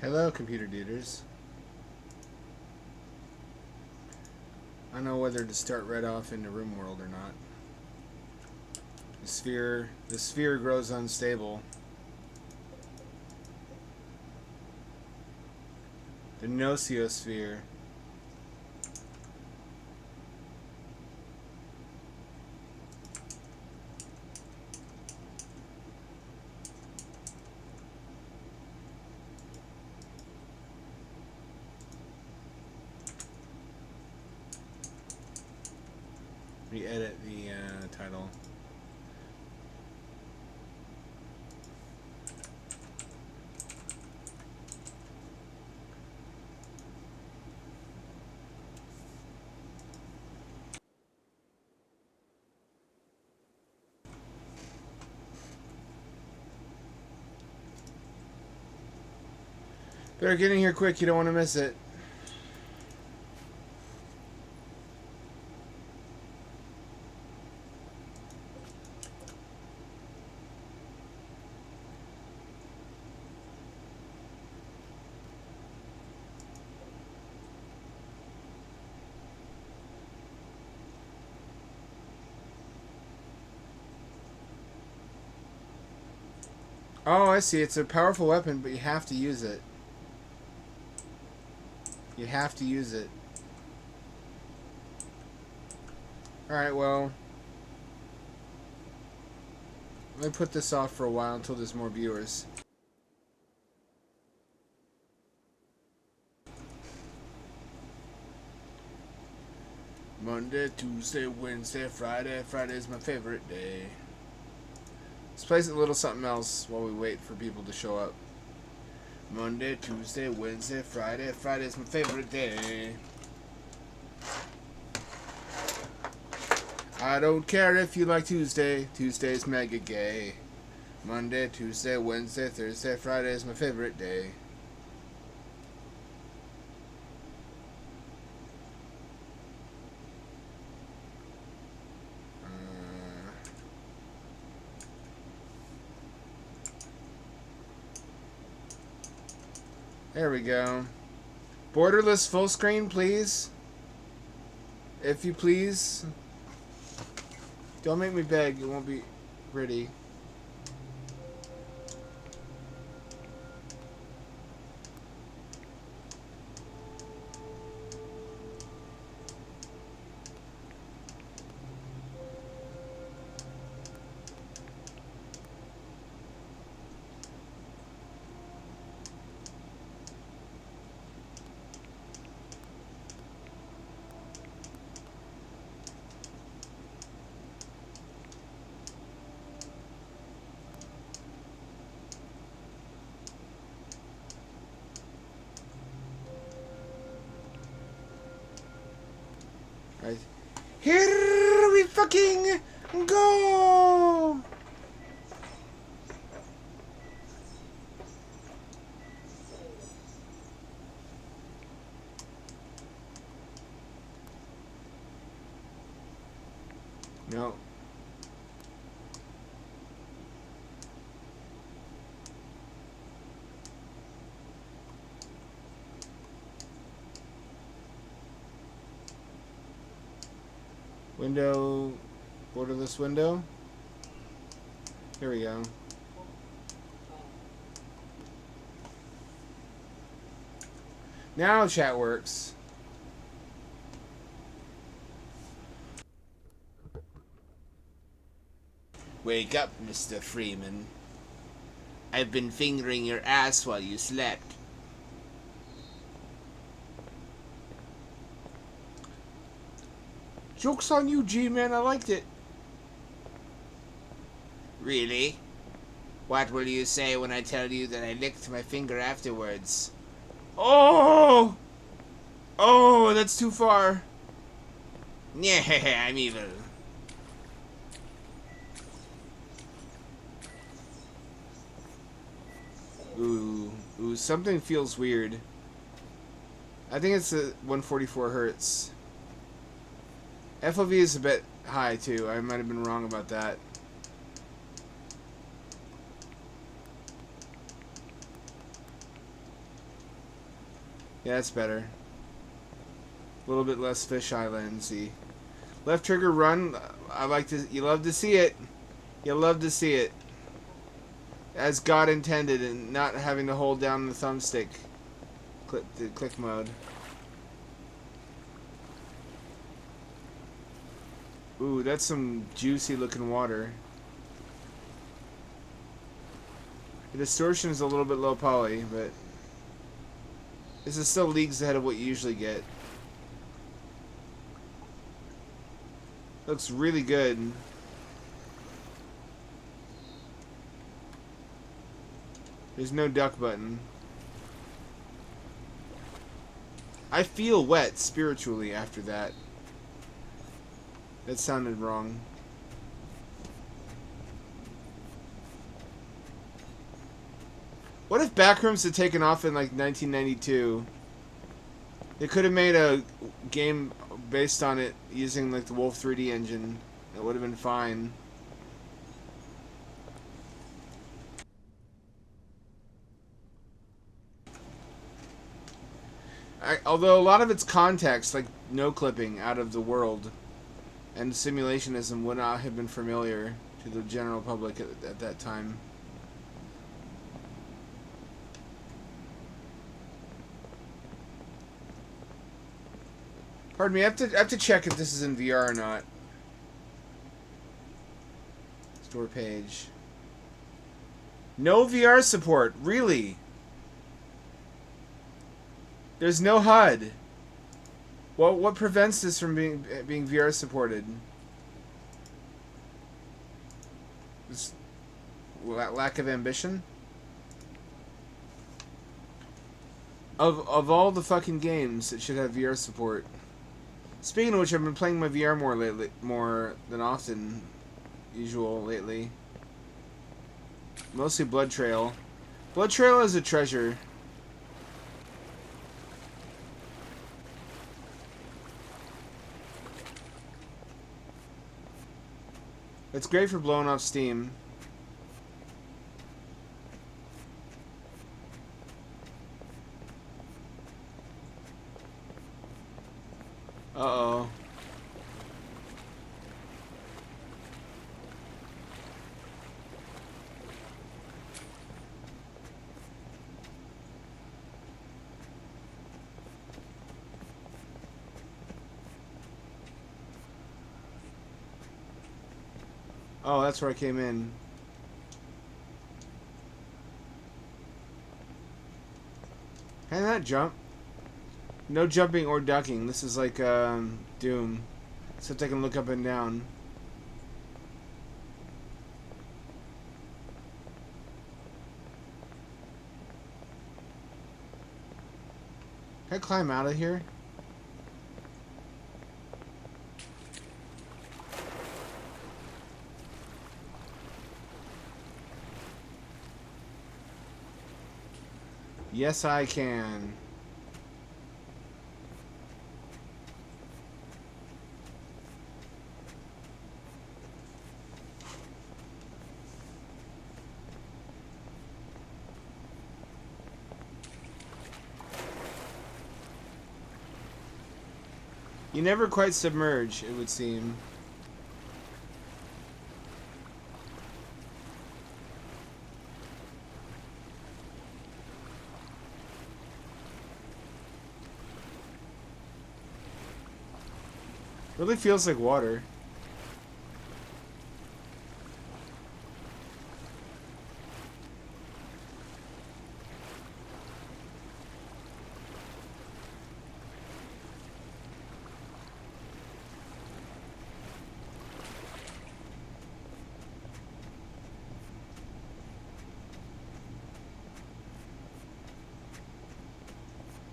Hello, computer duders. I don't know whether to start right off into Rimworld or not. The sphere grows unstable. The Nociosphere. Re-edit the title. Better get in here quick, you don't want to miss it. Oh, I see. It's a powerful weapon, but you have to use it. You have to use it. Alright, well. Let me put this off for a while until there's more viewers. Monday, Tuesday, Wednesday, Friday. Friday's my favorite day. Let's play a little something else while we wait for people to show up. Monday, Tuesday, Wednesday, Friday. Friday's my favorite day. I don't care if you like Tuesday. Tuesday's mega gay. Monday, Tuesday, Wednesday, Thursday, Friday is my favorite day. There we go. Borderless full screen, please. If you please. Don't make me beg. It won't be pretty. Right. Here we fucking go! No. Window, borderless window. Here we go. Now chat works. Wake up, Mr. Freeman. I've been fingering your ass while you slept. Joke's on you, G-Man. I liked it. Really? What will you say when I tell you that I licked my finger afterwards? Oh! Oh, that's too far. Yeah, I'm evil. Ooh, something feels weird. I think it's at 144 hertz. FOV is a bit high too. I might have been wrong about that. Yeah, that's better. A little bit less fish islandsy. Left trigger run. I like to. You love to see it. You love to see it. As God intended, and not having to hold down the thumbstick. Click mode. Ooh, that's some juicy looking water. The distortion is a little bit low poly, but this is still leagues ahead of what you usually get. Looks really good. There's no duck button. I feel wet spiritually after that. That sounded wrong. What if Backrooms had taken off in like 1992? They could have made a game based on it using like the Wolf 3D engine. It would have been fine. Although a lot of its context, like no clipping out of the world and simulationism, would not have been familiar to the general public at that time. Pardon me, I have to check if this is in VR or not. Store page. No VR support, really? There's no HUD. Well, what prevents this from being VR supported? This lack of ambition? Of all the fucking games that should have VR support. Speaking of which, I've been playing my VR more than often usual lately. Mostly Blood Trail. Blood Trail is a treasure. It's great for blowing off steam. Uh-oh. Oh, that's where I came in. Can I not jump? No jumping or ducking. This is like Doom. Except I can look up and down. Can I climb out of here? Yes, I can. You never quite submerge, it would seem. Really feels like water.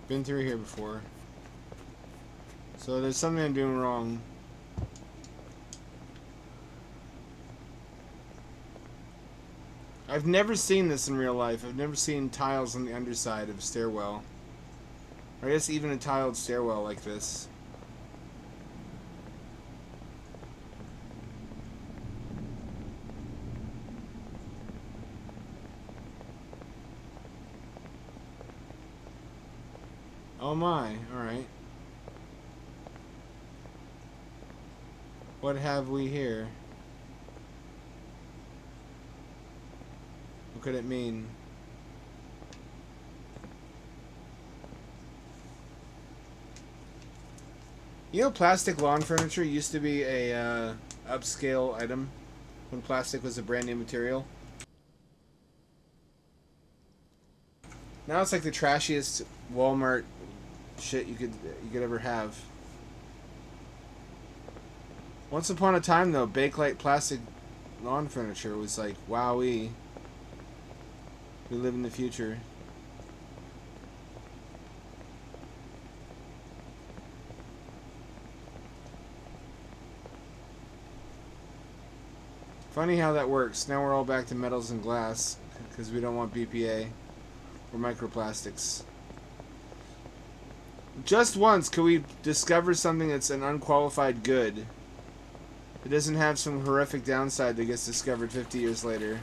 Been through here before. So there's something I'm doing wrong. I've never seen this in real life. I've never seen tiles on the underside of a stairwell. Or I guess even a tiled stairwell like this. Oh my, alright. What have we here? What could it mean? You know, plastic lawn furniture used to be a upscale item when plastic was a brand new material. Now it's like the trashiest Walmart shit you could ever have. Once upon a time, though, Bakelite plastic lawn furniture was like, wowee. We live in the future. Funny how that works. Now we're all back to metals and glass because we don't want BPA or microplastics. Just once could we discover something that's an unqualified good. It doesn't have some horrific downside that gets discovered 50 years later.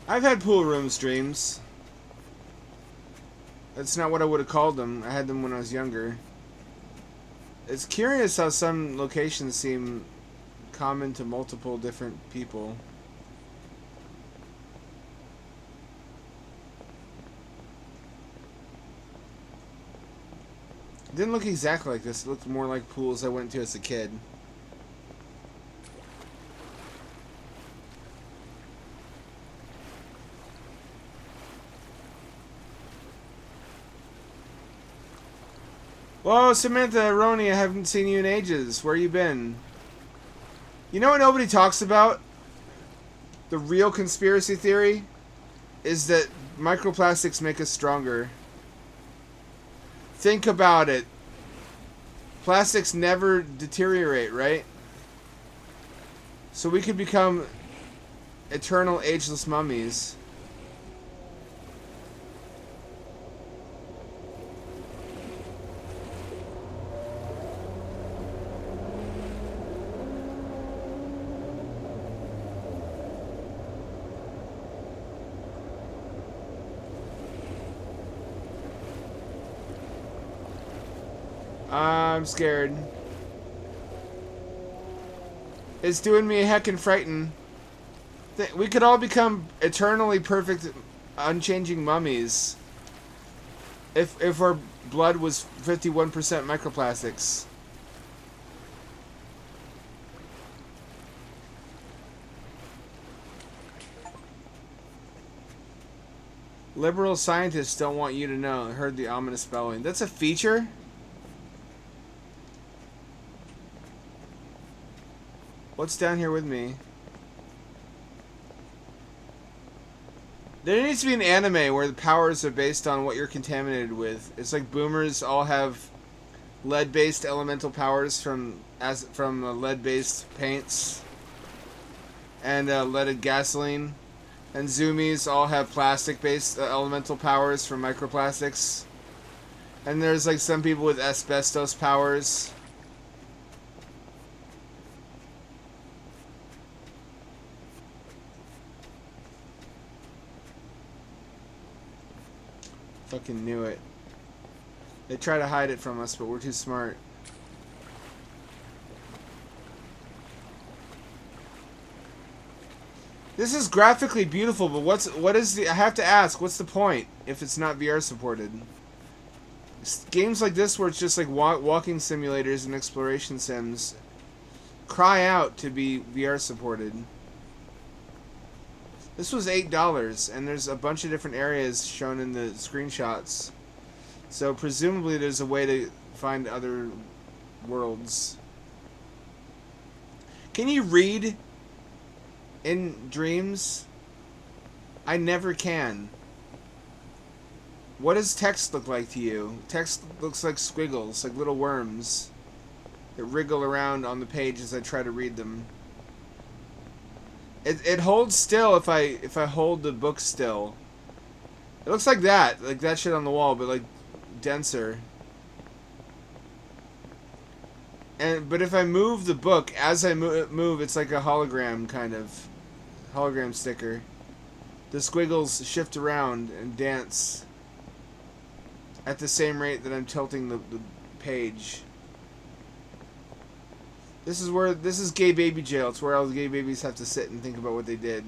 I've had pool room streams. That's not what I would have called them. I had them when I was younger. It's curious how some locations seem common to multiple different people. It didn't look exactly like this. It looked more like pools I went to as a kid. Whoa, Samantha, Roni, I haven't seen you in ages. Where you been? You know what nobody talks about? The real conspiracy theory is that microplastics make us stronger. Think about it. Plastics never deteriorate, right? So we could become eternal ageless mummies. I'm scared. It's doing me a heckin' frighten. We could all become eternally perfect, unchanging mummies. If our blood was 51% microplastics. Liberal scientists don't want you to know. I heard the ominous bellowing. That's a feature? What's down here with me? There needs to be an anime where the powers are based on what you're contaminated with. It's like boomers all have lead-based elemental powers from lead-based paints and leaded gasoline, and zoomies all have plastic-based elemental powers from microplastics. And there's like some people with asbestos powers. Fucking knew it. They try to hide it from us, but we're too smart. This is graphically beautiful, but what is the? I have to ask, what's the point if it's not VR supported? Games like this, where it's just like walking simulators and exploration sims, cry out to be VR supported. This was $8, and there's a bunch of different areas shown in the screenshots. So presumably there's a way to find other worlds. Can you read in dreams? I never can. What does text look like to you? Text looks like squiggles, like little worms that wriggle around on the page as I try to read them. It holds still if I hold the book still. It looks like that shit on the wall, but like denser. But if I move the book as I move, it's like a hologram kind of hologram sticker. The squiggles shift around and dance at the same rate that I'm tilting the page. This is gay baby jail. It's where all the gay babies have to sit and think about what they did.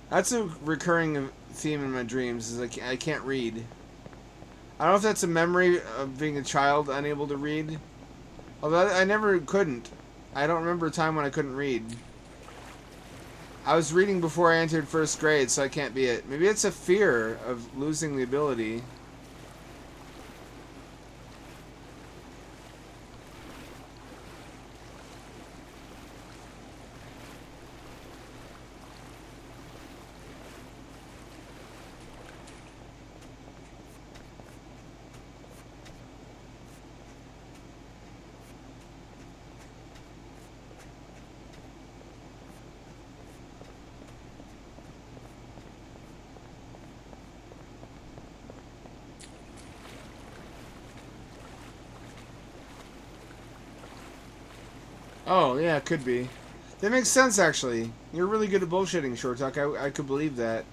That's a recurring theme in my dreams. Is I can't read. I don't know if that's a memory of being a child unable to read. Although I never couldn't. I don't remember a time when I couldn't read. I was reading before I entered first grade, so I can't be it. Maybe it's a fear of losing the ability. Oh, yeah, it could be. That makes sense, actually. You're really good at bullshitting, Short Talk. I could believe that.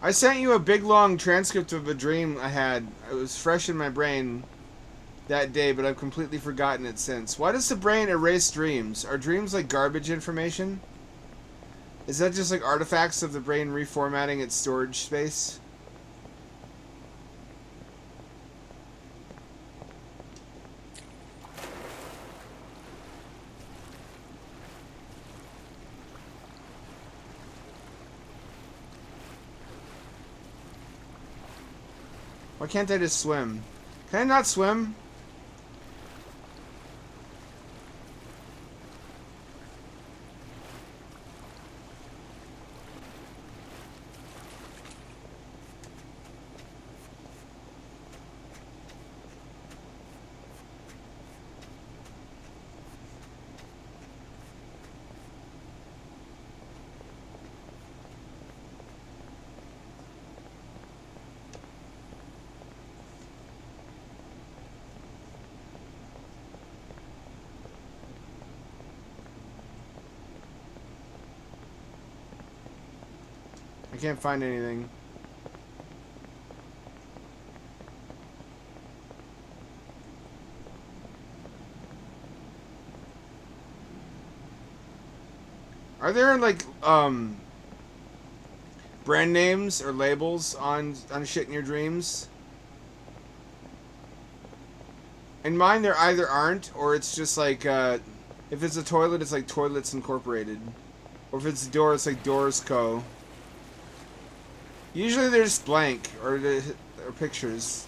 I sent you a big, long transcript of a dream I had. It was fresh in my brain that day, but I've completely forgotten it since. Why does the brain erase dreams? Are dreams like garbage information? Is that just like artifacts of the brain reformatting its storage space? Why can't I just swim? Can I not swim? I can't find anything. Are there like brand names or labels on shit in your dreams? In mine, there either aren't, or it's just like if it's a toilet, it's like Toilets Incorporated, or if it's a door, it's like Doors Co. Usually they're just blank or pictures.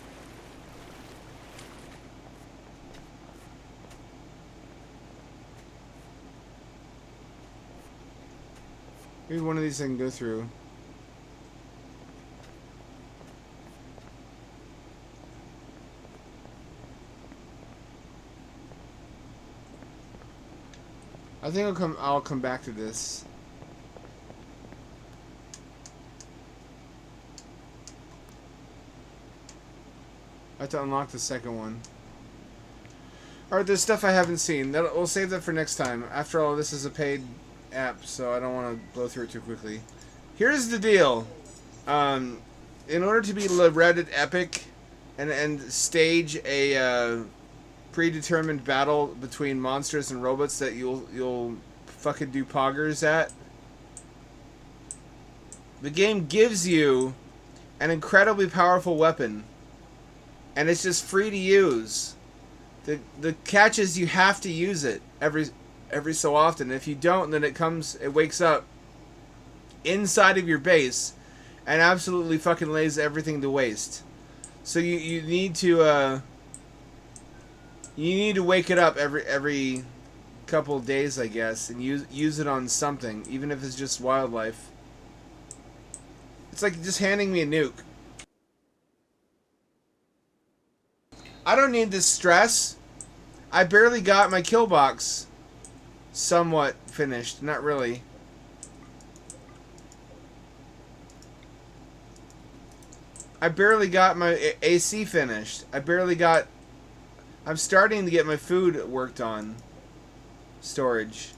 Maybe one of these I can go through. I think I'll come back to this. I have to unlock the second one. Alright, there's stuff I haven't seen. We'll save that for next time. After all, this is a paid app, so I don't want to blow through it too quickly. Here's the deal. In order to be Reddit epic and stage a predetermined battle between monsters and robots that you'll fucking do poggers at, the game gives you an incredibly powerful weapon. And it's just free to use. The catch is you have to use it every so often. If you don't, then it wakes up inside of your base and absolutely fucking lays everything to waste. So you need to wake it up every couple of days, I guess, and use it on something, even if it's just wildlife. It's like just handing me a nuke. I don't need this stress. I barely got my kill box somewhat finished. Not really. I barely got my AC finished. I barely got... I'm starting to get my food worked on. Storage.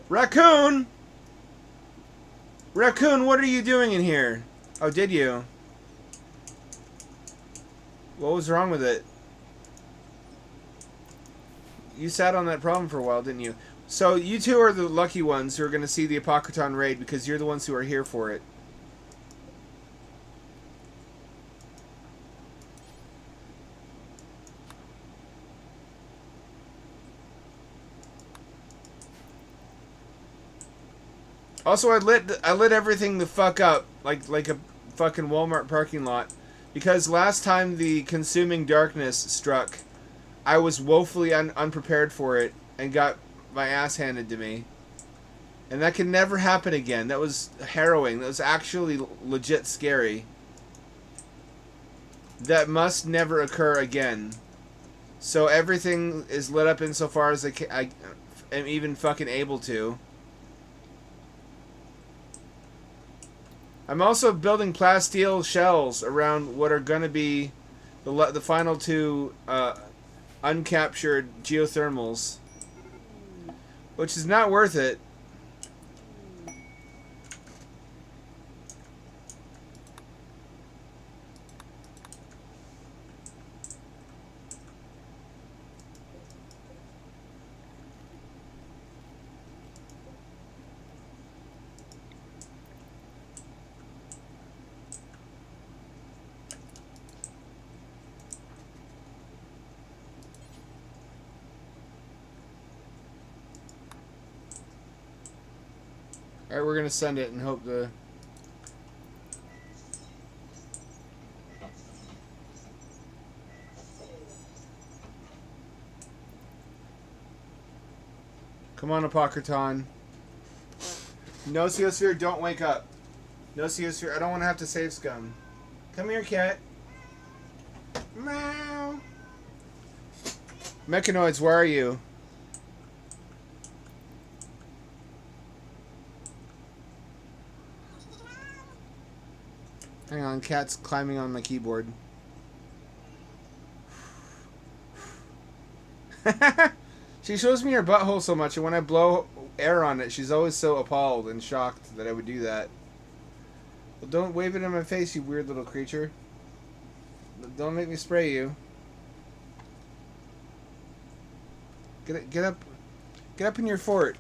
Raccoon! Raccoon, what are you doing in here? Oh, did you? What was wrong with it? You sat on that problem for a while, didn't you? So, you two are the lucky ones who are going to see the Apocriton Raid because you're the ones who are here for it. Also, I lit everything the fuck up like a fucking Walmart parking lot, because last time the consuming darkness struck, I was woefully unprepared for it and got my ass handed to me, and that can never happen again. That was harrowing. That was actually legit scary. That must never occur again. So everything is lit up insofar as I am even fucking able to. I'm also building plasteel shells around what are going to be the final two uncaptured geothermals, which is not worth it. Alright, we're gonna send it and hope the... Come on, Apocriton. Nociosphere, don't wake up. Nociosphere, I don't want to have to save scum. Come here, cat. Meow. Mechanoids, where are you? Hang on, cat's climbing on my keyboard. She shows me her butthole so much, and when I blow air on it, she's always so appalled and shocked that I would do that. Well, don't wave it in my face, you weird little creature. Don't make me spray you. Get up in your fort.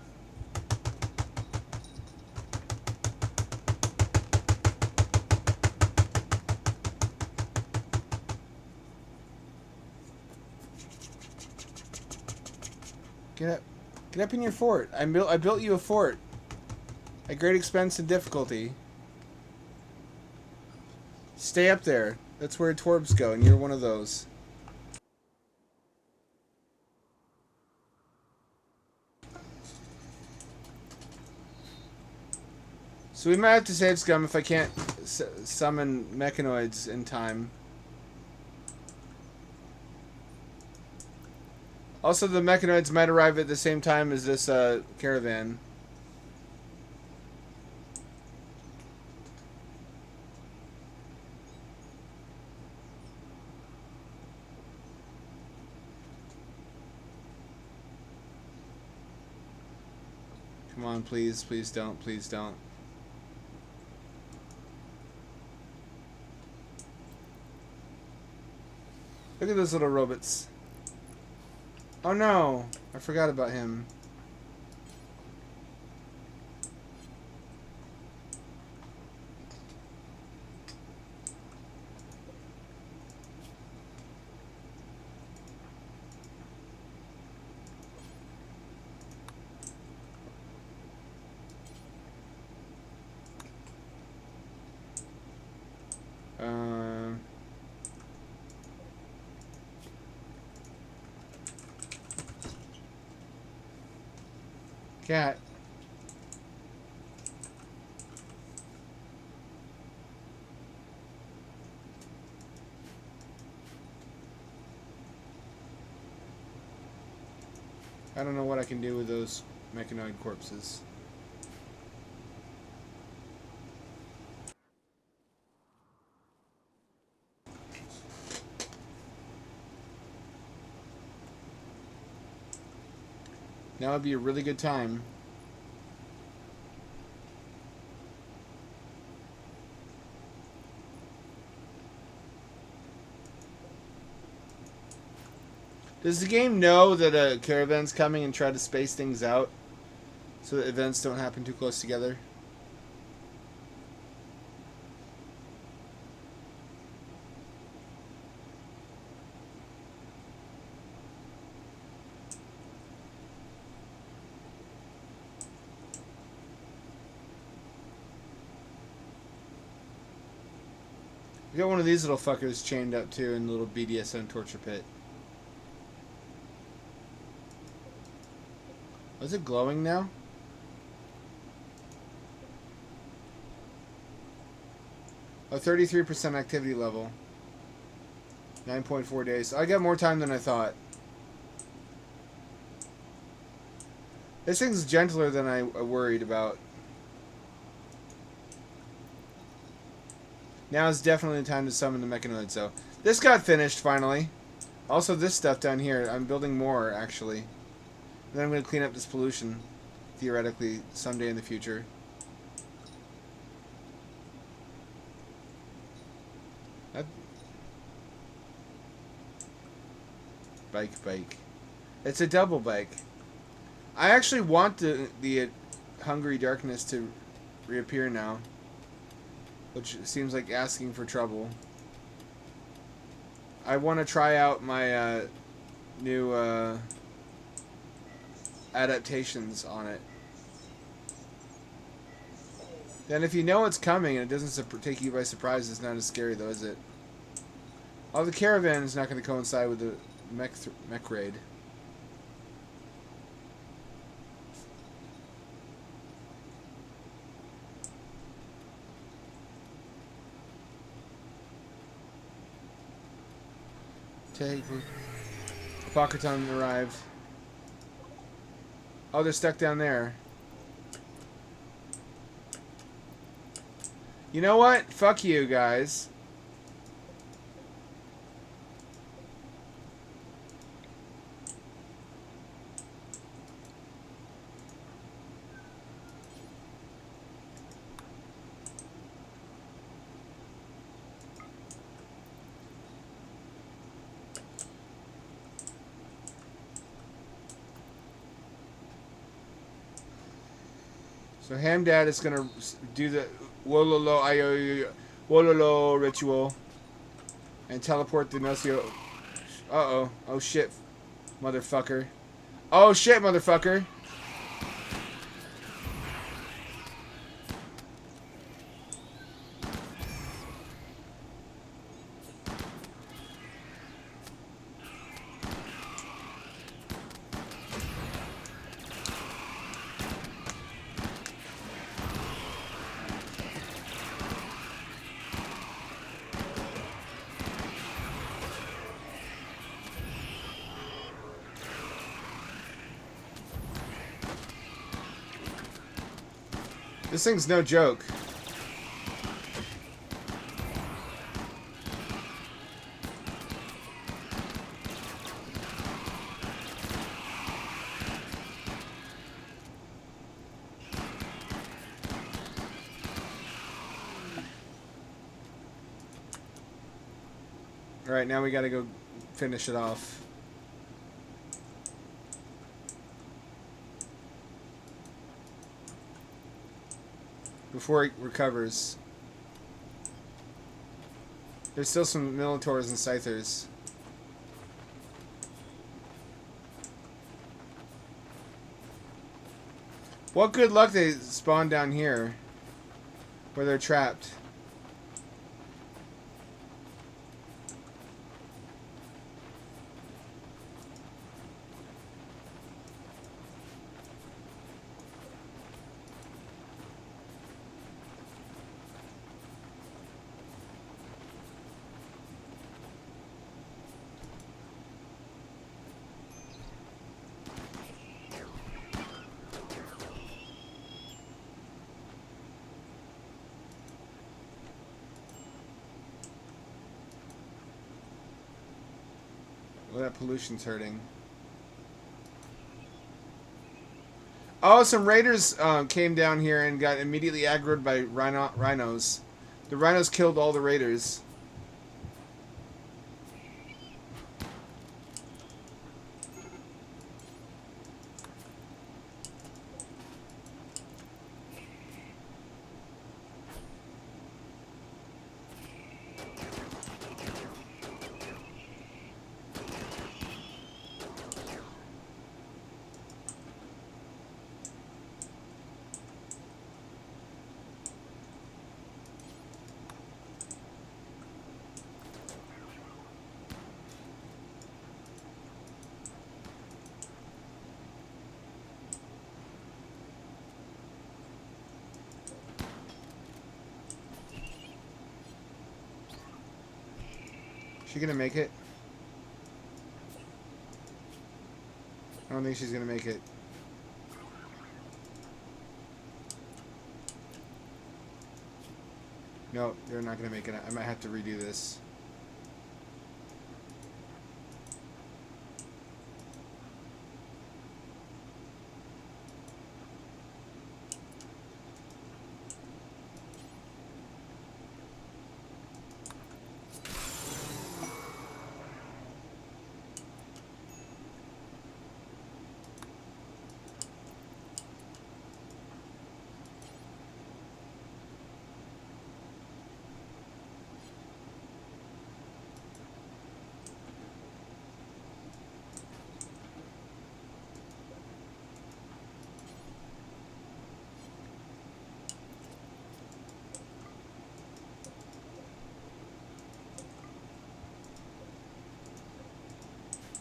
Get up in your fort. I built you a fort at great expense and difficulty. Stay up there. That's where twerps go, and you're one of those. So we might have to save scum if I can't summon mechanoids in time. Also, the mechanoids might arrive at the same time as this caravan. Come on, please, please don't, please don't. Look at those little robots. Oh no, I forgot about him. Cat. I don't know what I can do with those mechanoid corpses. Now would be a really good time. Does the game know that a caravan's coming and try to space things out so that events don't happen too close together? We got one of these little fuckers chained up too in the little BDSM torture pit. Is it glowing now? Oh, 33% activity level. 9.4 days. I got more time than I thought. This thing's gentler than I worried about. Now is definitely the time to summon the mechanoid, so. This got finished, finally. Also, this stuff down here. I'm building more, actually. And then I'm going to clean up this pollution, theoretically, someday in the future. Bike. It's a double bike. I actually want the Hungry Darkness to reappear now. Which seems like asking for trouble. I want to try out my new adaptations on it. Then if you know it's coming and it doesn't take you by surprise, it's not as scary though, is it? Oh, the caravan is not going to coincide with the mech raid. Apocriton arrived. Oh, they're stuck down there. You know what? Fuck you guys. So Hamdad is gonna do the Wololo ritual and teleport the Nocio. Uh-oh. Oh shit, motherfucker. Oh shit, motherfucker. This thing's no joke. Alright, now we gotta go finish it off. Before he recovers. There's still some Minotaurs and Scythers. What good luck they spawn down here. Where they're trapped. Well, that pollution's hurting. Oh, some raiders came down here and got immediately aggroed by rhinos. The rhinos killed all the raiders. She gonna make it? I don't think she's gonna make it. No, they're not gonna make it. I might have to redo this.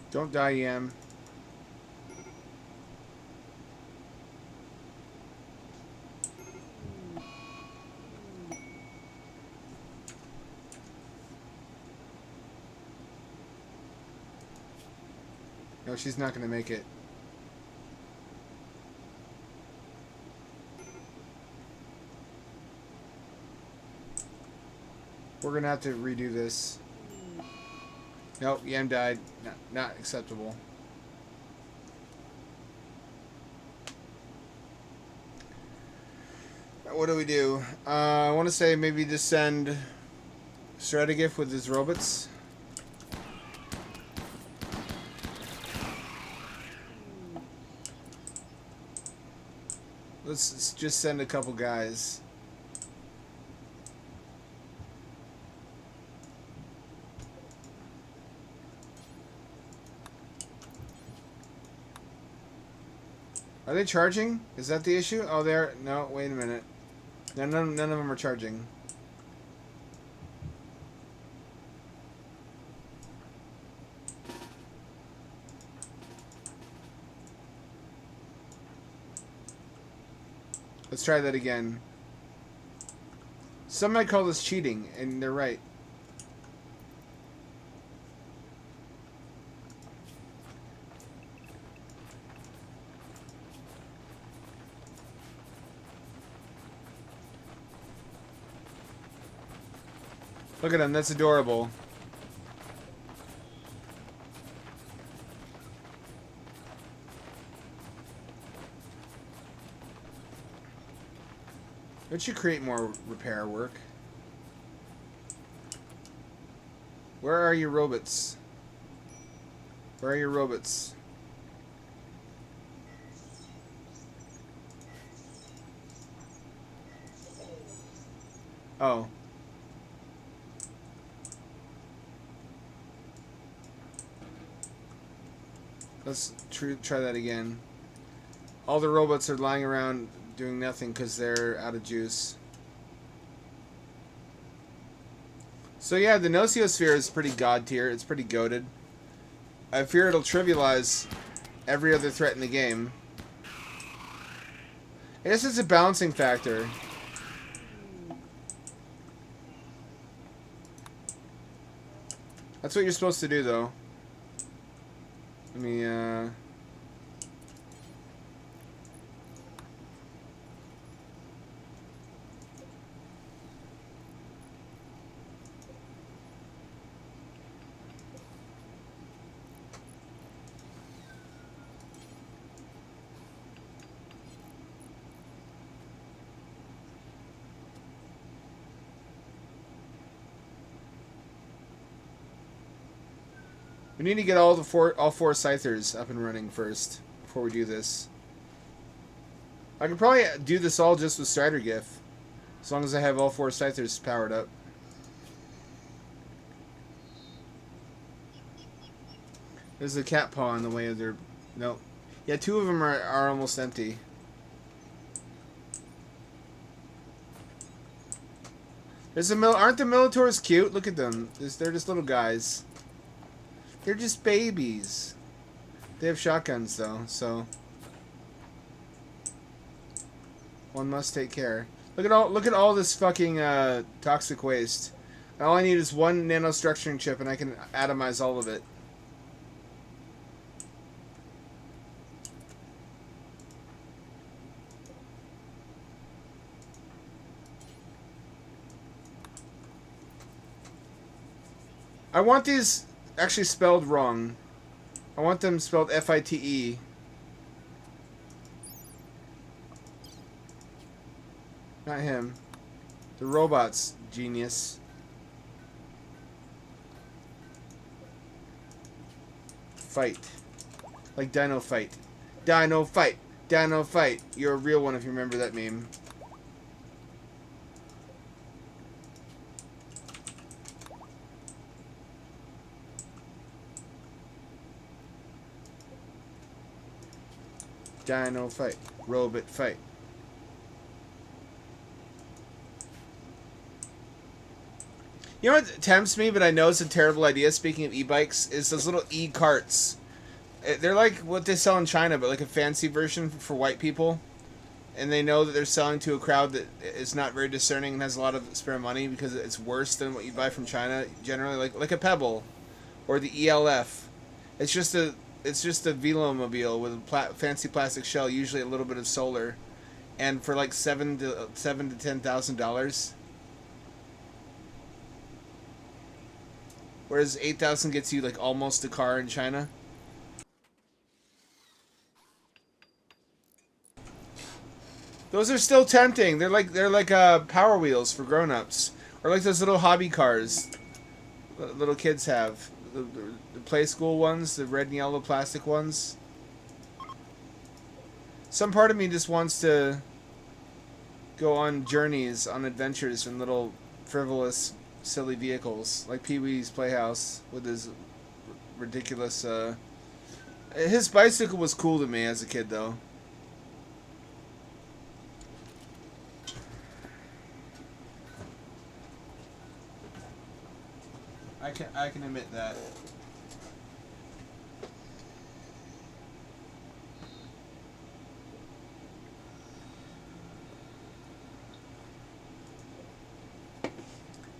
Don't die, Yam. No, she's not gonna make it. We're gonna have to redo this. Nope, Yam died. Not acceptable. What do we do? I want to say maybe just send Strategif with his robots. Let's just send a couple guys. Are they charging? Is that the issue? Oh, they're... No, wait a minute. None of them are charging. Let's try that again. Some might call this cheating, and they're right. Look at him, that's adorable. Don't you create more repair work? Where are your robots? Where are your robots? Oh. Let's try that again. All the robots are lying around doing nothing because they're out of juice. So yeah, the Nociosphere is pretty god tier. It's pretty goated. I fear it'll trivialize every other threat in the game. I guess it's a balancing factor. That's what you're supposed to do, though. Let me, We need to get all four Scythers up and running first before we do this. I could probably do this all just with Strider Gif, as long as I have all 4 Scythers powered up. There's a cat paw in the way of their... Nope. Yeah, 2 of them are almost empty. There's a aren't the Militaurs cute? Look at them. They're just little guys. They're just babies. They have shotguns though, so one must take care. Look at all this fucking toxic waste. All I need is 1 nanostructuring chip and I can atomize all of it. I want these actually spelled wrong. I want them spelled F-I-T-E. Not him. The robot's genius. Fight. Like Dino Fight. Dino Fight. Dino Fight. You're a real one if you remember that meme. Dino Fight. Robot Fight. You know what tempts me, but I know it's a terrible idea, speaking of e-bikes, is those little e-carts. They're like what they sell in China, but like a fancy version for white people. And they know that they're selling to a crowd that is not very discerning and has a lot of spare money because it's worse than what you buy from China, generally. Like a Pebble or the ELF. It's just a velomobile with a fancy plastic shell, usually a little bit of solar, and for like $7,000 to $10,000. Whereas 8,000 gets you like almost a car in China. Those are still tempting. They're like Power Wheels for grown-ups, or like those little hobby cars little kids have. The play school ones, the red and yellow plastic ones. Some part of me just wants to go on journeys, on adventures in little frivolous, silly vehicles, like Pee-wee's Playhouse with his ridiculous. His bicycle was cool to me as a kid, though. I can admit that.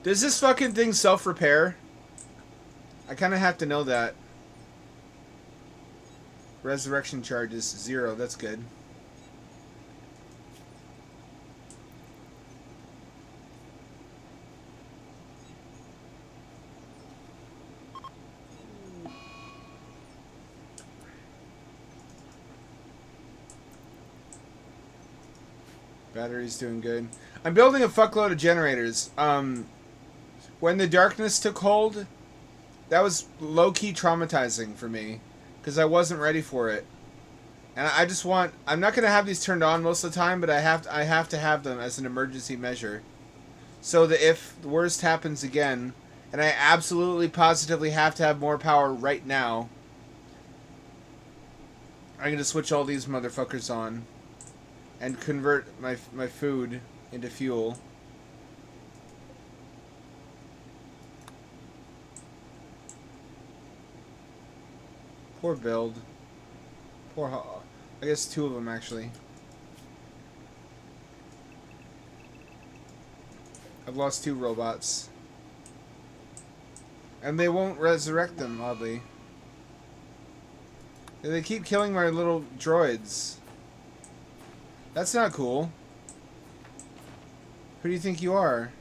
Does this fucking thing self-repair? I kind of have to know that. Resurrection charges 0. That's good. Battery's doing good. I'm building a fuckload of generators. When the darkness took hold, that was low-key traumatizing for me, because I wasn't ready for it. And I just want... I'm not going to have these turned on most of the time, but I have to have them as an emergency measure. So that if the worst happens again, and I absolutely positively have to have more power right now, I'm going to switch all these motherfuckers on. And convert my food into fuel. Poor build. I guess 2 of them, actually. I've lost 2 robots. And they won't resurrect them, oddly. They keep killing my little droids. That's not cool. Who do you think you are?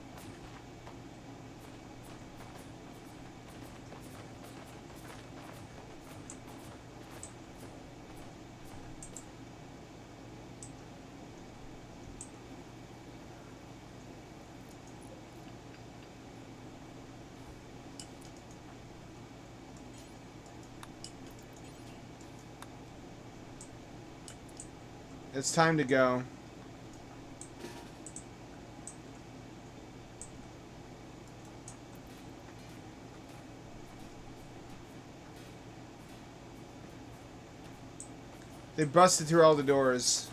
It's time to go. They busted through all the doors.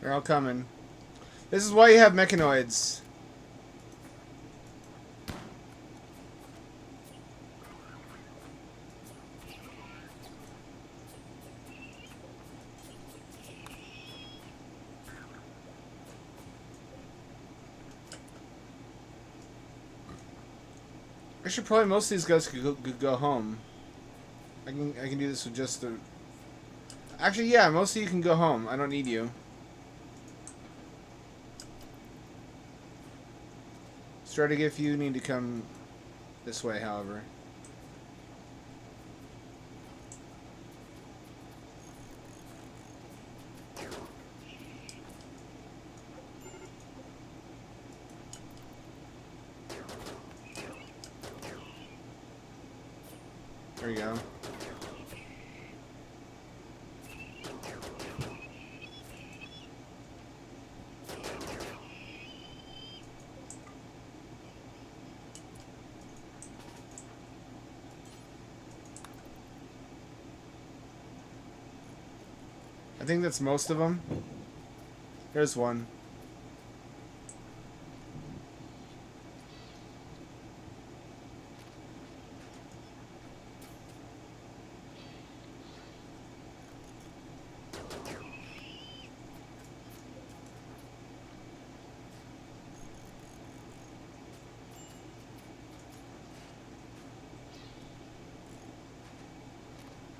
They're all coming. This is why you have mechanoids. Actually, probably most of these guys could go home. I can do this with just the... Actually, yeah, most of you can go home. I don't need you. Strategy if you need to come this way, however. There you go. I think that's most of them. There's one.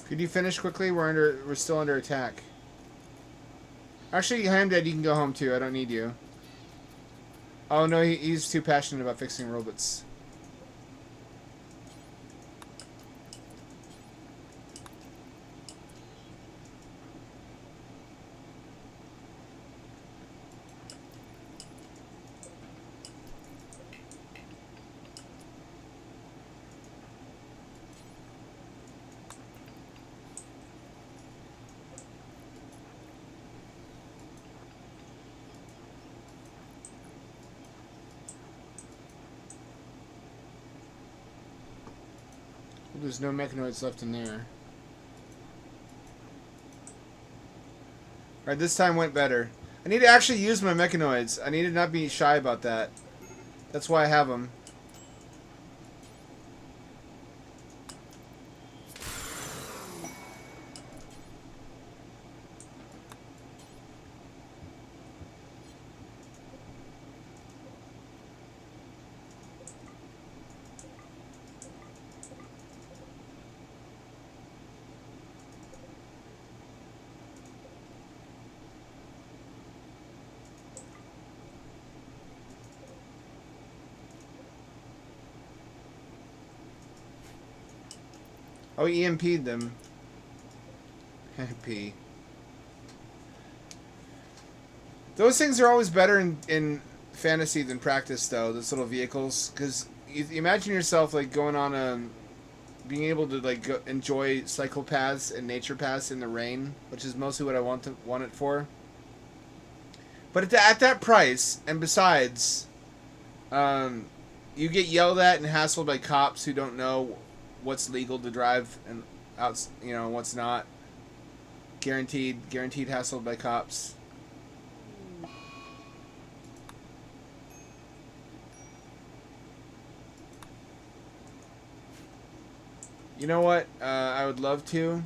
Could you finish quickly? We're still under attack. Actually, Hamdad, you can go home too. I don't need you. Oh no, he's too passionate about fixing robots. There's no mechanoids left in there. Alright, this time went better. I need to actually use my mechanoids. I need to not be shy about that. That's why I have them. Oh, EMP'd them. P. Those things are always better in fantasy than practice, though. Those little vehicles, because you imagine yourself like going on a, being able to like enjoy cycle paths and nature paths in the rain, which is mostly what I want it for. But at that price, and besides, you get yelled at and hassled by cops who don't know what's legal to drive and out, what's not. Guaranteed hassled by cops. You know what? I would love to,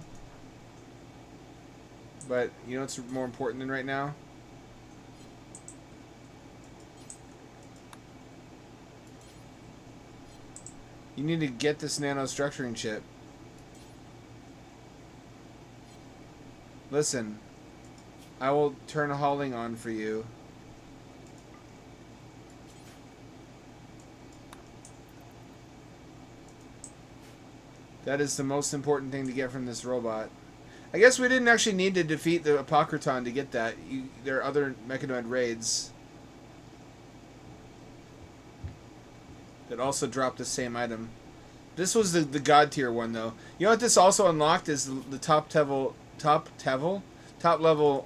but you know what's more important than right now? You need to get this nanostructuring chip. Listen, I will turn hauling on for you. That is the most important thing to get from this robot. I guess we didn't actually need to defeat the Apocriton to get that. There are other mechanoid raids that also drop the same item. This was the god tier one though. You know what this also unlocked is the top level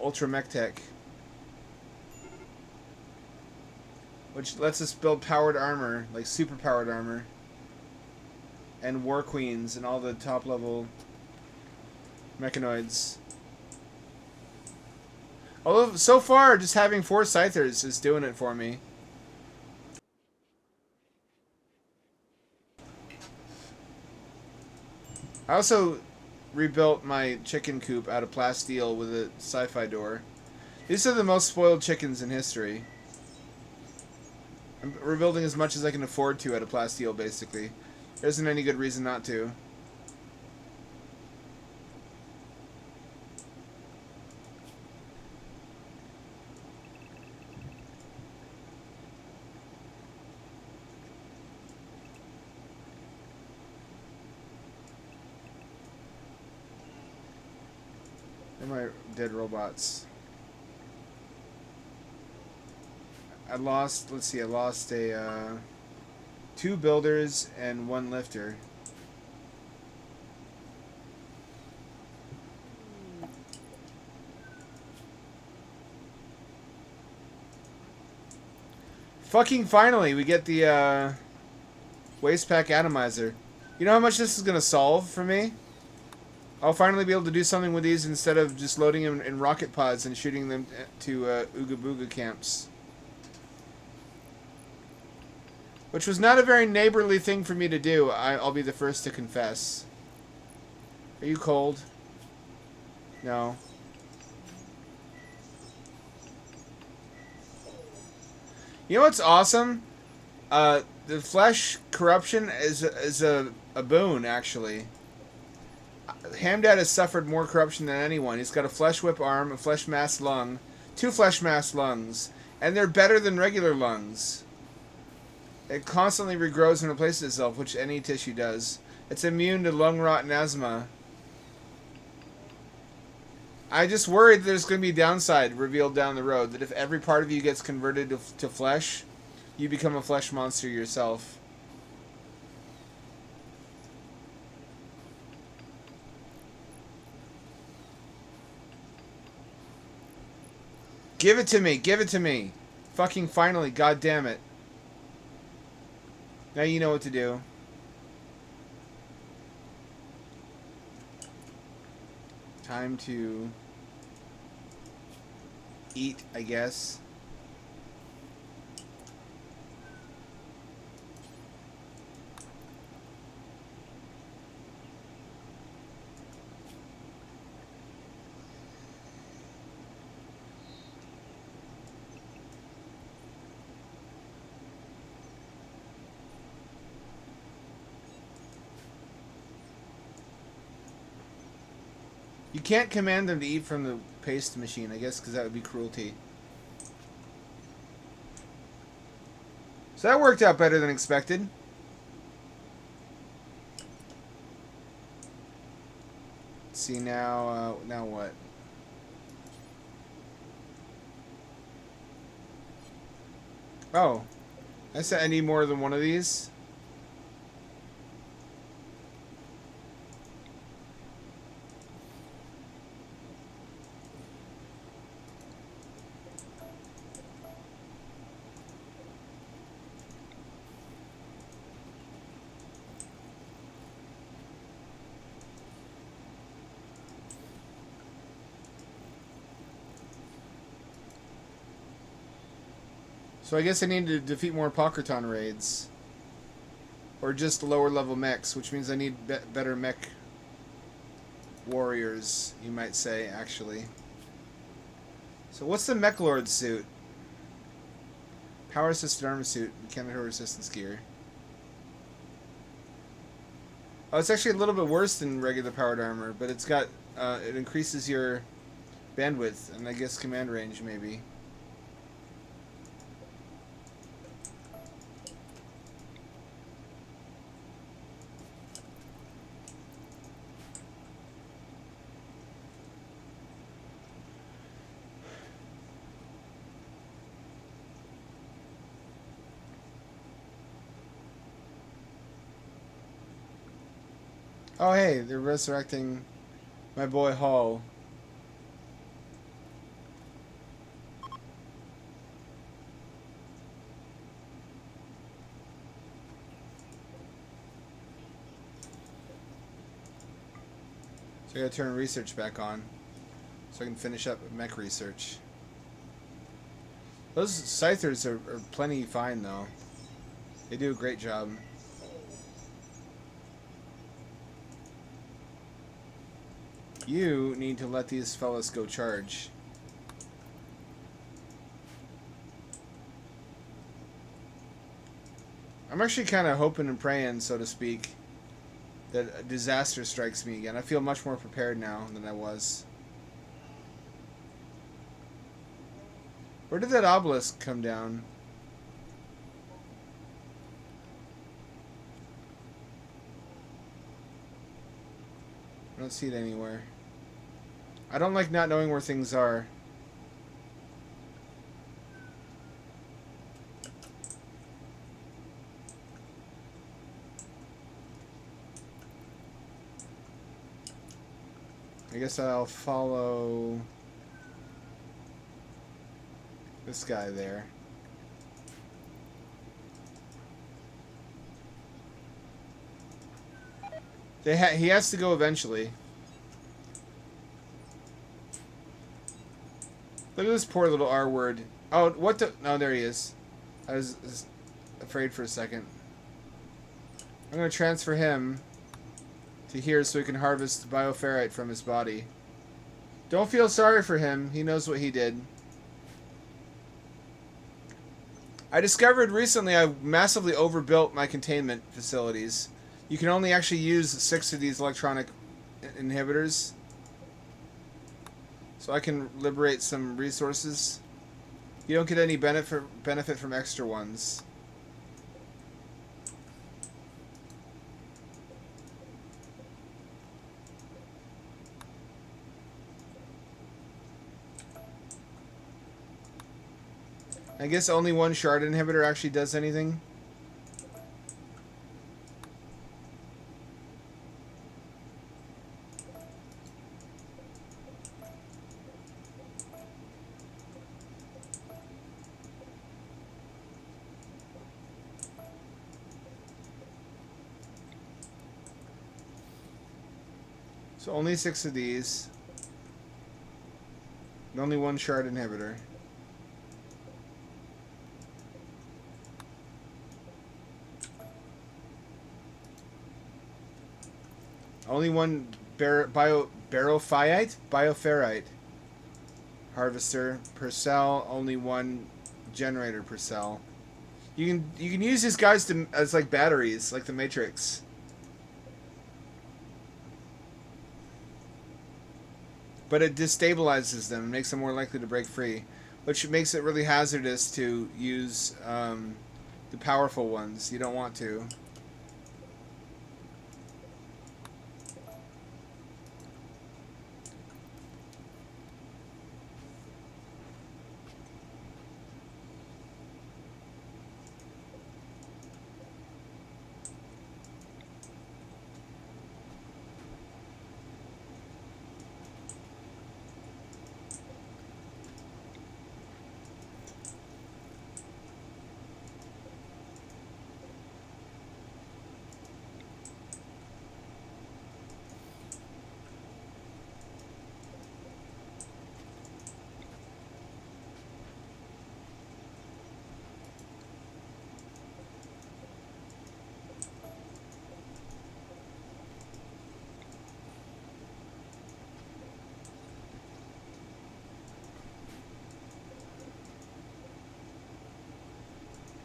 ultra mech tech, which lets us build powered armor, like super powered armor, and war queens and all the top level mechanoids. Although so far just having 4 scythers is doing it for me. I also rebuilt my chicken coop out of plasteel with a sci-fi door. These are the most spoiled chickens in history. I'm rebuilding as much as I can afford to out of plasteel, basically. There isn't any good reason not to. My dead robots. I lost, let's see, I lost a 2 builders and 1 lifter. Fucking finally, we get the waste pack atomizer. You know how much this is gonna solve for me? I'll finally be able to do something with these instead of just loading them in rocket pods and shooting them to Ooga Booga camps. Which was not a very neighborly thing for me to do, I'll be the first to confess. Are you cold? No. You know what's awesome? The flesh corruption is a boon, actually. Hamdad has suffered more corruption than anyone. He's got a flesh whip arm, a Fleshmass lung, 2 Fleshmass lungs, and they're better than regular lungs. It constantly regrows and replaces itself, which any tissue does. It's immune to lung rot and asthma. I just worried there's going to be a downside revealed down the road, that if every part of you gets converted to flesh, you become a flesh monster yourself. Give it to me! Give it to me! Fucking finally, god damn it. Now you know what to do. Time to eat, I guess. You can't command them to eat from the paste machine, I guess, because that would be cruelty. So that worked out better than expected. Let's see now. Now what? Oh, I said I need more than one of these. So I guess I need to defeat more Apocriton raids. Or just lower level mechs, which means I need better mech warriors, you might say, actually. So what's the Mech Lord suit? Power assisted armor suit, mechanical resistance gear. Oh, it's actually a little bit worse than regular powered armor, but it's got it increases your bandwidth and I guess command range maybe. Oh hey, they're resurrecting my boy Hall. So I gotta turn research back on so I can finish up mech research. Those Scythers are plenty fine though. They do a great job. You need to let these fellas go charge. I'm actually kind of hoping and praying, so to speak, that a disaster strikes me again. I feel much more prepared now than I was. Where did that obelisk come down? I don't see it anywhere. I don't like not knowing where things are. I guess I'll follow this guy there. He has to go eventually. Look at this poor little R word. Oh, what the? No, there he is. I was afraid for a second. I'm going to transfer him to here so he can harvest bioferrite from his body. Don't feel sorry for him. He knows what he did. I discovered recently I massively overbuilt my containment facilities. You can only actually use 6 of these electronic inhibitors. So I can liberate some resources. You don't get any benefit from extra ones. I guess only one shard inhibitor actually does anything. So only 6 of these. And only one shard inhibitor. Only one bioferrite harvester per cell. Only one generator per cell. You can use these guys as like batteries, like the Matrix. But it destabilizes them and makes them more likely to break free, which makes it really hazardous to use the powerful ones. You don't want to.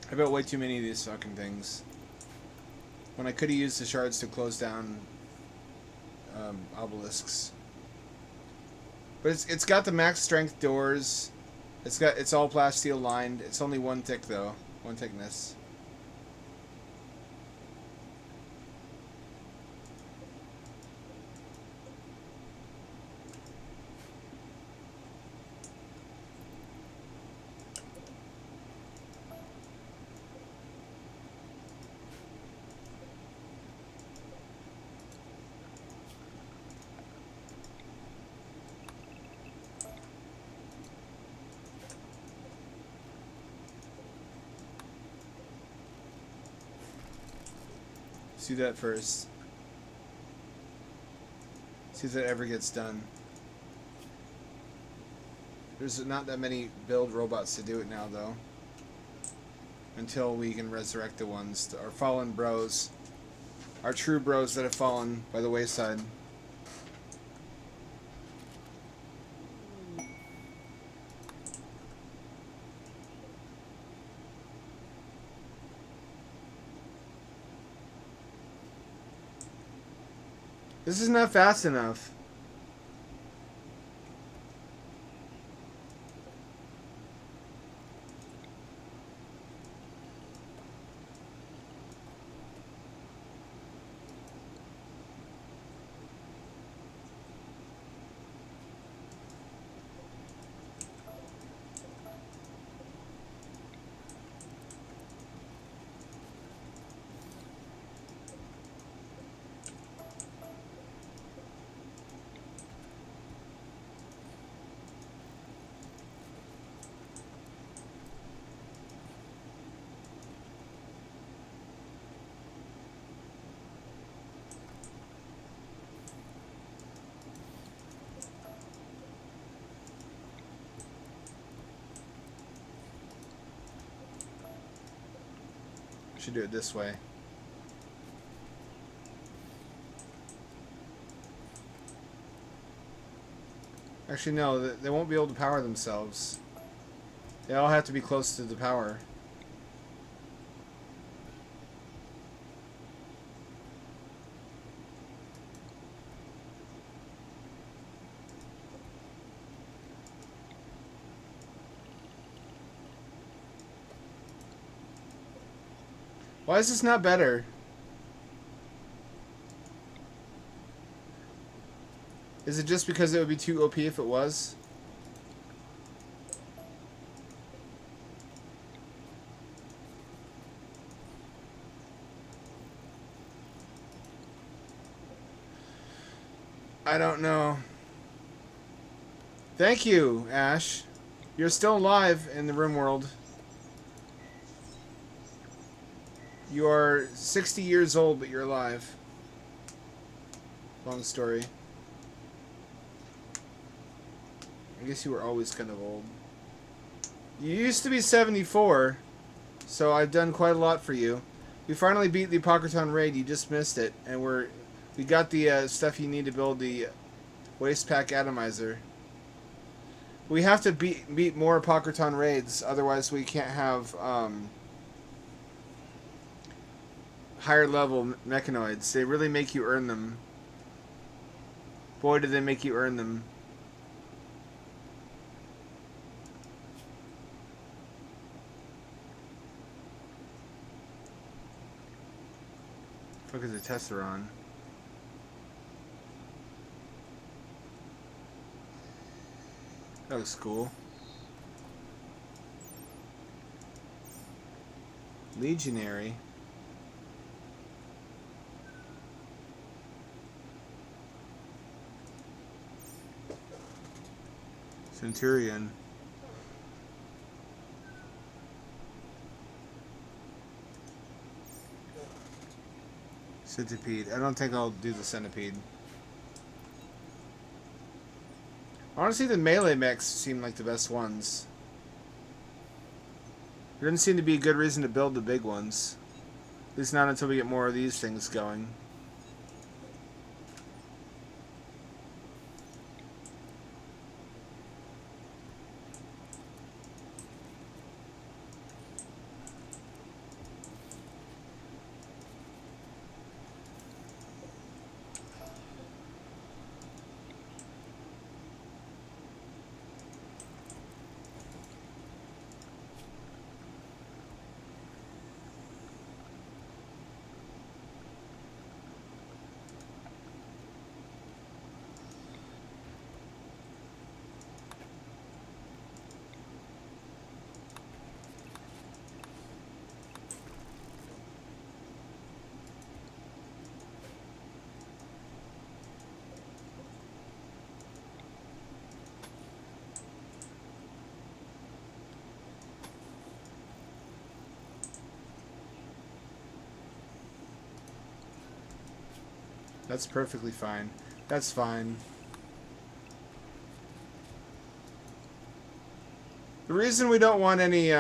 I built way too many of these fucking things. When I could have used the shards to close down obelisks. But it's got the max strength doors. It's all plasteel lined. It's only one thick though. One thickness. Do that first. See if that ever gets done. There's not that many build robots to do it now, though. Until we can resurrect the ones, our fallen bros. Our true bros that have fallen by the wayside. This is not fast enough. Should do it this way. Actually, no, they won't be able to power themselves. They all have to be close to the power. Why is this not better? Is it just because it would be too OP if it was? I don't know. Thank you, Ash. You're still alive in the Rimworld. You are 60 years old, but you're alive. Long story. I guess you were always kind of old. You used to be 74, so I've done quite a lot for you. We finally beat the Apocriton Raid. You just missed it, and we got the stuff you need to build the Waste Pack Atomizer. We have to beat more Apocriton Raids, otherwise we can't have higher level mechanoids. They really make you earn them. Boy, do they make you earn them. Fuck is a Tesseron? That was cool. Legionary. Centurion. Centipede. I don't think I'll do the centipede. Honestly, the melee mechs seem like the best ones. There doesn't seem to be a good reason to build the big ones. At least not until we get more of these things going. That's perfectly fine. That's fine. The reason we don't want any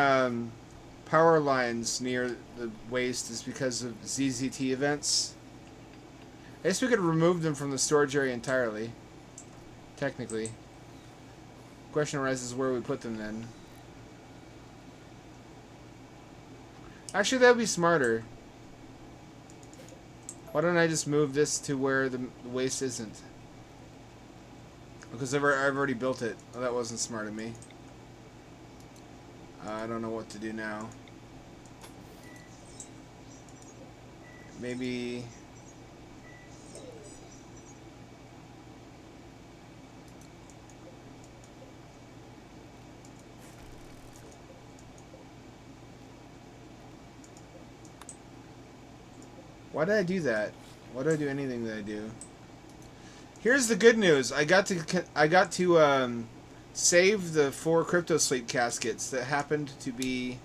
power lines near the waste is because of ZZT events. I guess we could remove them from the storage area entirely. Technically. Question arises where we put them then. Actually, that would be smarter. Why don't I just move this to where the waste isn't? Because I've already built it. Oh, that wasn't smart of me. I don't know what to do now. Maybe... Why did I do that? Why do I do anything that I do? Here's the good news. I got to save the 4 crypto sleep caskets that happened to be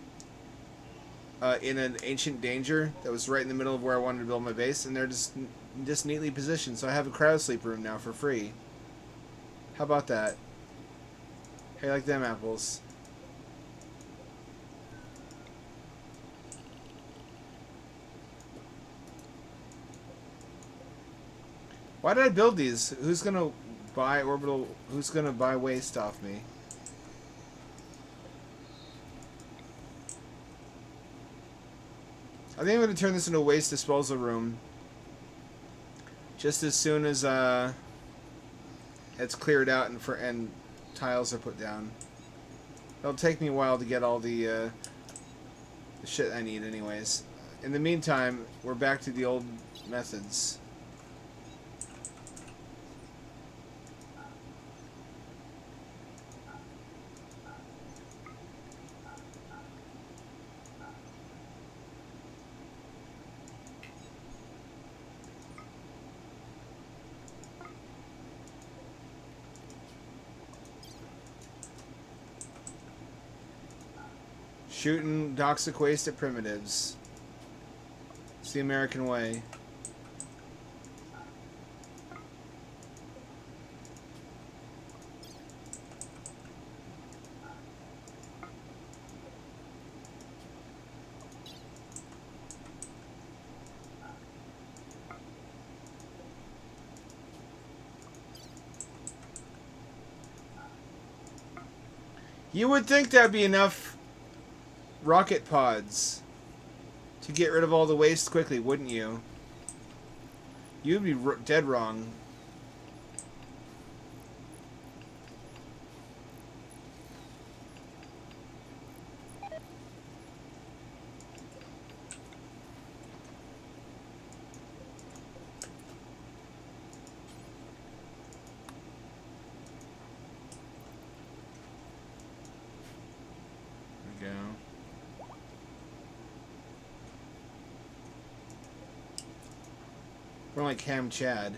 in an ancient danger that was right in the middle of where I wanted to build my base, and they're just neatly positioned. So I have a cryo sleep room now for free. How about that? How you like them apples? Why did I build these? Who's gonna buy orbital? Who's gonna buy waste off me? I think I'm gonna turn this into a waste disposal room. Just as soon as it's cleared out and tiles are put down. It'll take me a while to get all the shit I need, anyways. In the meantime, we're back to the old methods. Shooting toxic waste at primitives. It's the American way. You would think that'd be enough rocket pods to get rid of all the waste quickly, wouldn't you? You'd be dead wrong. There we go. We're like Ham Chad.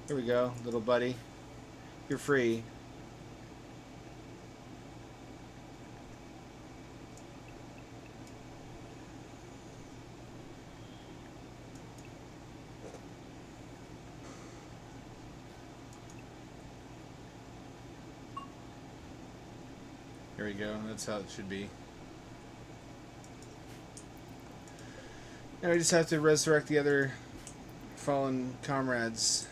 Here we go, little buddy. You're free. Here we go, that's how it should be. Now we just have to resurrect the other fallen comrades.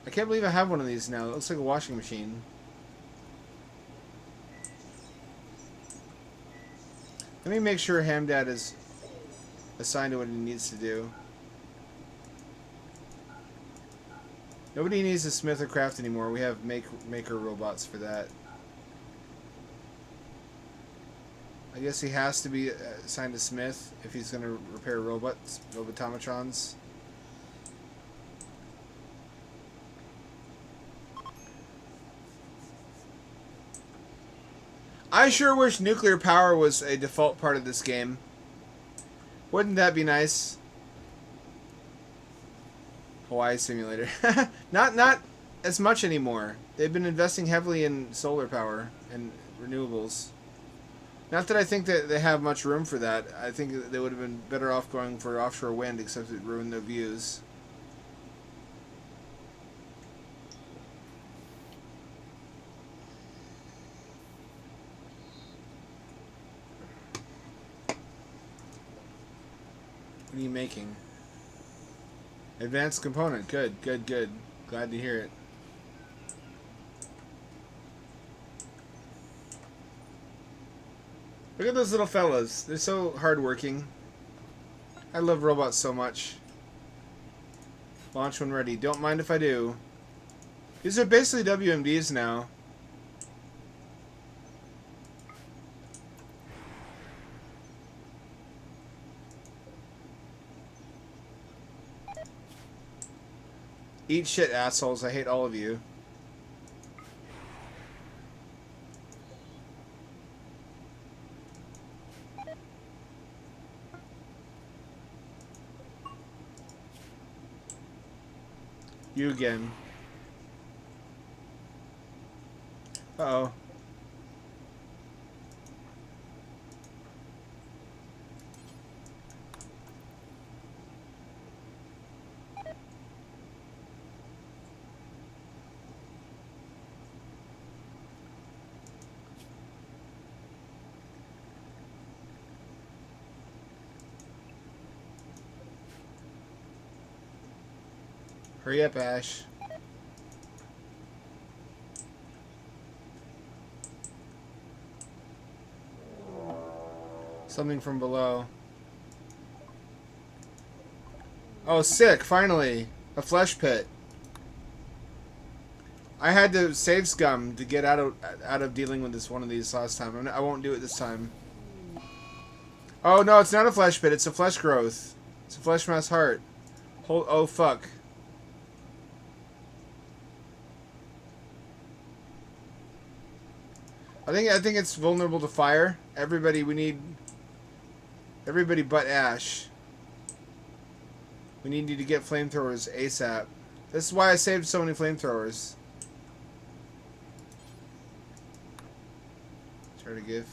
I can't believe I have one of these now. It looks like a washing machine. Let me make sure Hamdad is assigned to what he needs to do. Nobody needs to smith or craft anymore. We have maker robots for that. I guess he has to be assigned to smith if he's going to repair robotomatrons. I sure wish nuclear power was a default part of this game. Wouldn't that be nice? Hawaii Simulator. not as much anymore. They've been investing heavily in solar power and renewables. Not that I think that they have much room for that. I think that they would have been better off going for offshore wind, except it ruined their views. What are you making? Advanced component. Good, good, good. Glad to hear it. Look at those little fellas. They're so hardworking. I love robots so much. Launch when ready. Don't mind if I do. These are basically WMDs now. Eat shit, assholes. I hate all of you. You again. Uh-oh. Hurry up, Ash. Something from below. Oh, sick! Finally! A flesh pit. I had to save scum to get out of dealing with this one of these last time. I won't do it this time. Oh no, it's not a flesh pit. It's a flesh growth. It's a Fleshmass heart. Hold. Oh fuck. I think it's vulnerable to fire. Everybody, we need. Everybody but Ash. We need you to get flamethrowers ASAP. This is why I saved so many flamethrowers. Try to give.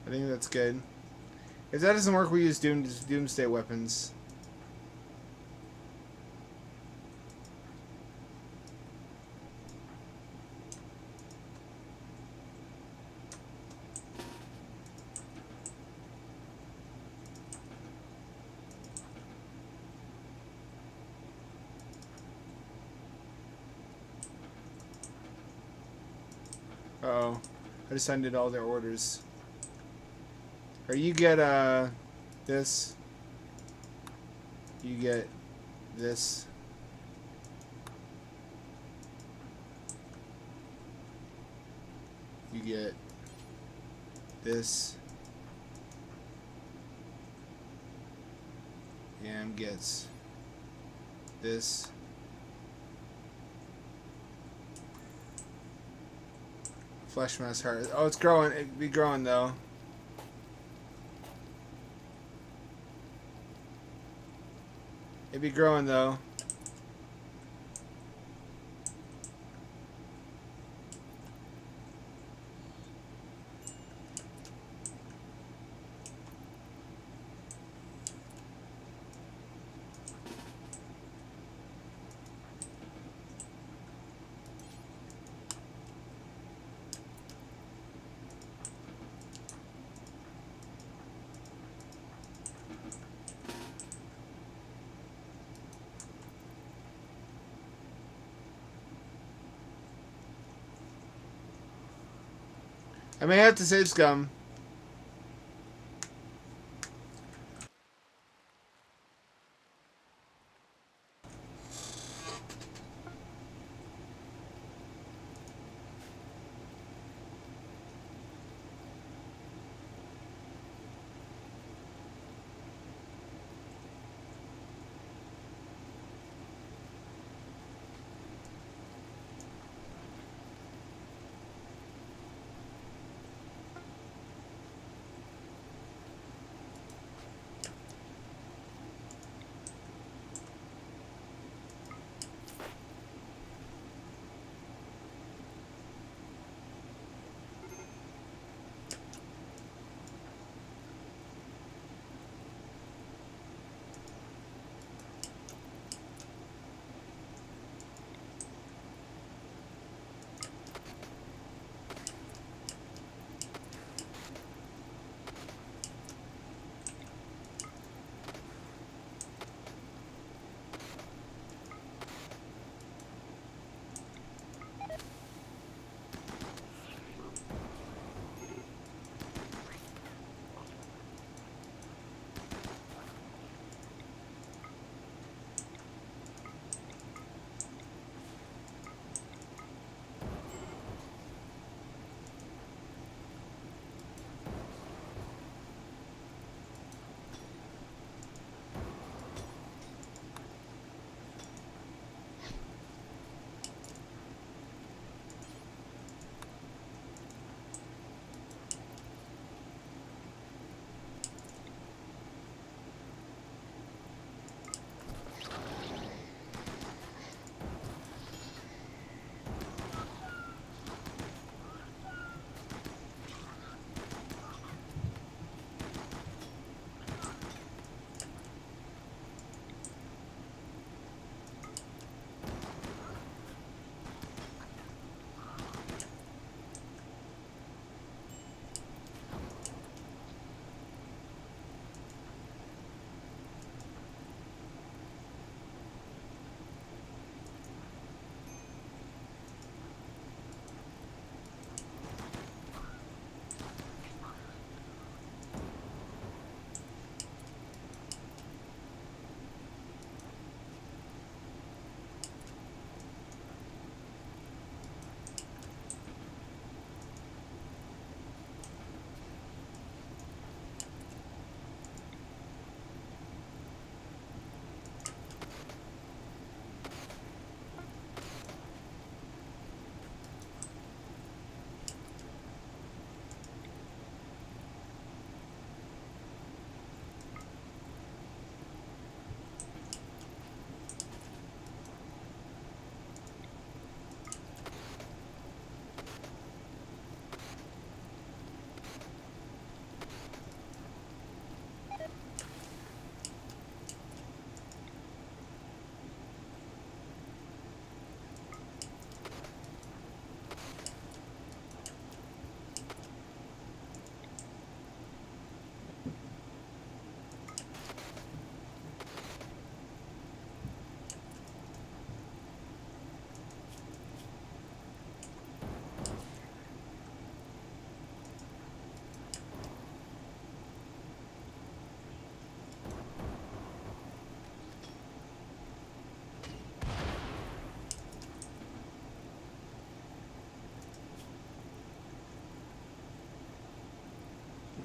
I think that's good. If that doesn't work, we use doomsday weapons. Uh-oh. I just undid all their orders. Or you get, this. You get this. You get this. Yam gets this. Fleshmass heart. Oh, it's growing. It'd be growing though. It'd be growing though. I may have to save scum.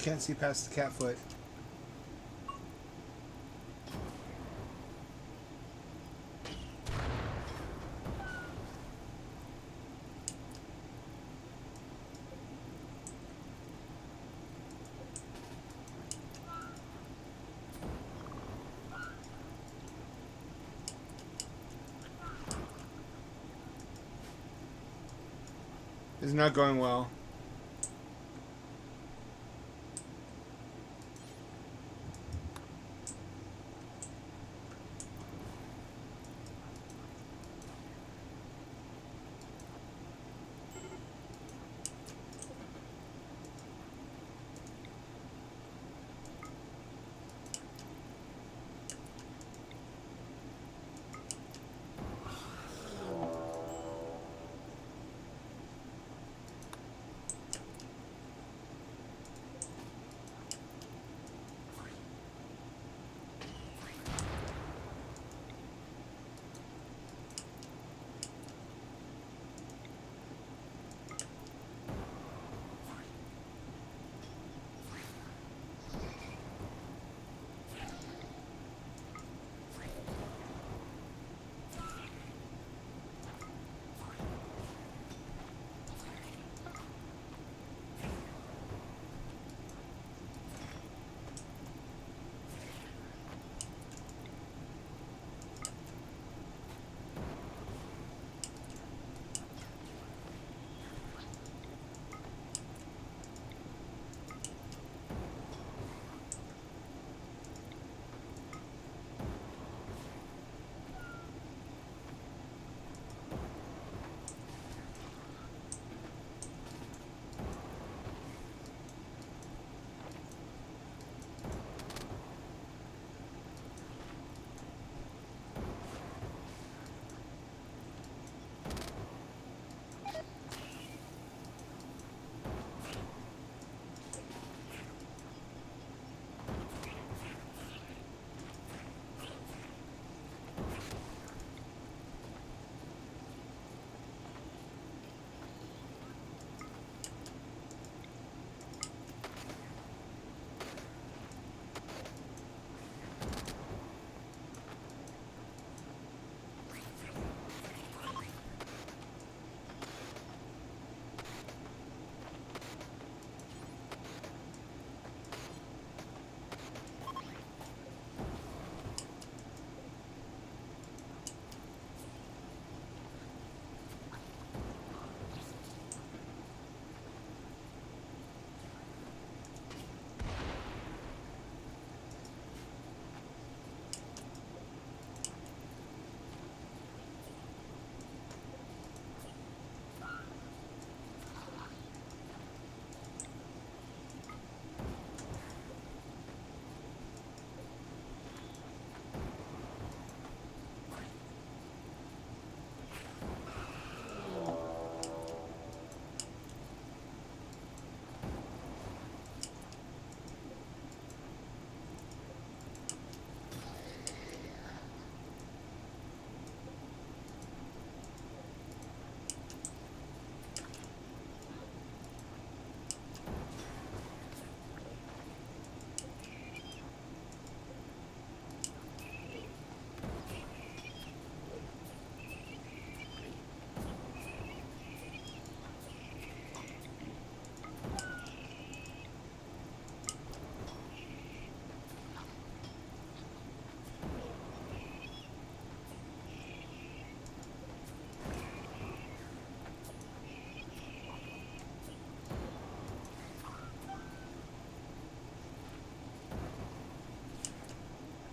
can't see past the cat foot. It's not going well.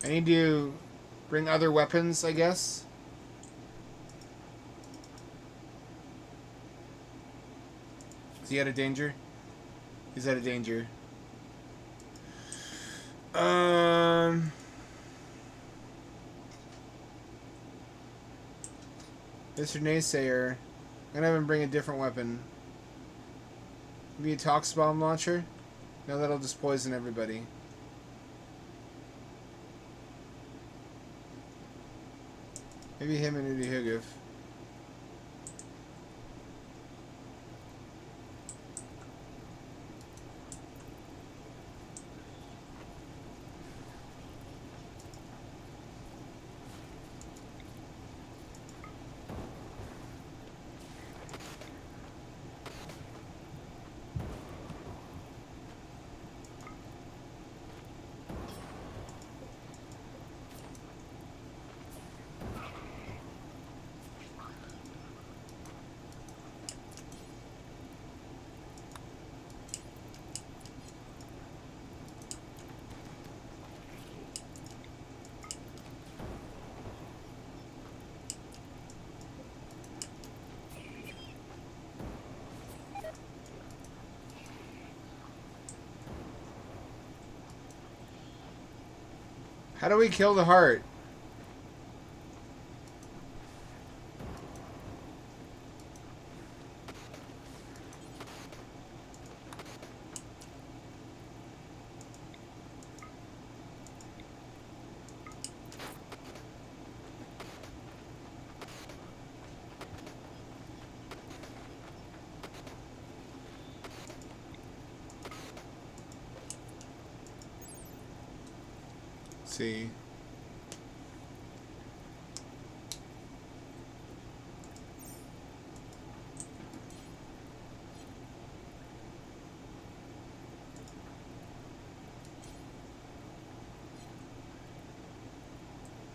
I need to bring other weapons, I guess. Is he out of danger? He's out of danger. Mr. Naysayer. I'm gonna have him bring a different weapon. Maybe a Tox Bomb launcher? No, that'll just poison everybody. Maybe him and Udi Hugif. How do we kill the heart? See.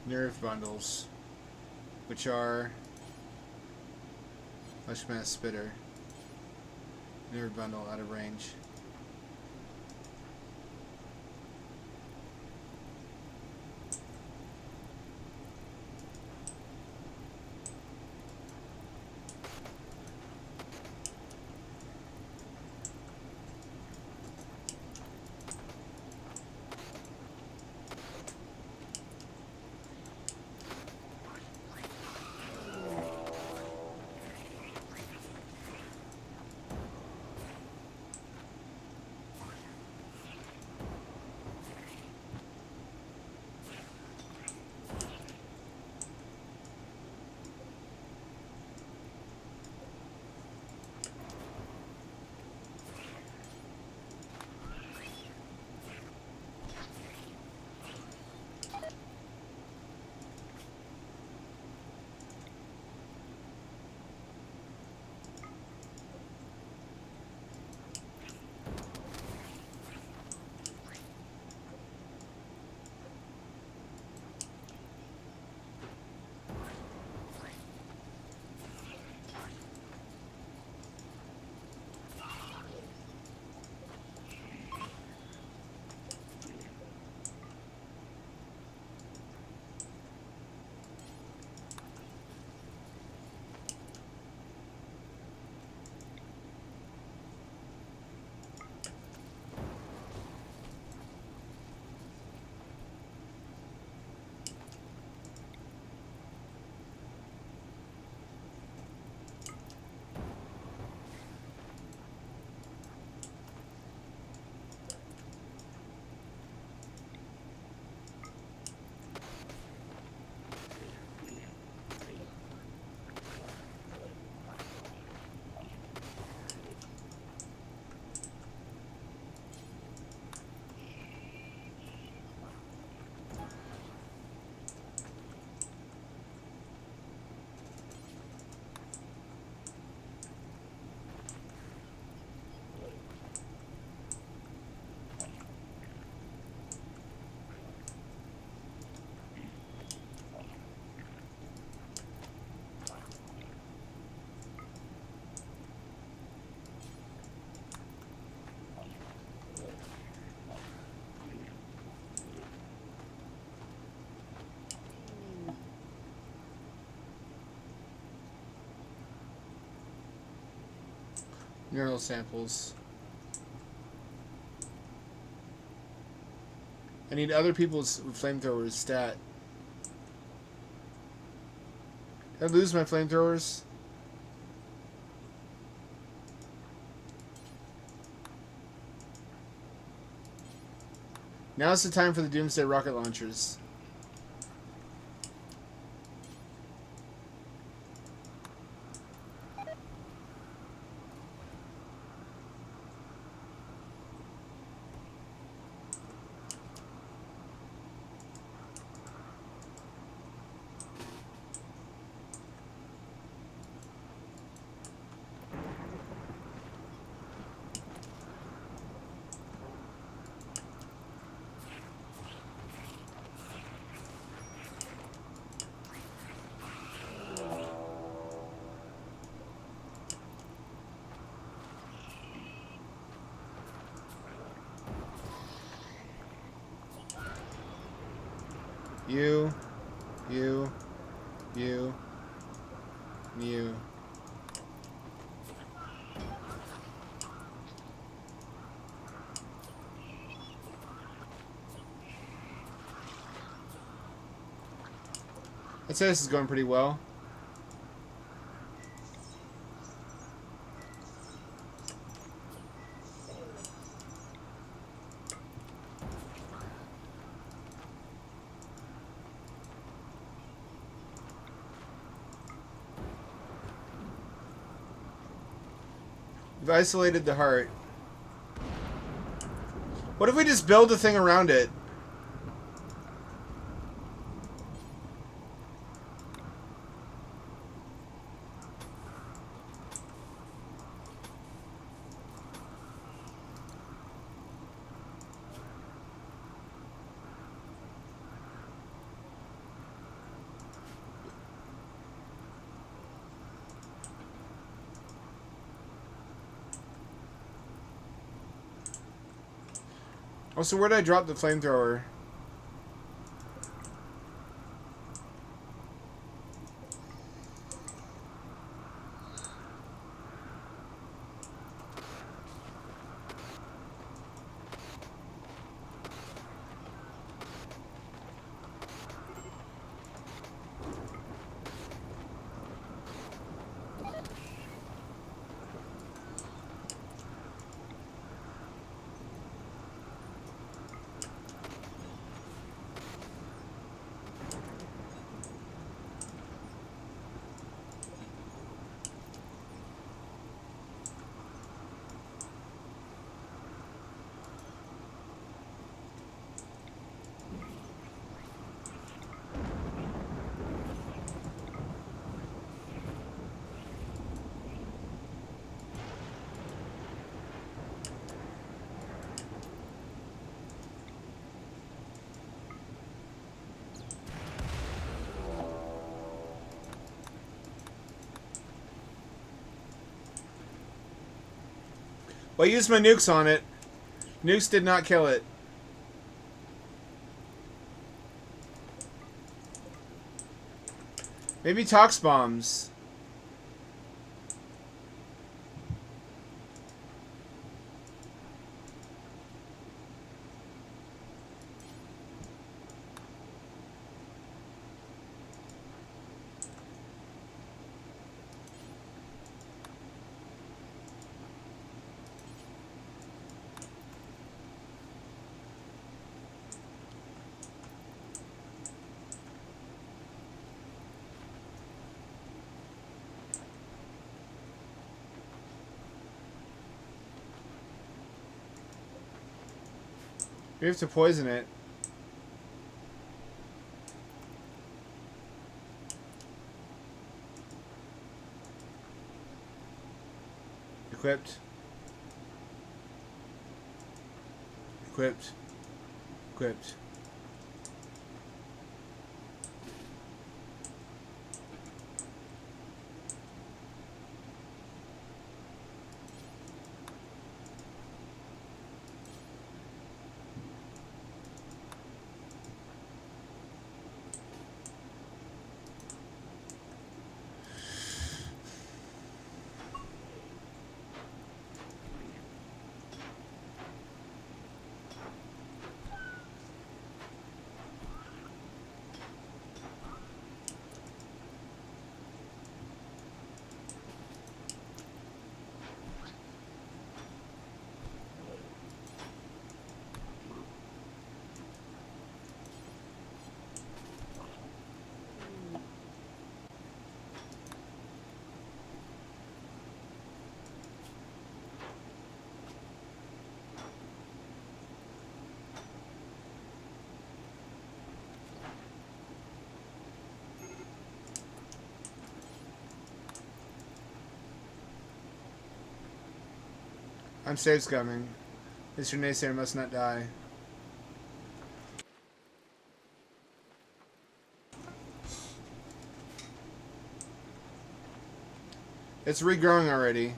Nerve bundles, which are Fleshmass Spitter. Nerve bundle out of range. Neural samples. I need other people's flamethrowers stat. Did I lose my flamethrowers? Now's the time for the Doomsday rocket launchers. You. I'd say this is going pretty well. We've isolated the heart. What if we just build a thing around it? Oh, so where did I drop the flamethrower? Well, I used my nukes on it. Nukes did not kill it. Maybe tox bombs. We have to poison it. Equipped. Equipped. Equipped. I'm safe scumming. Mr. Naysayer must not die. It's regrowing already.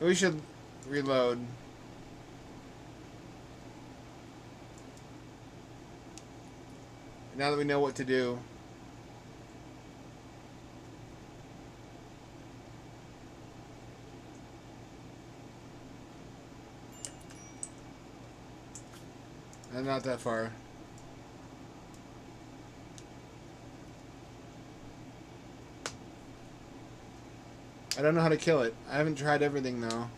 We should reload. Now that we know what to do. Not that far. I don't know how to kill it. I haven't tried everything though.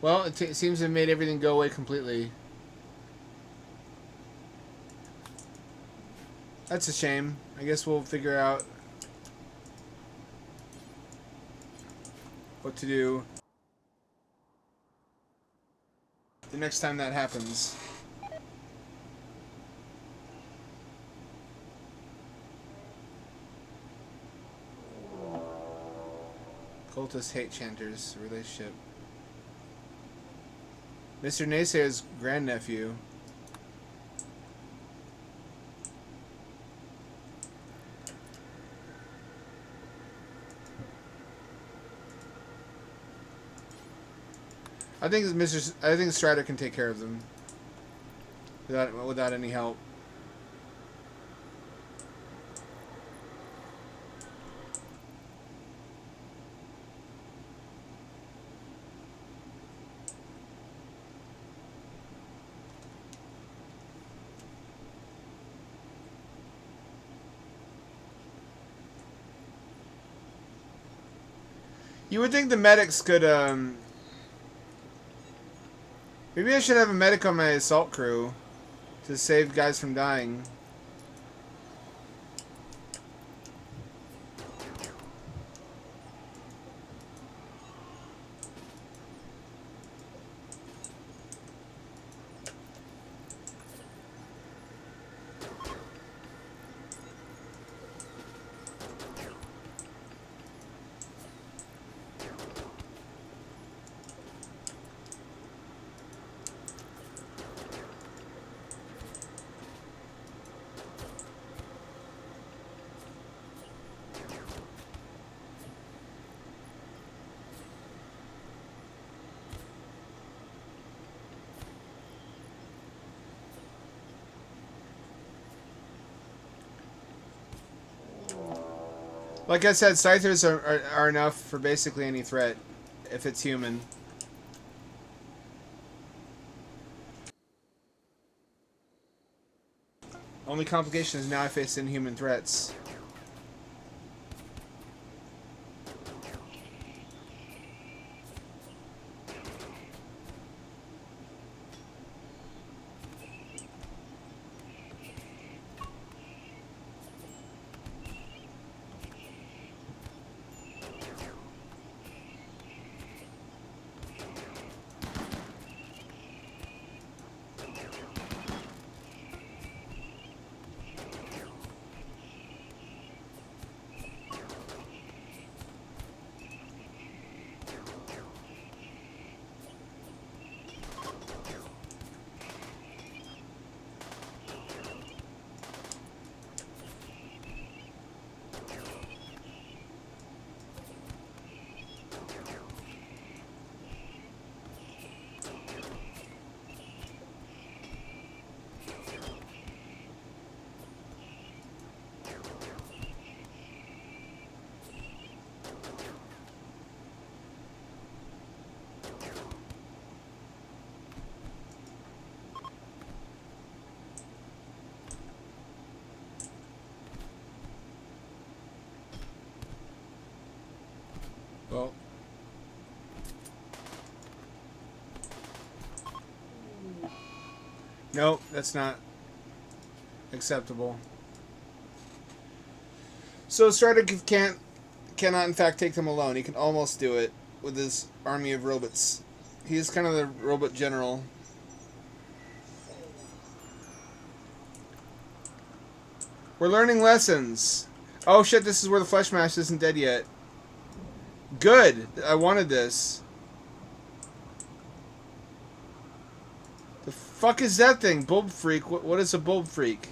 Well, it seems to have made everything go away completely. That's a shame. I guess we'll figure out what to do the next time that happens. Cultists hate chanters. Relationship. Mr. Naysayer's grandnephew. I think Strider can take care of them without any help. You would think the medics could, maybe I should have a medic on my assault crew to save guys from dying. Like I said, Scythers are enough for basically any threat, if it's human. Only complication is now I face inhuman threats. Well, nope, that's not acceptable. So Strider cannot in fact take them alone. He can almost do it with his army of robots. He is kind of the robot general. We're learning lessons. Oh shit, this is where the Fleshmass isn't dead yet. Good! I wanted this. The fuck is that thing? Bulb Freak? What is a Bulb Freak?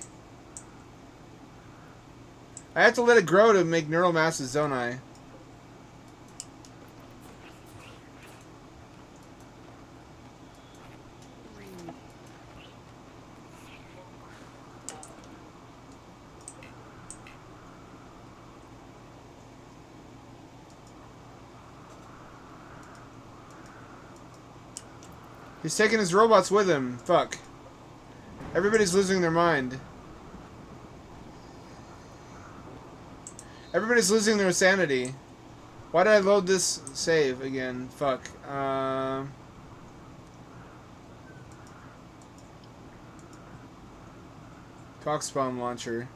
I have to let it grow to make neural masses, don't I? He's taking his robots with him. Fuck. Everybody's losing their mind. Everybody's losing their sanity. Why did I load this save again? Fuck. Tox bomb launcher.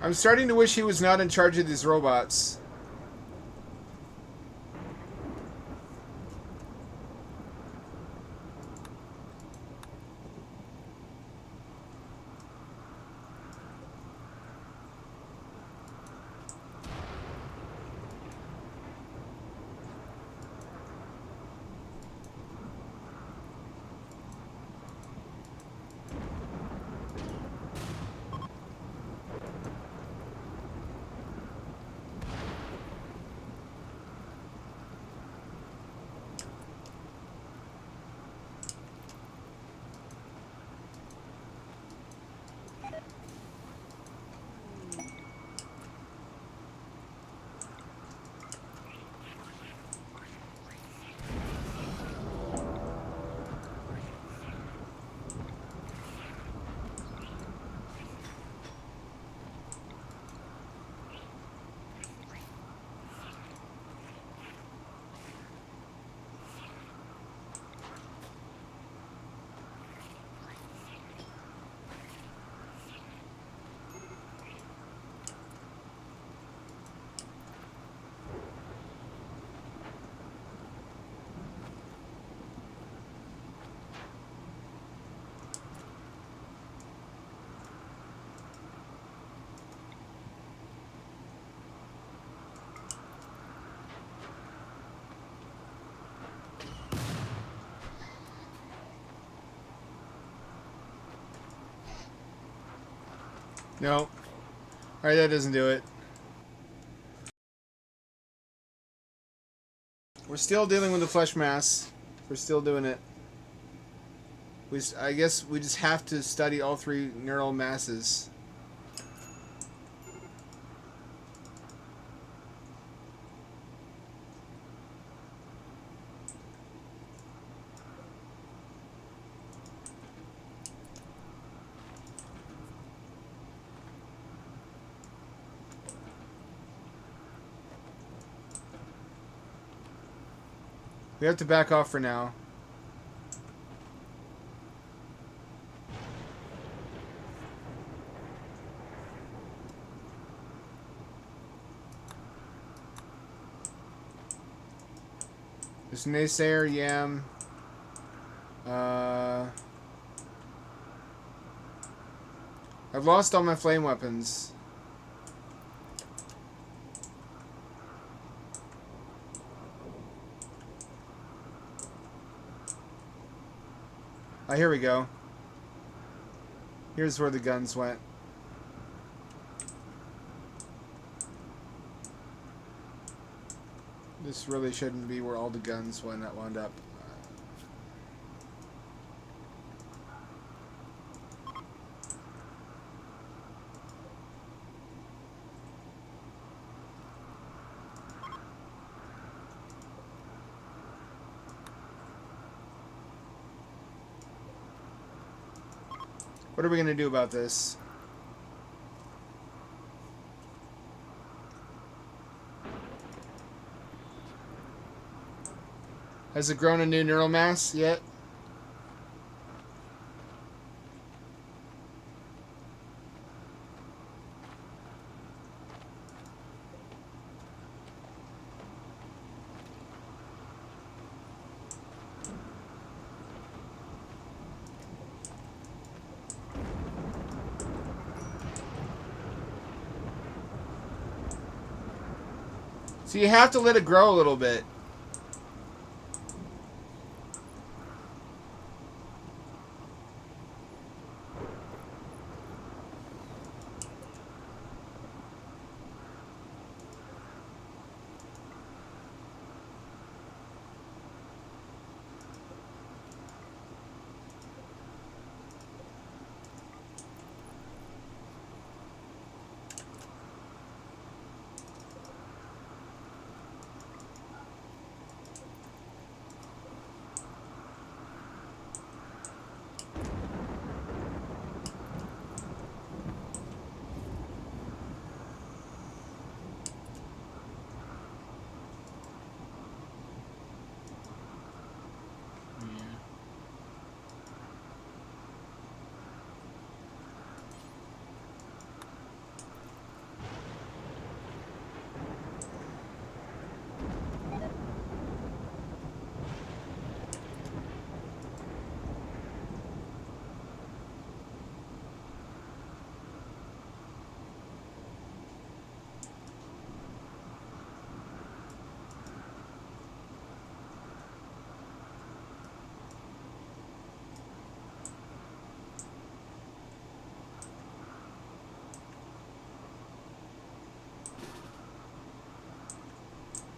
I'm starting to wish he was not in charge of these robots. No. Alright, that doesn't do it. We're still dealing with the Fleshmass. We're still doing it. I guess we just have to study all three neural masses. We have to back off for now. There's Naysayer, Yam. I've lost all my flame weapons. Here we go. Here's where the guns went. This really shouldn't be where all the guns wound up. What are we going to do about this? Has it grown a new neural mass yet? So you have to let it grow a little bit.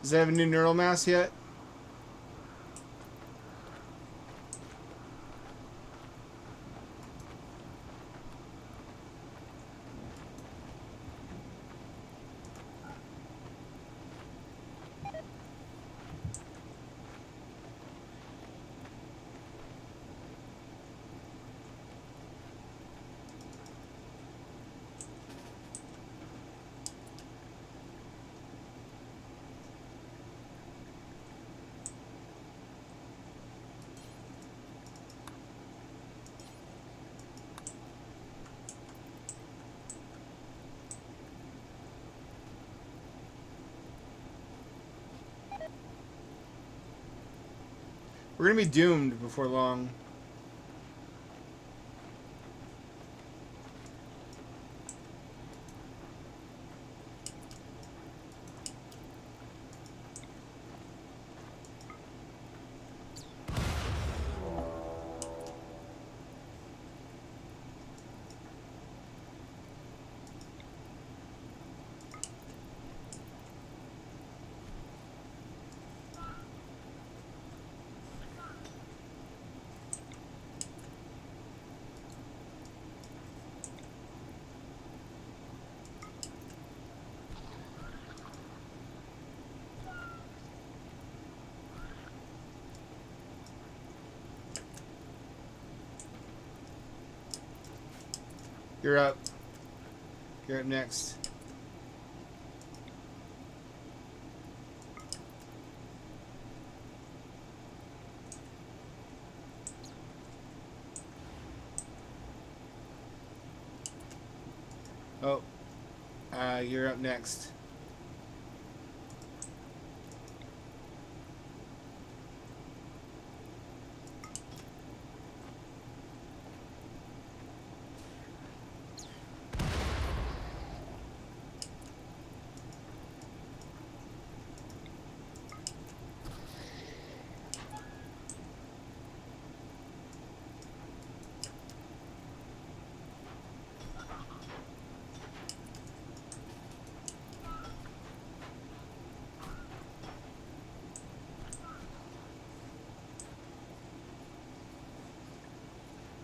Does it have a new neural mass yet? We're gonna be doomed before long. You're up. You're up next. Oh, you're up next.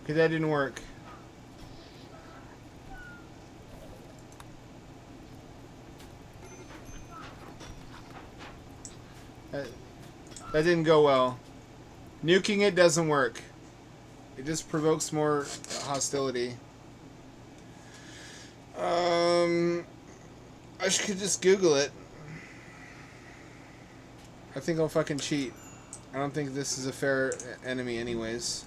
Okay, that didn't work. That didn't go well. Nuking it doesn't work. It just provokes more hostility. I could just Google it. I think I'll fucking cheat. I don't think this is a fair enemy anyways.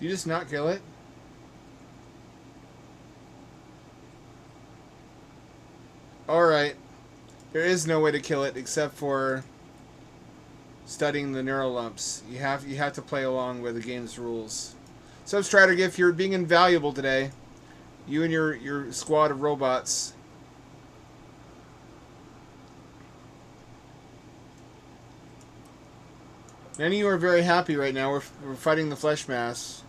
You just not kill it? Alright. There is no way to kill it except for studying the neural lumps. You have to play along with the game's rules. So, Stridergift, you're being invaluable today. You and your squad of robots. Many of you are very happy right now. We're fighting the Fleshmass.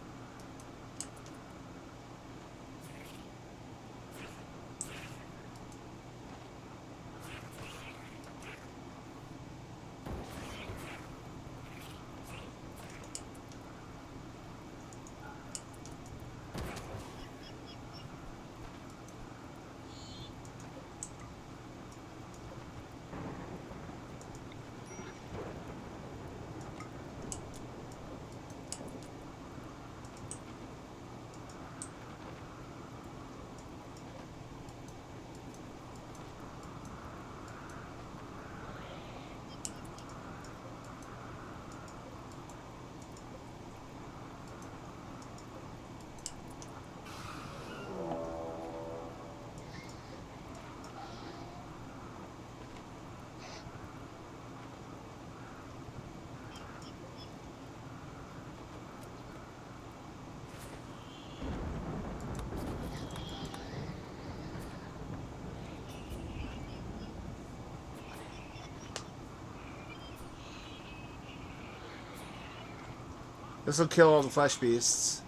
This will kill all the flesh beasts.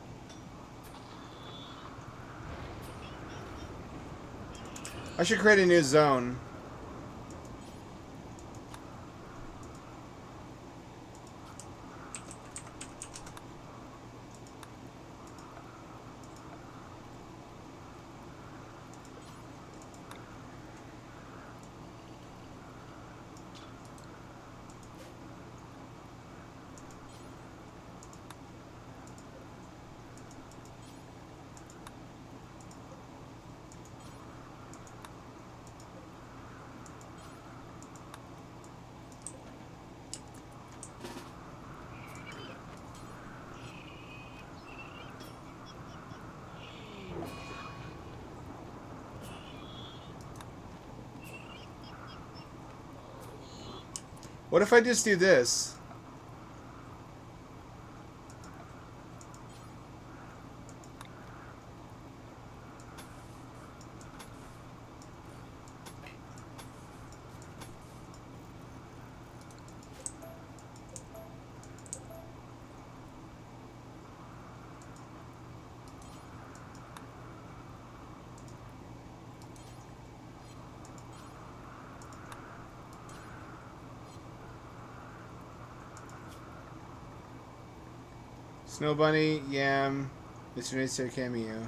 I should create a new zone. What if I just do this? Snow Bunny, Yam, Mr. Nature Cameo.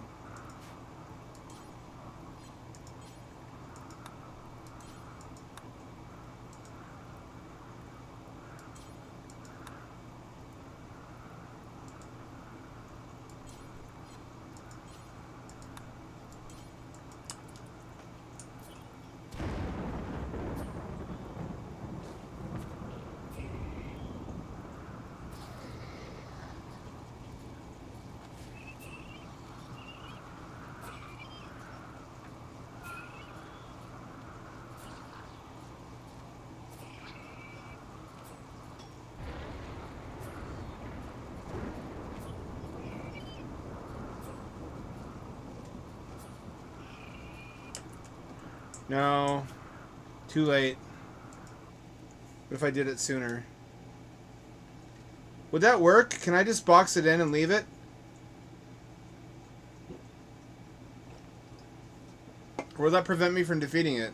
No. Too late. What if I did it sooner? Would that work? Can I just box it in and leave it? Or will that prevent me from defeating it?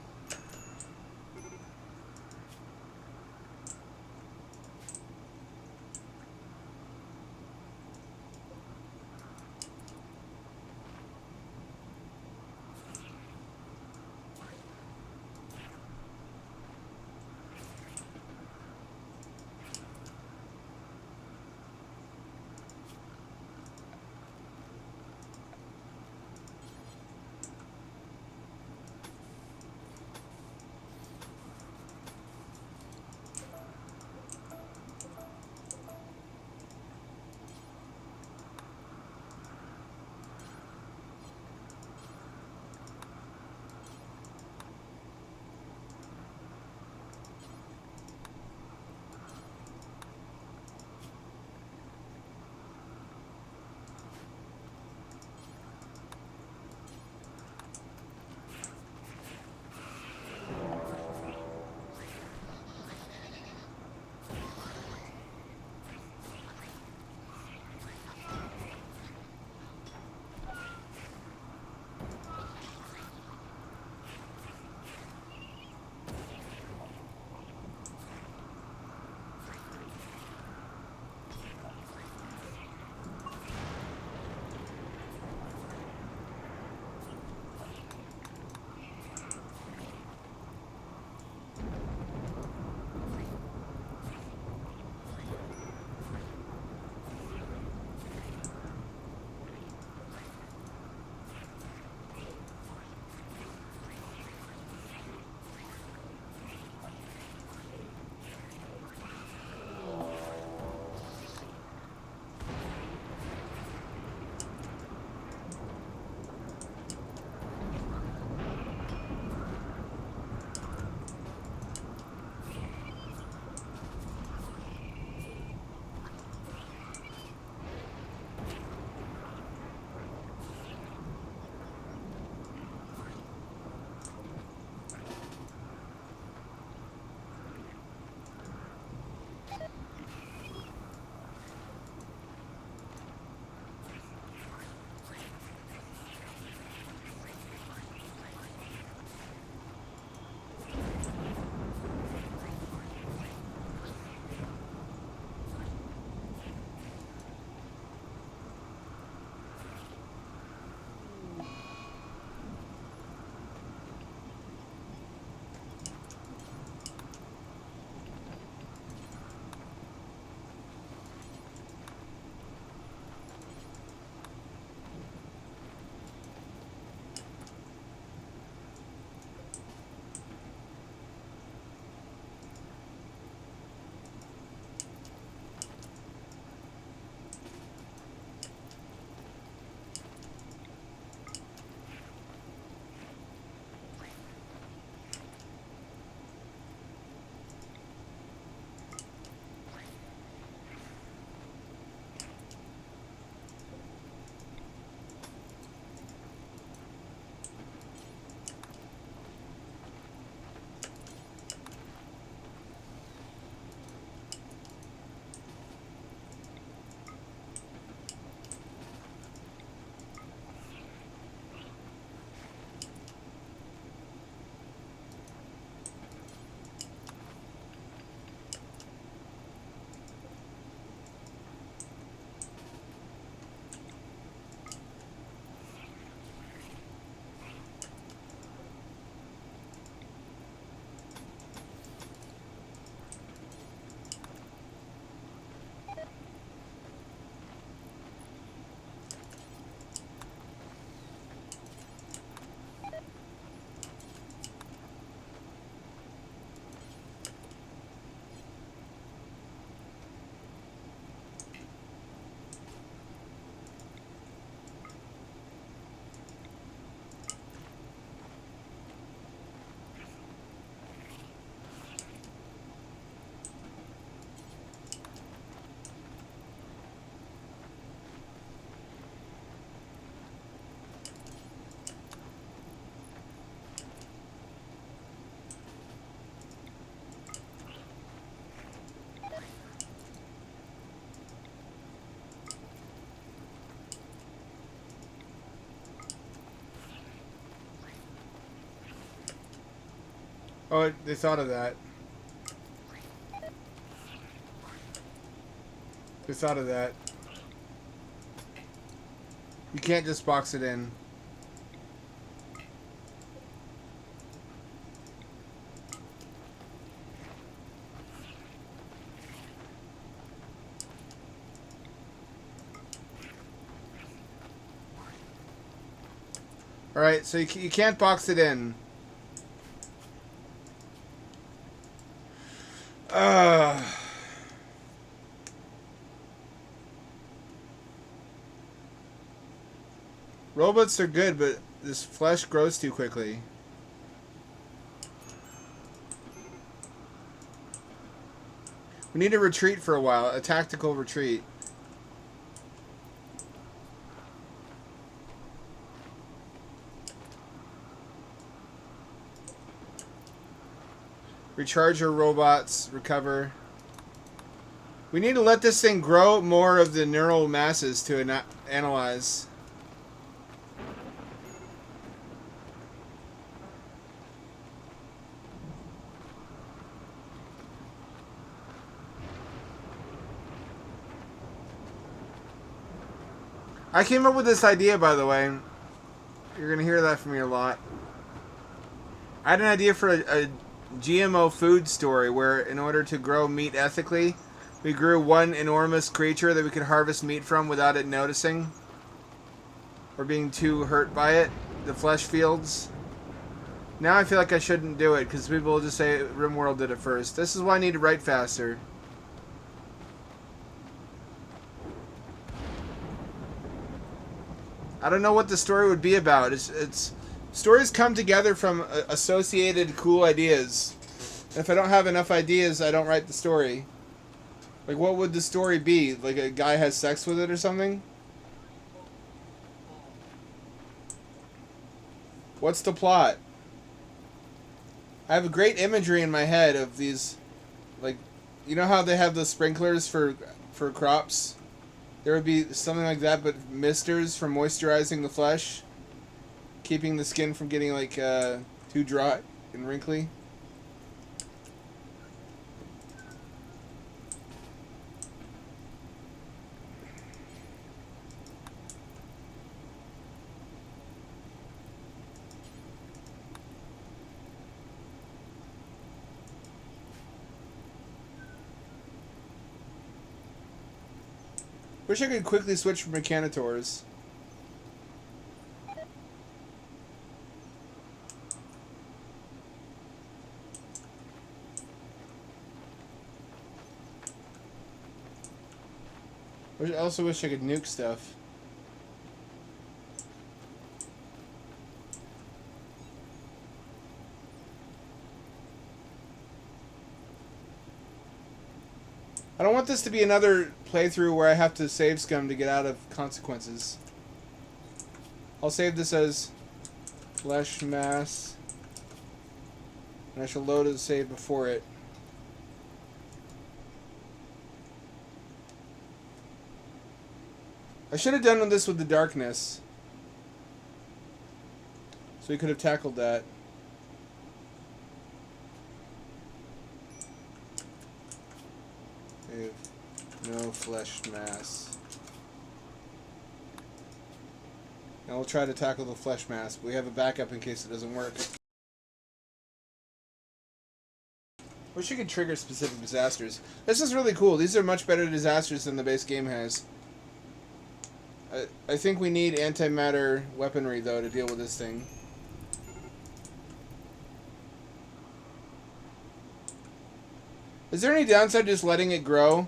Oh, they thought of that. They thought of that. You can't just box it in. Alright, so you can't box it in. Robots are good, but this flesh grows too quickly. We need to retreat for a while. A tactical retreat. Recharge your robots. Recover. We need to let this thing grow more of the neural masses to analyze. I came up with this idea, by the way. You're going to hear that from me a lot. I had an idea for a GMO food story where, in order to grow meat ethically, we grew one enormous creature that we could harvest meat from without it noticing or being too hurt by it. The flesh fields. Now I feel like I shouldn't do it because people will just say Rimworld did it first. This is why I need to write faster. I don't know what the story would be about. It's stories come together from associated cool ideas. And if I don't have enough ideas, I don't write the story. Like, what would the story be? Like, a guy has sex with it or something? What's the plot? I have a great imagery in my head of these, like, you know how they have the sprinklers for crops? There would be something like that, but misters for moisturizing the flesh, keeping the skin from getting like too dry and wrinkly. Wish I could quickly switch from Mechanitors. I also wish I could nuke stuff. I don't want this to be another playthrough where I have to save scum to get out of consequences. I'll save this as Fleshmass, and I shall load the save before it. I should have done this with the darkness, so we could have tackled that. Save. No Fleshmass. Now we'll try to tackle the Fleshmass, but we have a backup in case it doesn't work. Wish you could trigger specific disasters. This is really cool. These are much better disasters than the base game has. I think we need antimatter weaponry, though, to deal with this thing. Is there any downside to just letting it grow?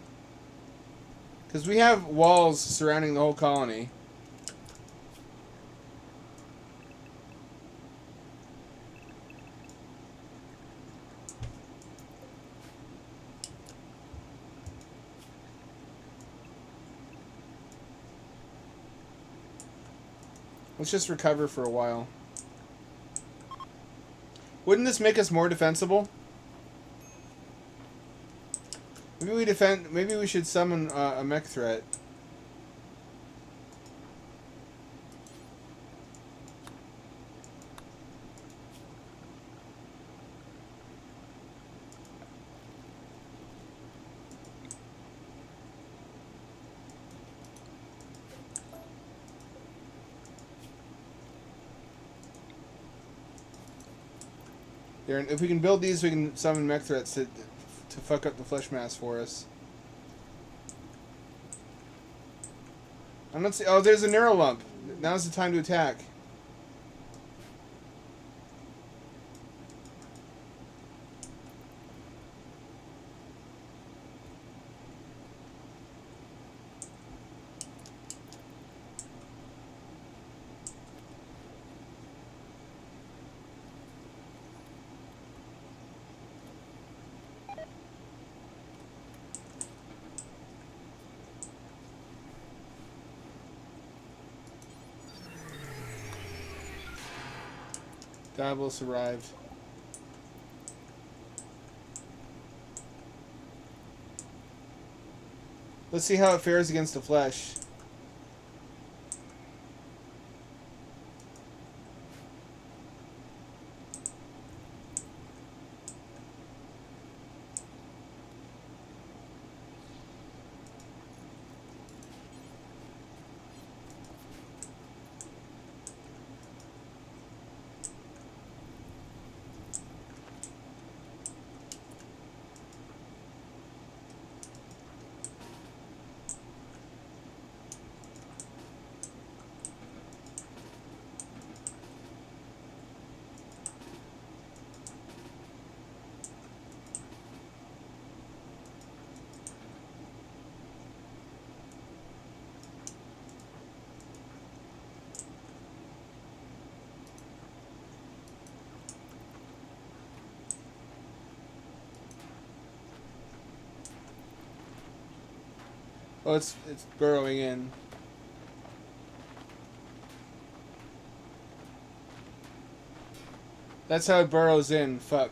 Because we have walls surrounding the whole colony. Let's just recover for a while. Wouldn't this make us more defensible? Maybe we should summon a mech threat. Here, if we can build these, we can summon mech threats to fuck up the Fleshmass for us. I'm not. Oh, there's a Neuro Lump. Now's the time to attack. Diabolus arrived. Let's see how it fares against the flesh. Oh, it's burrowing in. That's how it burrows in. Fuck.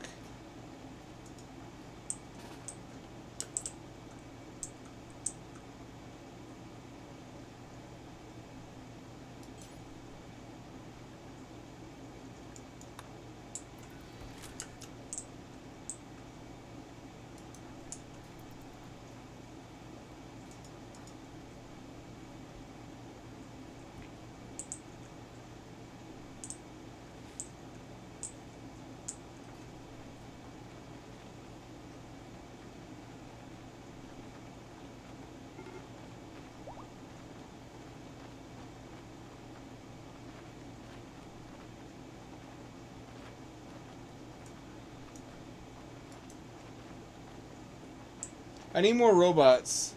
I need more robots.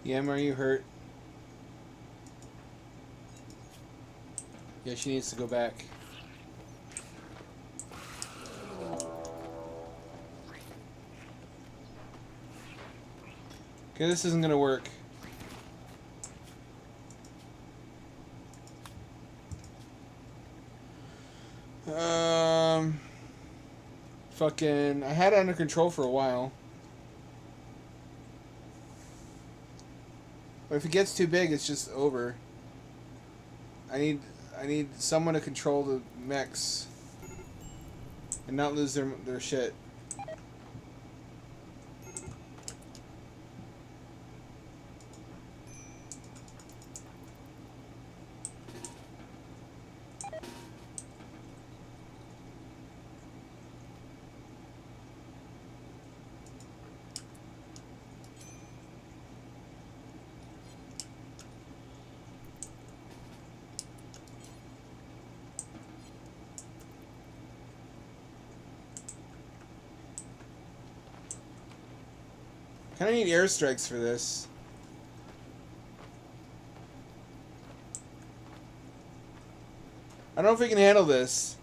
Yam, are you hurt? Yeah, she needs to go back. Okay, this isn't gonna work. Fucking, I had it under control for a while. But if it gets too big, it's just over. I I need someone to control the mechs and not lose their shit. Kinda need airstrikes for this. I don't know if we can handle this.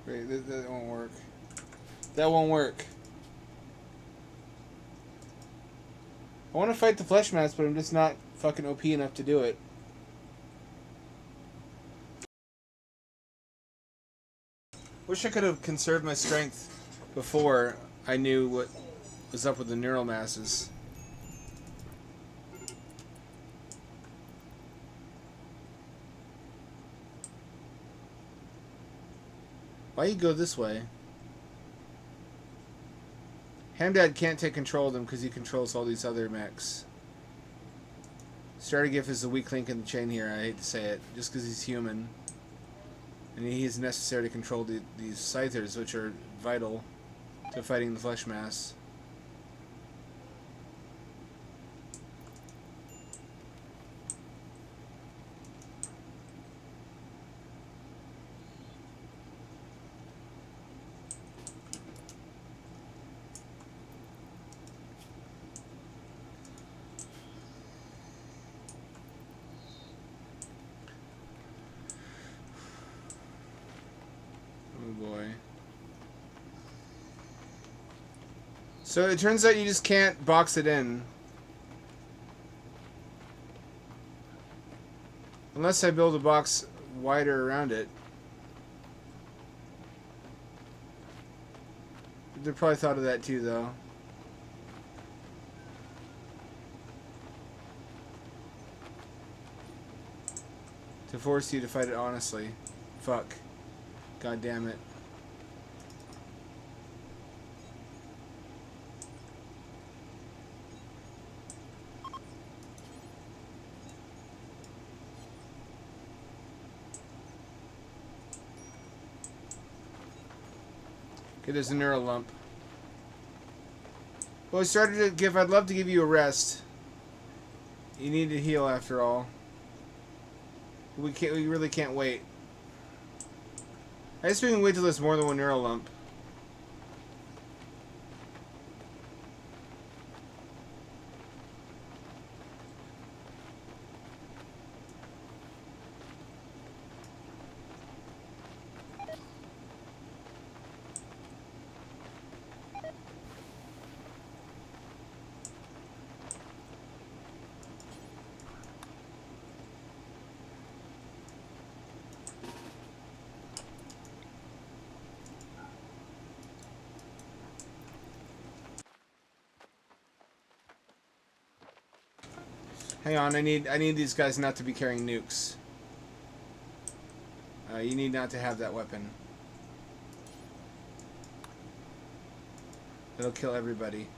Wait, that won't work. That won't work. I want to fight the Fleshmass, but I'm just not fucking OP enough to do it. Wish I could have conserved my strength before I knew what was up with the neural masses. Why you go this way? Hamdad can't take control of them because he controls all these other mechs. Strategif is the weak link in the chain here, I hate to say it, just because he's human. And he is necessary to control these Scythers, which are vital to fighting the Fleshmass. Boy. So it turns out you just can't box it in. Unless I build a box wider around it. They probably thought of that too, though. To force you to fight it honestly. Fuck. God damn it. Okay, there's a neural lump. Well, I started to give. I'd love to give you a rest. You need to heal after all. We can't. We really can't wait. I guess we can wait till there's more than one neural lump. Hang on, I need these guys not to be carrying nukes. You need not to have that weapon. It'll kill everybody.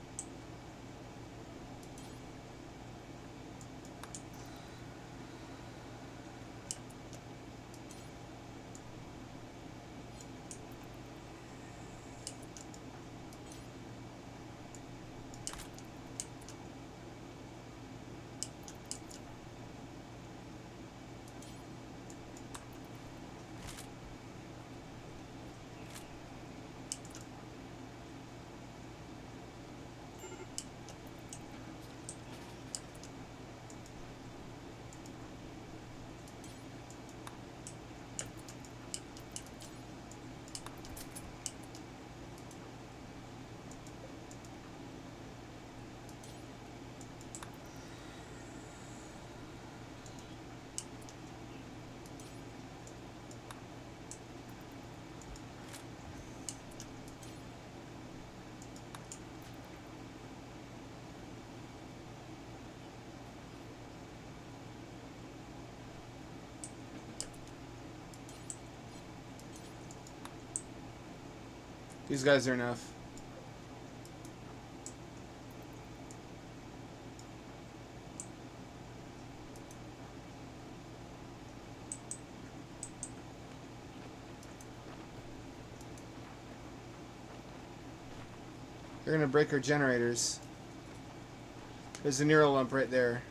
These guys are enough. They're gonna break our generators. There's a neural lump right there.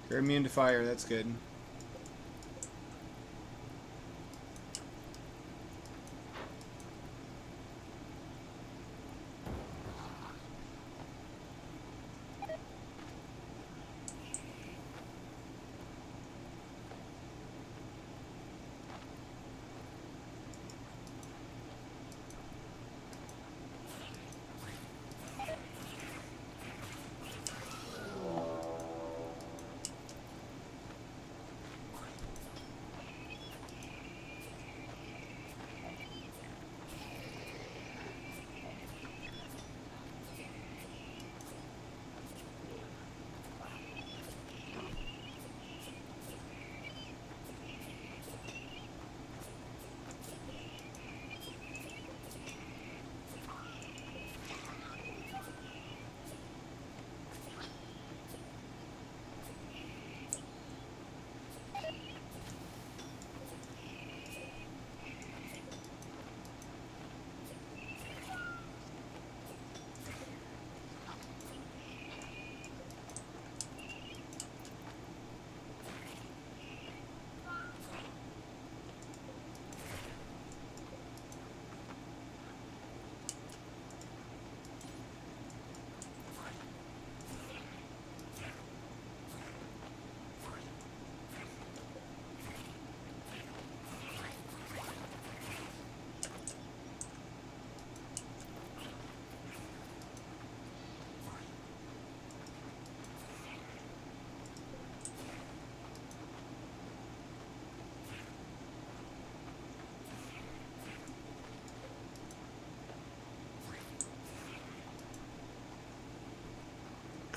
They're immune to fire, that's good.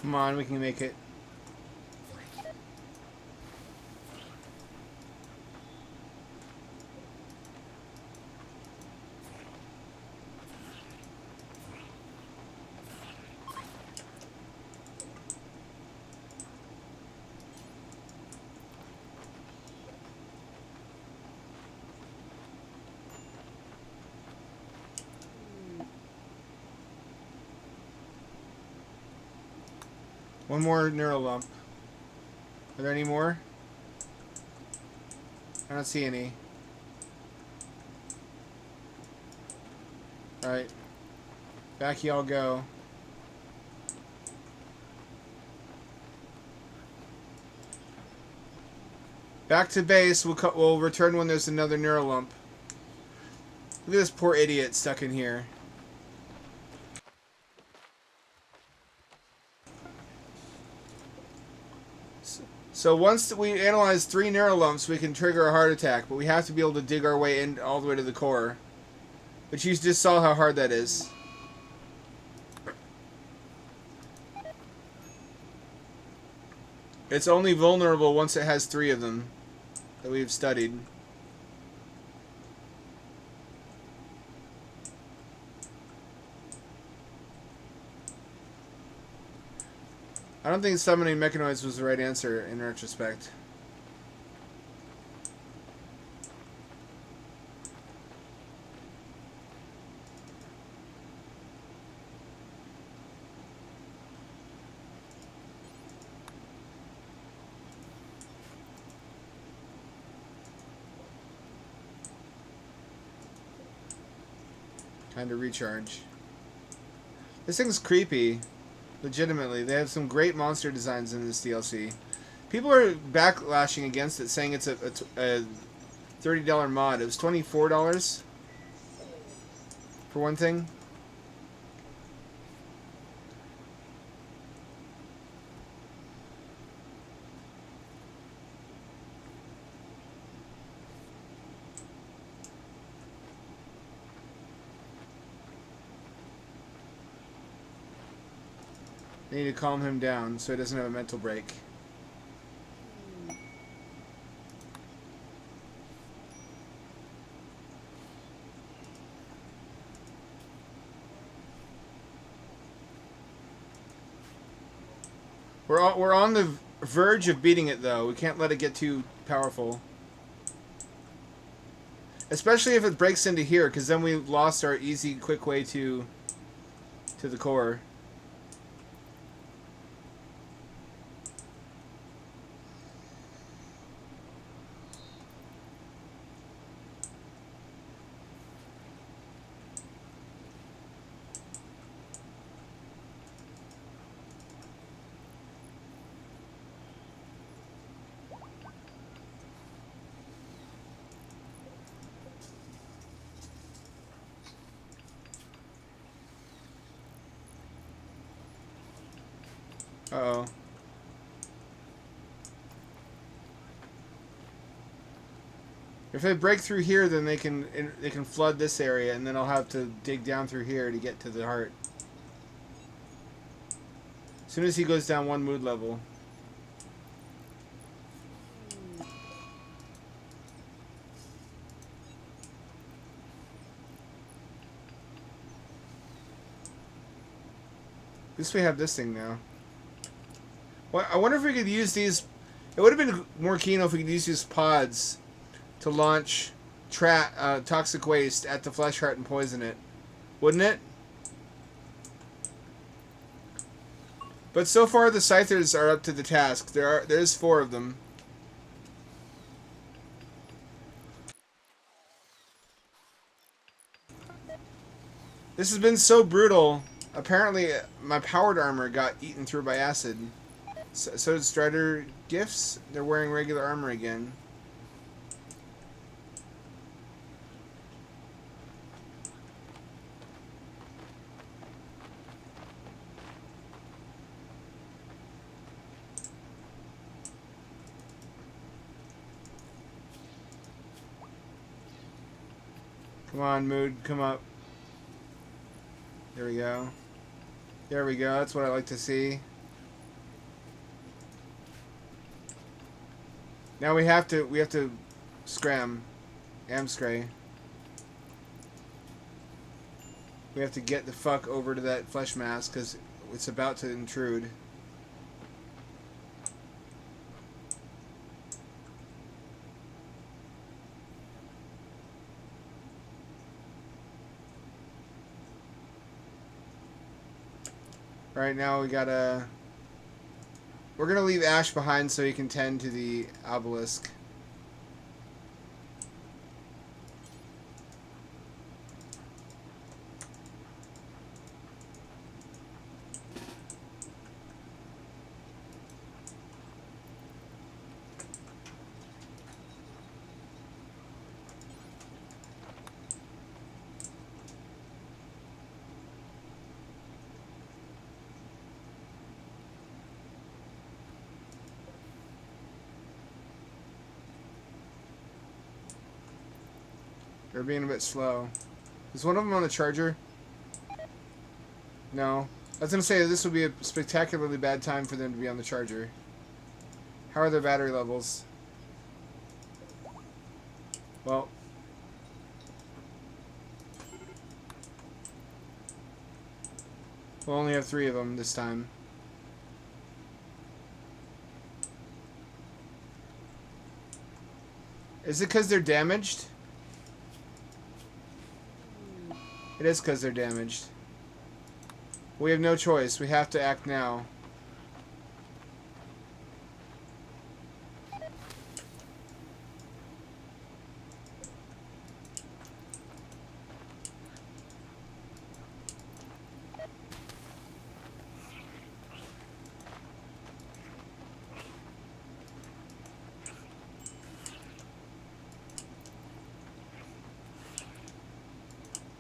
Come on, we can make it. One more neural lump. Are there any more? I don't see any. Alright. Back y'all go. Back to base. We'll return when there's another neural lump. Look at this poor idiot stuck in here. So once we analyze 3 neural lumps, we can trigger a heart attack, but we have to be able to dig our way in all the way to the core. But you just saw how hard that is. It's only vulnerable once it has 3 of them that we've studied. I don't think summoning mechanoids was the right answer in retrospect. Time to recharge. This thing's creepy. Legitimately. They have some great monster designs in this DLC. People are backlashing against it, saying it's a $30 mod. It was $24 for one thing. I need to calm him down so he doesn't have a mental break. We're on the verge of beating it, though. We can't let it get too powerful. Especially if it breaks into here, because then we've lost our easy, quick way to the core. Uh-oh. If they break through here, then they can flood this area, and then I'll have to dig down through here to get to the heart. As soon as he goes down 1 mood level. At least we have this thing now. Well, I wonder if we could use these. It would have been more keen if we could use these pods to launch toxic waste at the flesh heart and poison it. Wouldn't it? But so far the Scythers are up to the task. There's 4 of them. This has been so brutal. Apparently my powered armor got eaten through by acid. So did Strider Gifts. They're wearing regular armor again. Come on, Mood, come up. There we go. There we go. That's what I like to see. Now we have to scram. Amscray. We have to get the fuck over to that Fleshmass because it's about to intrude. Alright, now we gotta... We're gonna leave Ash behind so he can tend to the obelisk. They're being a bit slow. Is one of them on the charger? No. I was going to say this would be a spectacularly bad time for them to be on the charger. How are their battery levels? Well, we'll only have 3 of them this time. Is it because they're damaged? It is because they're damaged. We have no choice. We have to act now.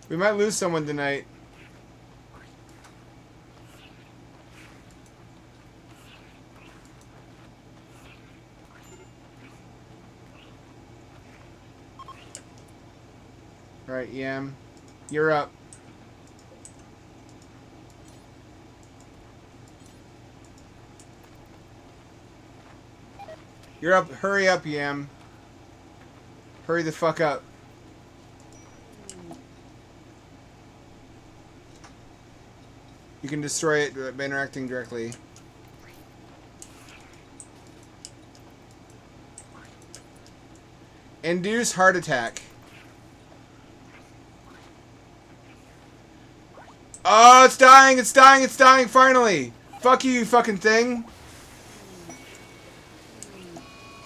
We might lose someone tonight. Alright, Yam. You're up. You're up. Hurry up, Yam. Hurry the fuck up. You can destroy it by interacting directly. Induce heart attack. Oh, it's dying, it's dying, it's dying, finally! Fuck you, you fucking thing!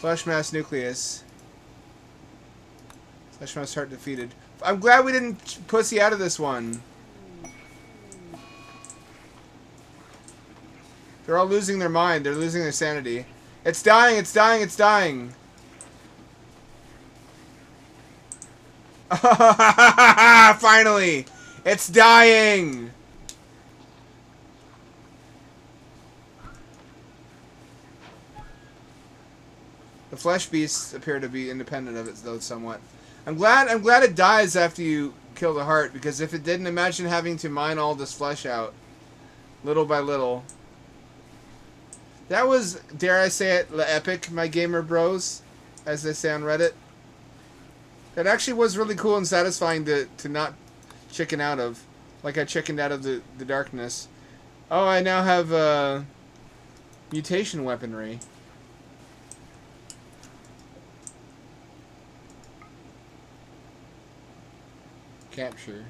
Fleshmass nucleus. Fleshmass heart defeated. I'm glad we didn't pussy out of this one. They're all losing their mind. They're losing their sanity. It's dying, it's dying, it's dying! Finally! It's dying! The flesh beasts appear to be independent of it, though, somewhat. I'm glad it dies after you kill the heart, because if it didn't, imagine having to mine all this flesh out. Little by little. That was, dare I say it, epic, my gamer bros, as they say on Reddit. That actually was really cool and satisfying to not chicken out of. Like I chickened out of the darkness. Oh, I now have mutation weaponry. Capture.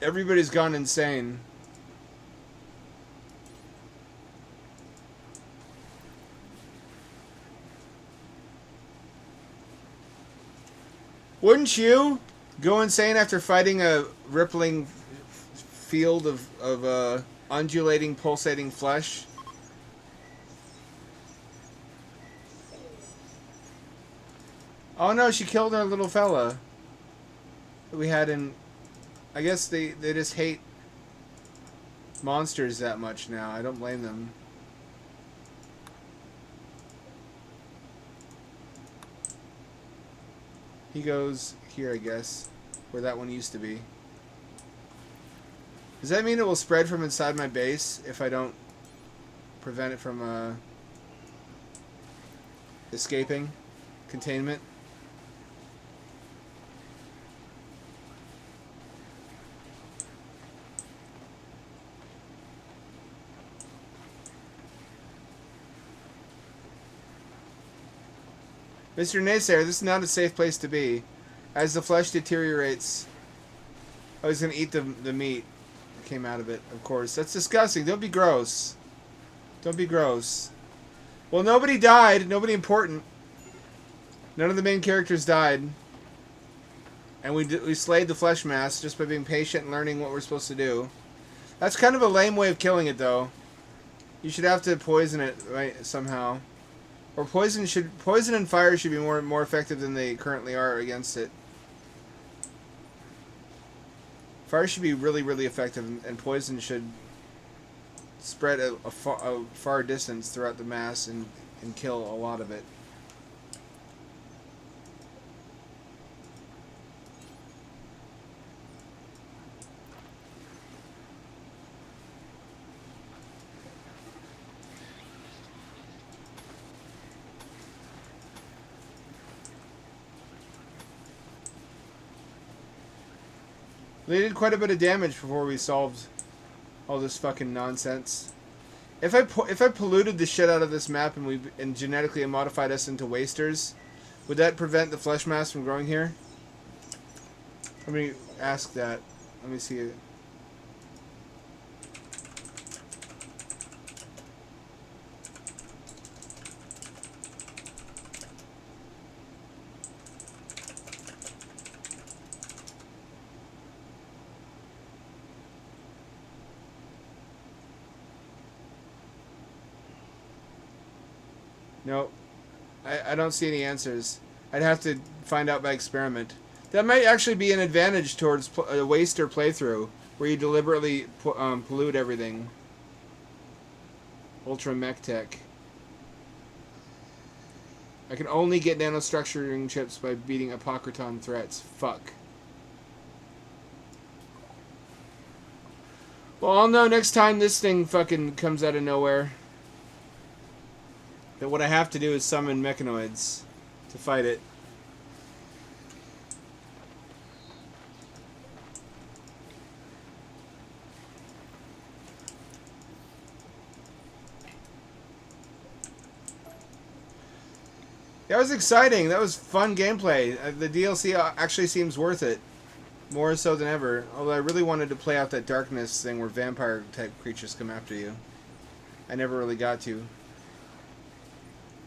Everybody's gone insane. Wouldn't you go insane after fighting a rippling field of undulating, pulsating flesh? Oh no, she killed our little fella that we had in... I guess they just hate monsters that much now. I don't blame them. He goes here, I guess, where that one used to be. Does that mean it will spread from inside my base if I don't prevent it from escaping? Containment? Mr. Naysayer, this is not a safe place to be. As the flesh deteriorates... Oh, he's going to eat the meat that came out of it, of course. That's disgusting. Don't be gross. Don't be gross. Well, nobody died. Nobody important. None of the main characters died. And we slayed the Fleshmass just by being patient and learning what we're supposed to do. That's kind of a lame way of killing it, though. You should have to poison it, right, somehow. Or poison and fire should be more effective than they currently are against it. Fire should be really, really effective, and poison should spread a far distance throughout the mass and kill a lot of it. They did quite a bit of damage before we solved all this fucking nonsense. If I polluted the shit out of this map and genetically modified us into wasters, would that prevent the Fleshmass from growing here? Let me ask that. Let me see it. No, I don't see any answers. I'd have to find out by experiment. That might actually be an advantage towards a waster playthrough, where you deliberately pollute everything. Ultra Mech Tech. I can only get nanostructuring chips by beating Apocriton threats. Fuck. Well, I'll know next time this thing fucking comes out of nowhere that what I have to do is summon mechanoids to fight it. That was exciting. That was fun gameplay. The DLC actually seems worth it. More so than ever. Although I really wanted to play out that darkness thing where vampire type creatures come after you. I never really got to.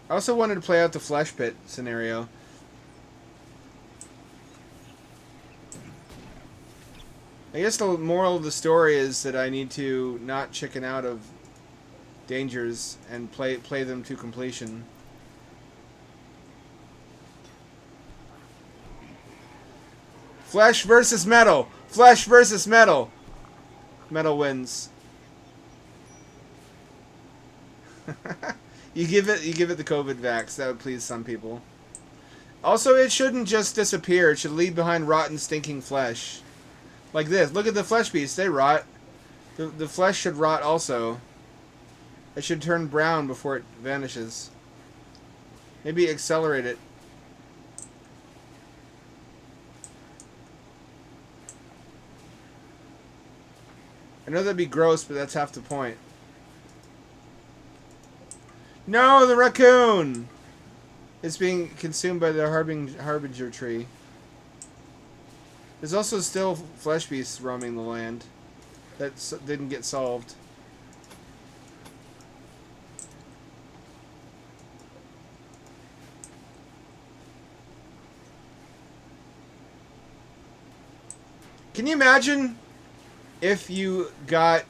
I also wanted to play out the flesh pit scenario. I guess the moral of the story is that I need to not chicken out of dangers and play them to completion. Flesh versus metal. Flesh versus metal. Metal wins. You give it the COVID vax. That would please some people. Also, it shouldn't just disappear. It should leave behind rotten, stinking flesh. Like this. Look at the flesh beasts. They rot. The flesh should rot also. It should turn brown before it vanishes. Maybe accelerate it. I know that'd be gross, but that's half the point. No, the raccoon! It's being consumed by the harbinger tree. There's also still flesh beasts roaming the land that didn't get solved. Can you imagine if you got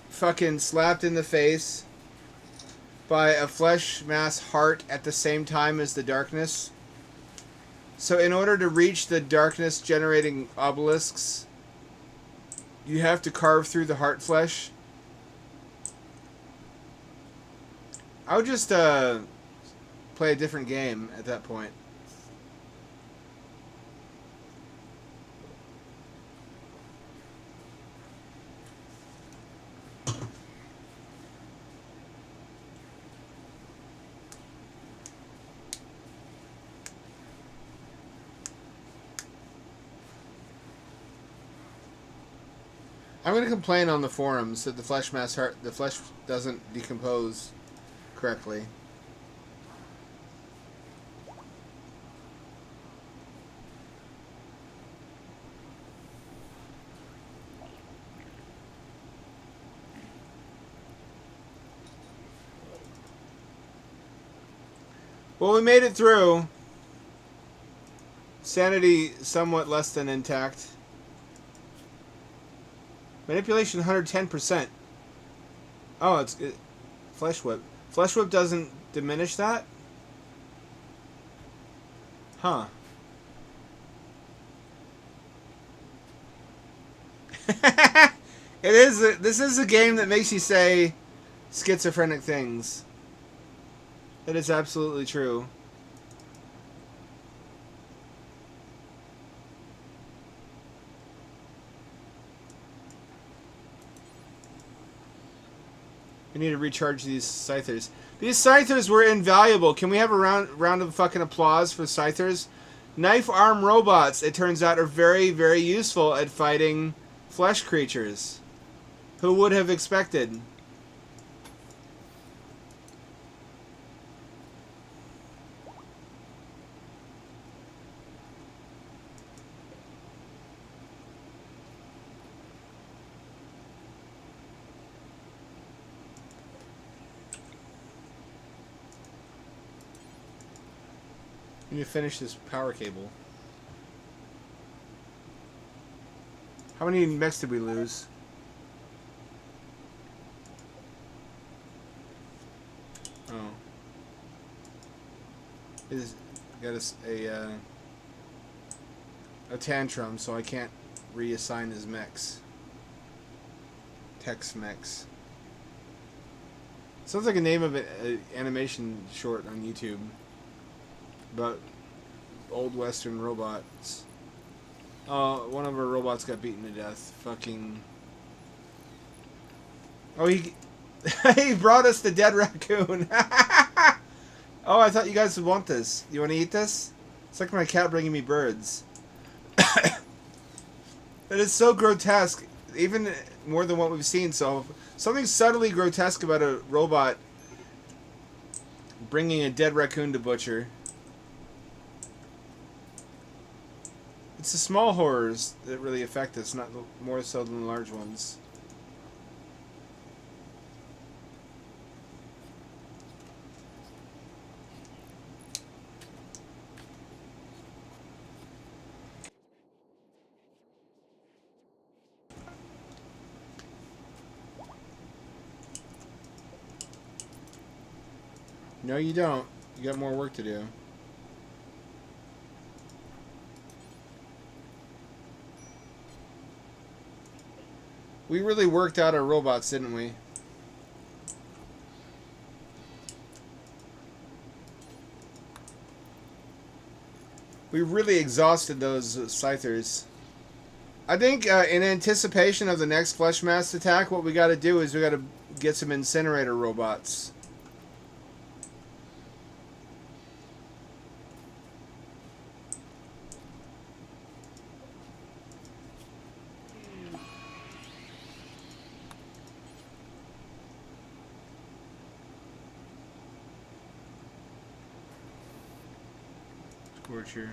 fucking slapped in the face by a Fleshmass heart at the same time as the darkness? So in order to reach the darkness generating obelisks, you have to carve through the heart flesh. I would just play a different game at that point. I'm going to complain on the forums that the Fleshmass heart, the flesh doesn't decompose correctly. Well, we made it through. Sanity somewhat less than intact. Manipulation 110%. Oh, it's Flesh Whip. Flesh Whip doesn't diminish that? Huh. It is. This is a game that makes you say schizophrenic things. That is absolutely true. We need to recharge these scythers. These scythers were invaluable. Can we have a round of fucking applause for scythers? Knife arm robots, it turns out, are very, very useful at fighting flesh creatures. Who would have expected? We need to finish this power cable. How many mechs did we lose? Oh. He's got a tantrum, so I can't reassign his mechs. Tex mechs. Sounds like a name of an animation short on YouTube. About old Western robots. One of our robots got beaten to death. Fucking. Oh, he he brought us the dead raccoon. Oh, I thought you guys would want this. You want to eat this? It's like my cat bringing me birds. That is so grotesque, even more than what we've seen. So something subtly grotesque about a robot bringing a dead raccoon to butcher. It's the small horrors that really affect us, not more so than the large ones. No, you don't. You got more work to do. We really worked out our robots, didn't we? We really exhausted those scythers. I think in anticipation of the next Fleshmass attack, what we got to do is we got to get some incinerator robots. Scorcher.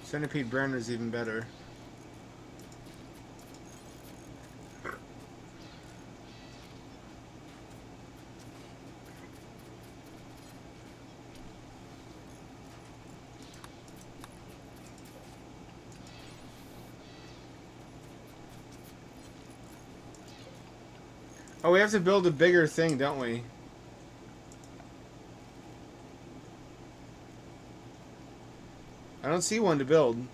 Centipede Burner's even better. Oh, we have to build a bigger thing, don't we? I don't see one to build.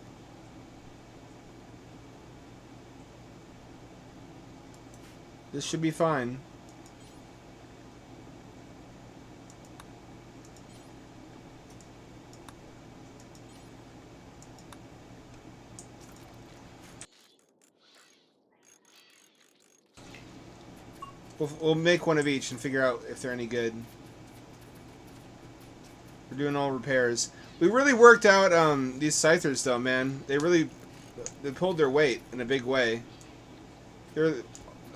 This should be fine. We'll make one of each and figure out if they're any good. We're doing all repairs. We really worked out these scythers, though, man. They pulled their weight in a big way. They're,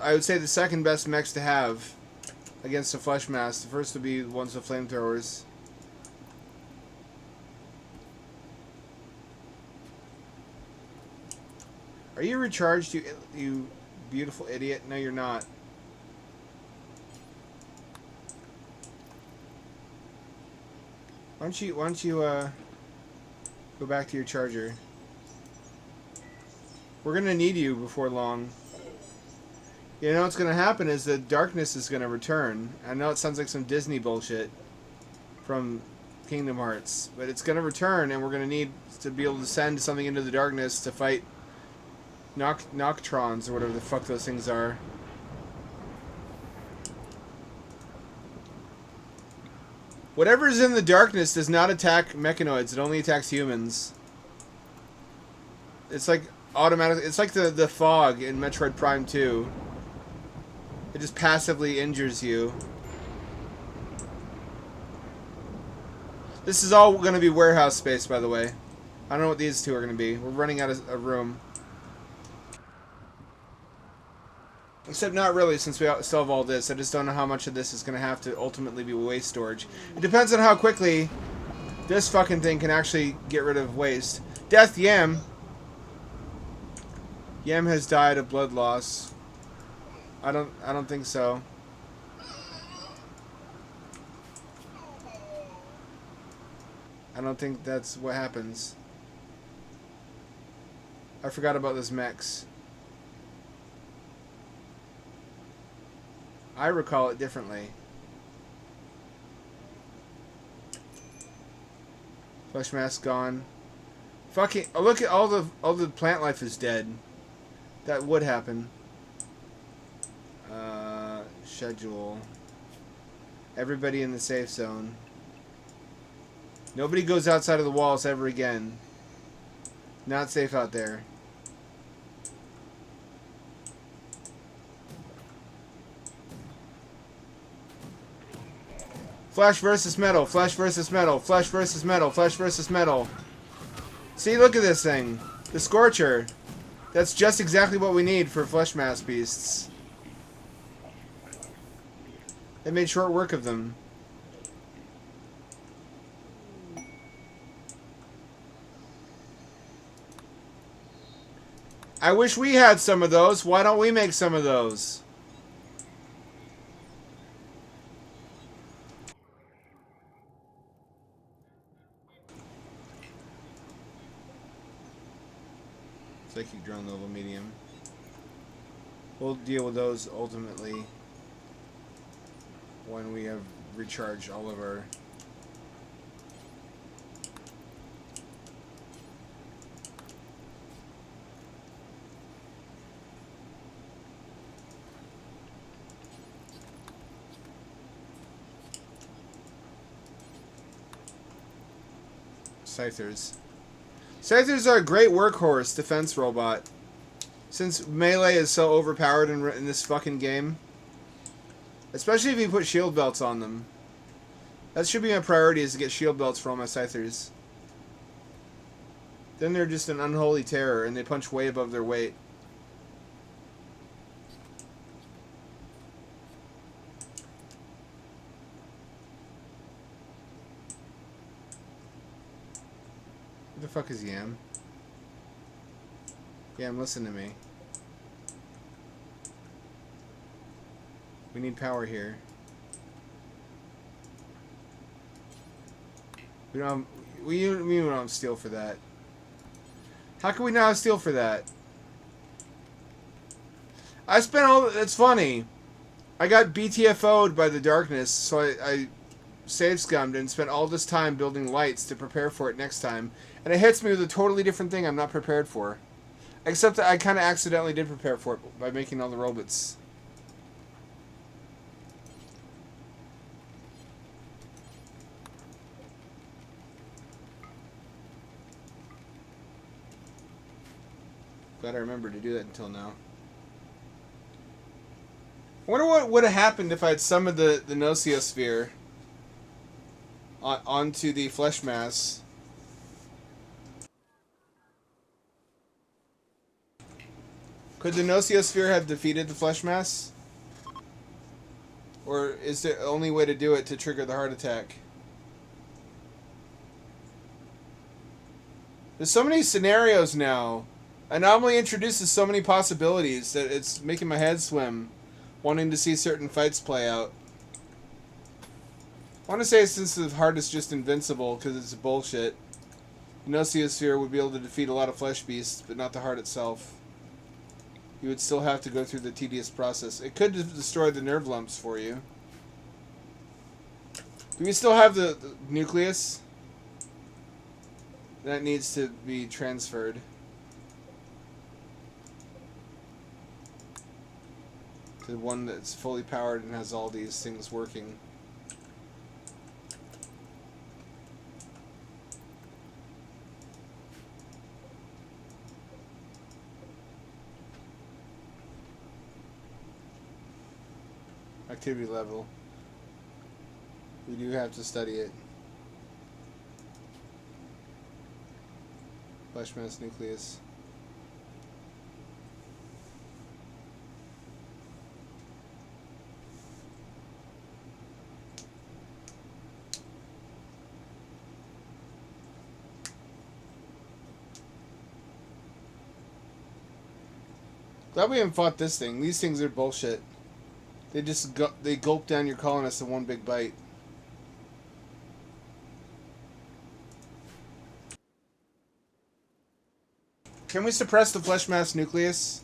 I would say, the second best mechs to have against the Fleshmass. The first would be the ones with flamethrowers. Are you recharged, you beautiful idiot? No, you're not. Why don't you go back to your charger? We're gonna need you before long. You know what's going to happen is the darkness is going to return. I know it sounds like some Disney bullshit from Kingdom Hearts, but it's going to return, and we're going to need to be able to send something into the darkness to fight Noctrons or whatever the fuck those things are. Whatever's in the darkness does not attack mechanoids. It only attacks humans. It's like automatic. It's like the fog in Metroid Prime 2. It just passively injures you. This is all going to be warehouse space, by the way. I don't know what these two are going to be. We're running out of a room. Except not really, since we still have all this. I just don't know how much of this is going to have to ultimately be waste storage. It depends on how quickly this fucking thing can actually get rid of waste. Death Yam. Yam has died of blood loss. I don't think so. I don't think that's what happens. I forgot about this mechs. I recall it differently. Fleshmass gone. Fucking oh, look at all the plant life is dead. That would happen. Schedule. Everybody in the safe zone. Nobody goes outside of the walls ever again. Not safe out there. Flesh versus metal, flesh versus metal, flesh versus metal, flesh versus metal. See, look at this thing. The Scorcher. That's just exactly what we need for Fleshmass beasts. They made short work of them. I wish we had some of those. Why don't we make some of those? Psychic drone level medium. We'll deal with those ultimately when we have recharged all of our Scythers. Scythers are a great workhorse defense robot. Since melee is so overpowered in this fucking game. Especially if you put shield belts on them. That should be my priority, is to get shield belts for all my Scythers. Then they're just an unholy terror and they punch way above their weight. Who the fuck is Yam? Yam, listen to me. We need power here. We don't have steel for that. How can we not have steel for that? I spent all... It's funny. I got BTFO'd by the darkness, so I save scummed and spent all this time building lights to prepare for it next time. And it hits me with a totally different thing I'm not prepared for. Except that I kind of accidentally did prepare for it by making all the robots. Glad I remembered to do that until now. I wonder what would have happened if I had summoned the Nociosphere onto the Fleshmass. Could the Nociosphere have defeated the Fleshmass? Or is the only way to do it to trigger the heart attack? There's so many scenarios now. Anomaly introduces so many possibilities that it's making my head swim, wanting to see certain fights play out. I want to say since the heart is just invincible because it's bullshit, the Nociosphere would be able to defeat a lot of flesh beasts, but not the heart itself. You would still have to go through the tedious process. It could destroy the nerve lumps for you. Do we still have the nucleus? That needs to be transferred. To one that's fully powered and has all these things working. Activity level. We do have to study it. Fleshmass nucleus. Glad we haven't fought this thing. These things are bullshit. They just they gulp down your colonists in one big bite. Can we suppress the Fleshmass nucleus?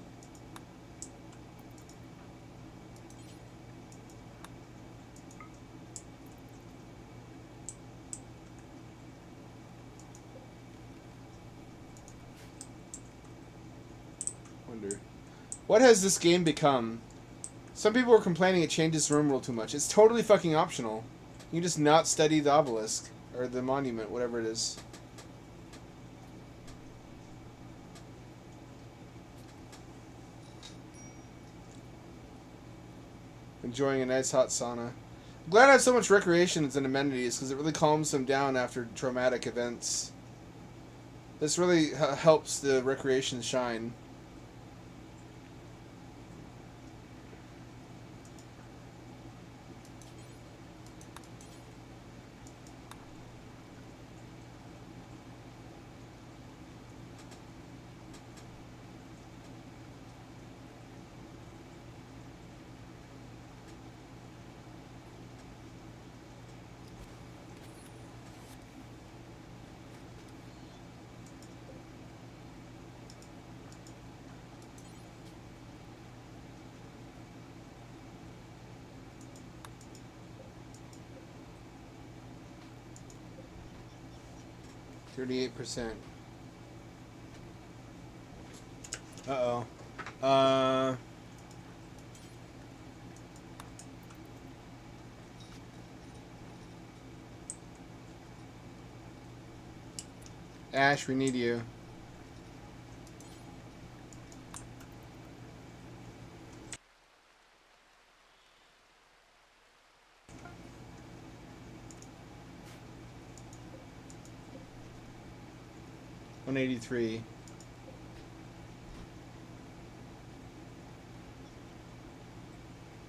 Wonder. What has this game become? Some people were complaining it changes Rimworld too much. It's totally fucking optional. You just not study the obelisk. Or the monument, whatever it is. Enjoying a nice hot sauna. I'm glad I have so much recreations and amenities because it really calms them down after traumatic events. This really helps the recreation shine. %. Uh-oh. Ash, we need you. $183.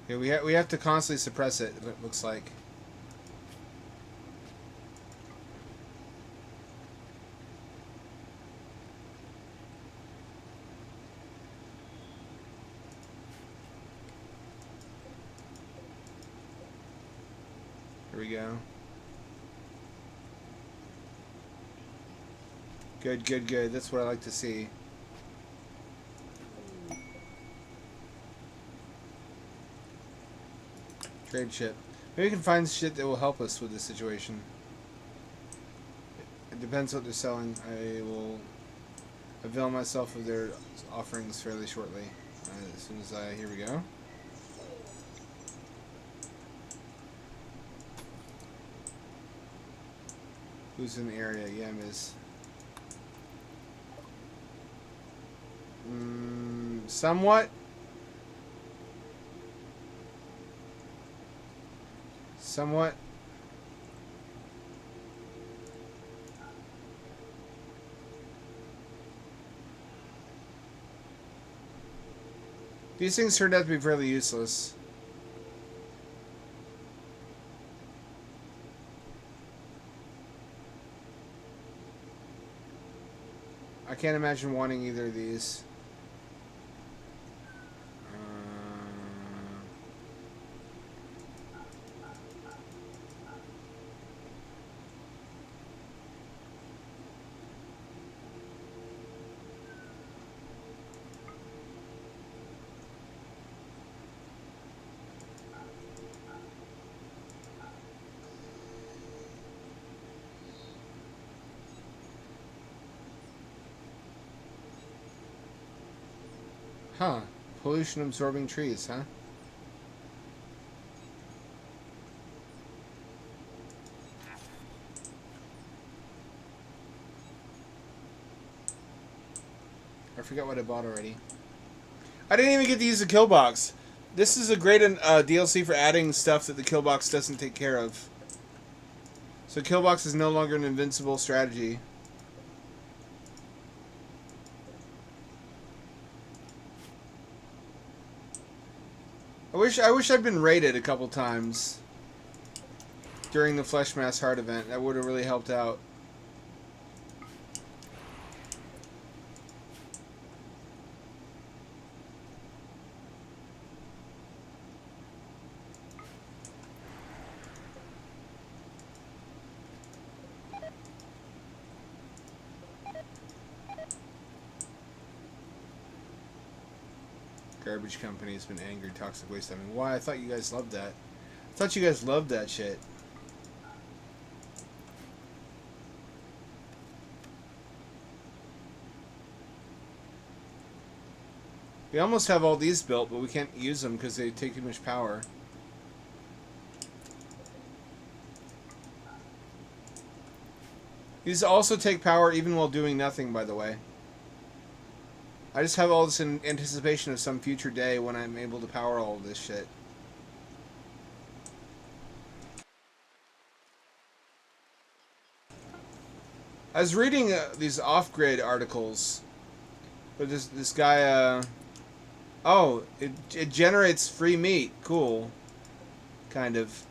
Yeah, we have to constantly suppress it. It looks like. Here we go. Good, good, good. That's what I like to see. Trade ship. Maybe we can find shit that will help us with this situation. It depends what they're selling. I will avail myself of their offerings fairly shortly. As soon as I... Here we go. Who's in the area? Yeah, Miz. Somewhat. Somewhat. These things turned out to be fairly useless. I can't imagine wanting either of these. Huh. Pollution absorbing trees, huh? I forgot what I bought already. I didn't even get to use the kill box. This is a great DLC for adding stuff that the kill box doesn't take care of. So kill box is no longer an invincible strategy. I wish I'd been raided a couple times during the Fleshmass Heart event. That would have really helped out. Garbage company has been angered. Toxic waste. I mean, why? I thought you guys loved that. I thought you guys loved that shit. We almost have all these built, but we can't use them because they take too much power. These also take power even while doing nothing, by the way. I just have all this in anticipation of some future day when I'm able to power all of this shit. I was reading these off-grid articles. But this guy, oh, it generates free meat. Cool. Kind of.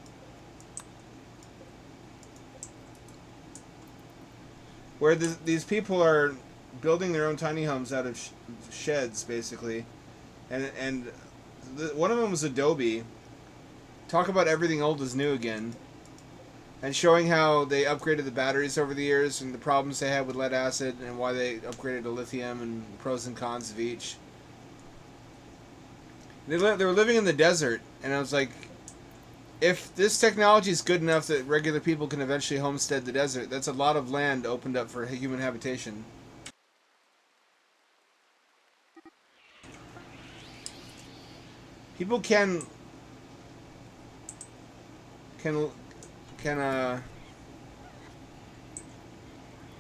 Where these people are building their own tiny homes out of sheds, basically. And one of them was Adobe. Talk about everything old is new again. And showing how they upgraded the batteries over the years and the problems they had with lead acid and why they upgraded to lithium and pros and cons of each. They were living in the desert, and I was like, if this technology is good enough that regular people can eventually homestead the desert, that's a lot of land opened up for human habitation. People can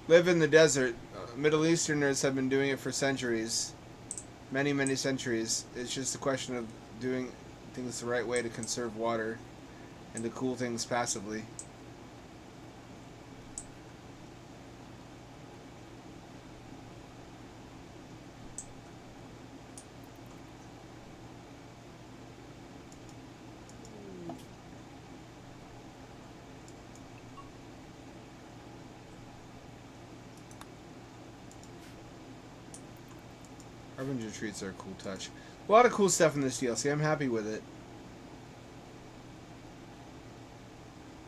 live in the desert. Middle Easterners have been doing it for centuries. Many centuries. It's just a question of doing things the right way to conserve water and to cool things passively. Harbinger treats are a cool touch. A lot of cool stuff in this DLC. I'm happy with it.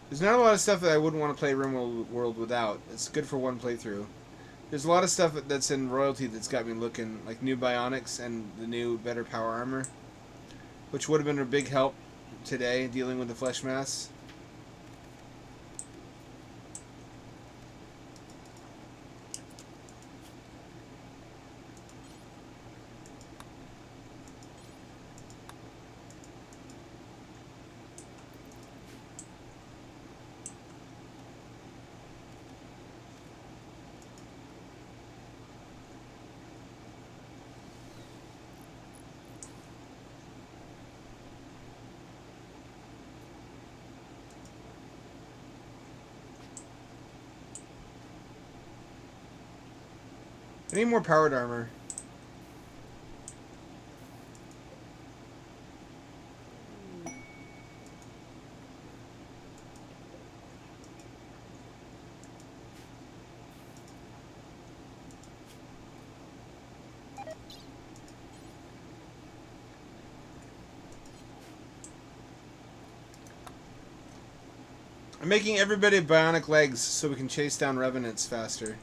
There's not a lot of stuff that I wouldn't want to play Rimworld without. It's good for one playthrough. There's a lot of stuff that's in Royalty that's got me looking, like new bionics and the new better power armor, which would have been a big help today dealing with the Fleshmass. I need more powered armor. I'm making everybody bionic legs so we can chase down revenants faster.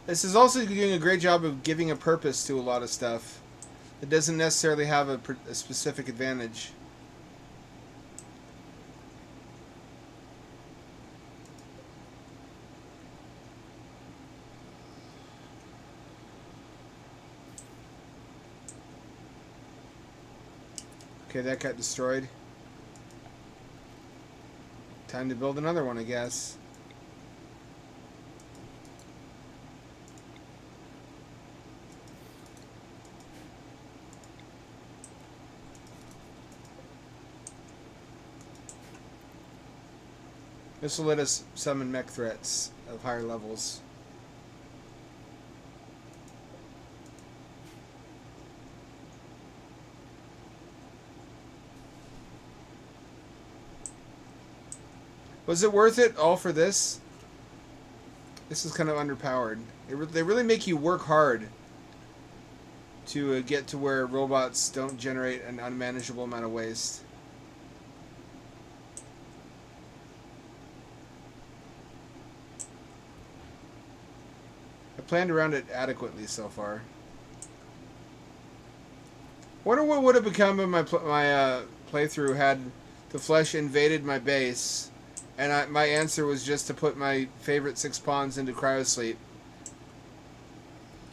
This is also doing a great job of giving a purpose to a lot of stuff. It doesn't necessarily have a specific advantage. Okay, that got destroyed. Time to build another one, I guess. This will let us summon mech threats of higher levels. Was it worth it all for this? This is kind of underpowered. They really make you work hard to get to where robots don't generate an unmanageable amount of waste. I planned around it adequately so far. Wonder what would have become of my playthrough had the Flesh invaded my base, and my answer was just to put my favorite 6 pawns into cryosleep.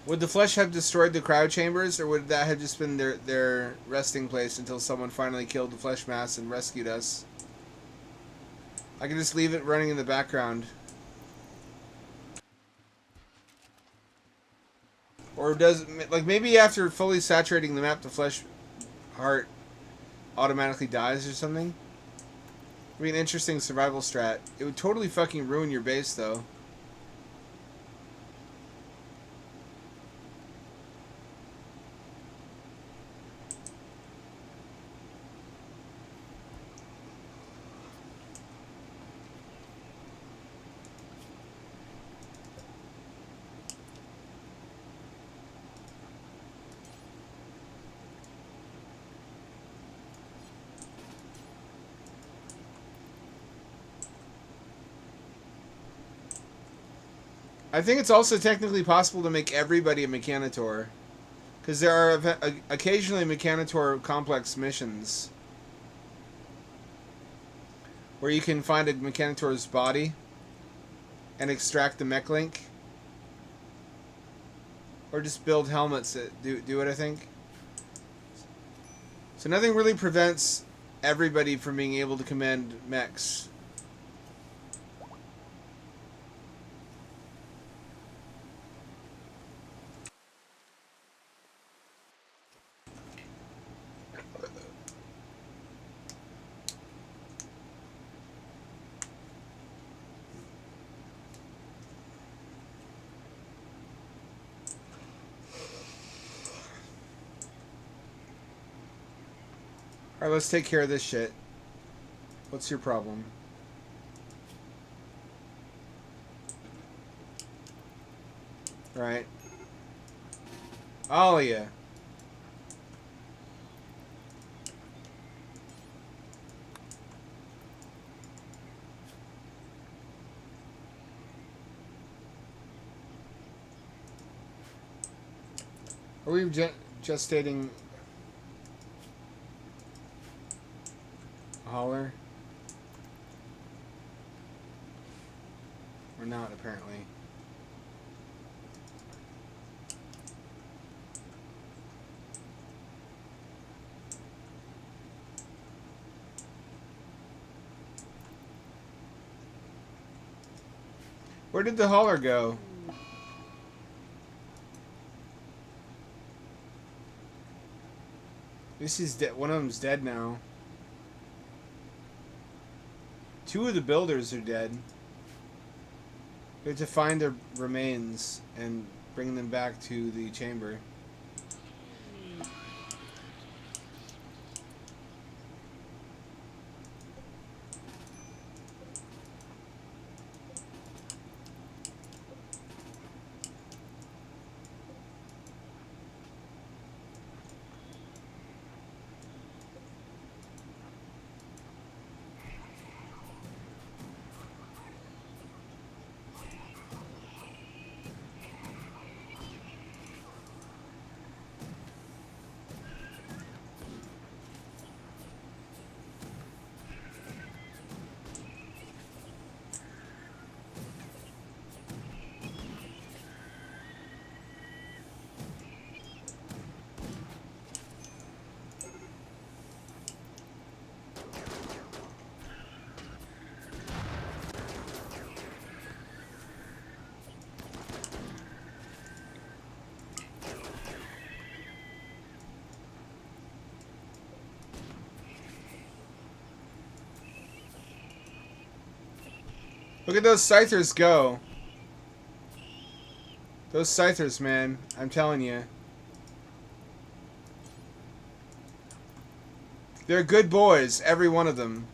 Would the Flesh have destroyed the cryo chambers, or would that have just been their resting place until someone finally killed the Fleshmass and rescued us? I can just leave it running in the background. Or does, like, maybe after fully saturating the map, the Flesh heart automatically dies or something? Would be an interesting survival strat. It would totally fucking ruin your base, though. I think it's also technically possible to make everybody a Mechanitor. Because there are occasionally Mechanitor complex missions where you can find a Mechanitor's body and extract the mech link. Or just build helmets that do it, I think. So nothing really prevents everybody from being able to command mechs. Alright, let's take care of this shit. What's your problem? Right. Oh, yeah. Are we gestating a hauler? Or not, apparently. Where did the hauler go? This is dead. One of them's dead now. 2 of the builders are dead. We have to find their remains and bring them back to the chamber. Look at those scythers go. Those scythers, man. I'm telling you. They're good boys, every one of them.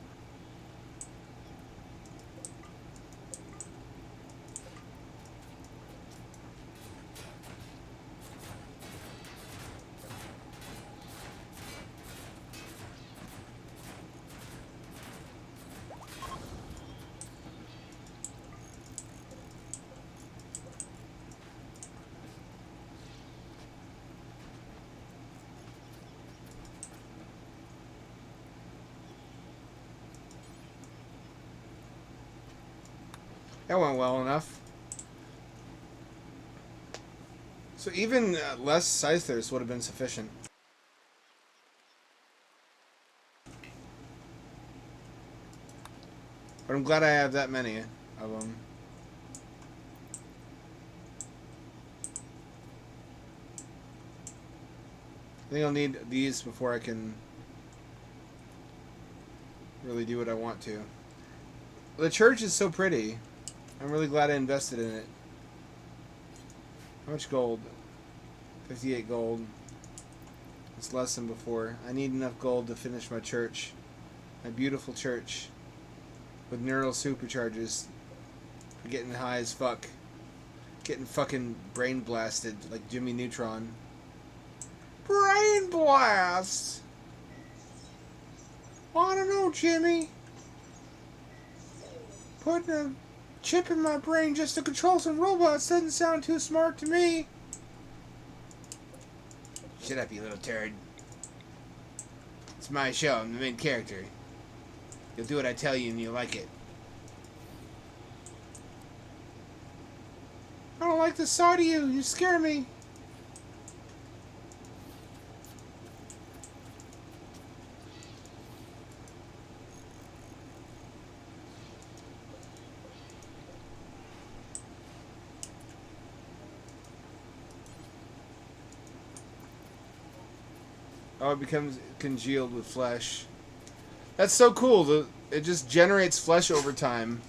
That went well enough. So even less scythers would have been sufficient. But I'm glad I have that many of them. I think I'll need these before I can really do what I want to. The church is so pretty. I'm really glad I invested in it. How much gold? 58 gold. It's less than before. I need enough gold to finish my church. My beautiful church. With neural supercharges. For getting high as fuck. Getting fucking brain blasted like Jimmy Neutron. Brain blast! I don't know, Jimmy. Putting a chip in my brain just to control some robots doesn't sound too smart to me. Shut up, you little turd. It's my show. I'm the main character. You'll do what I tell you and you'll like it. I don't like the sight of you. You scare me. Oh, it becomes congealed with flesh. That's so cool. It just generates flesh over time.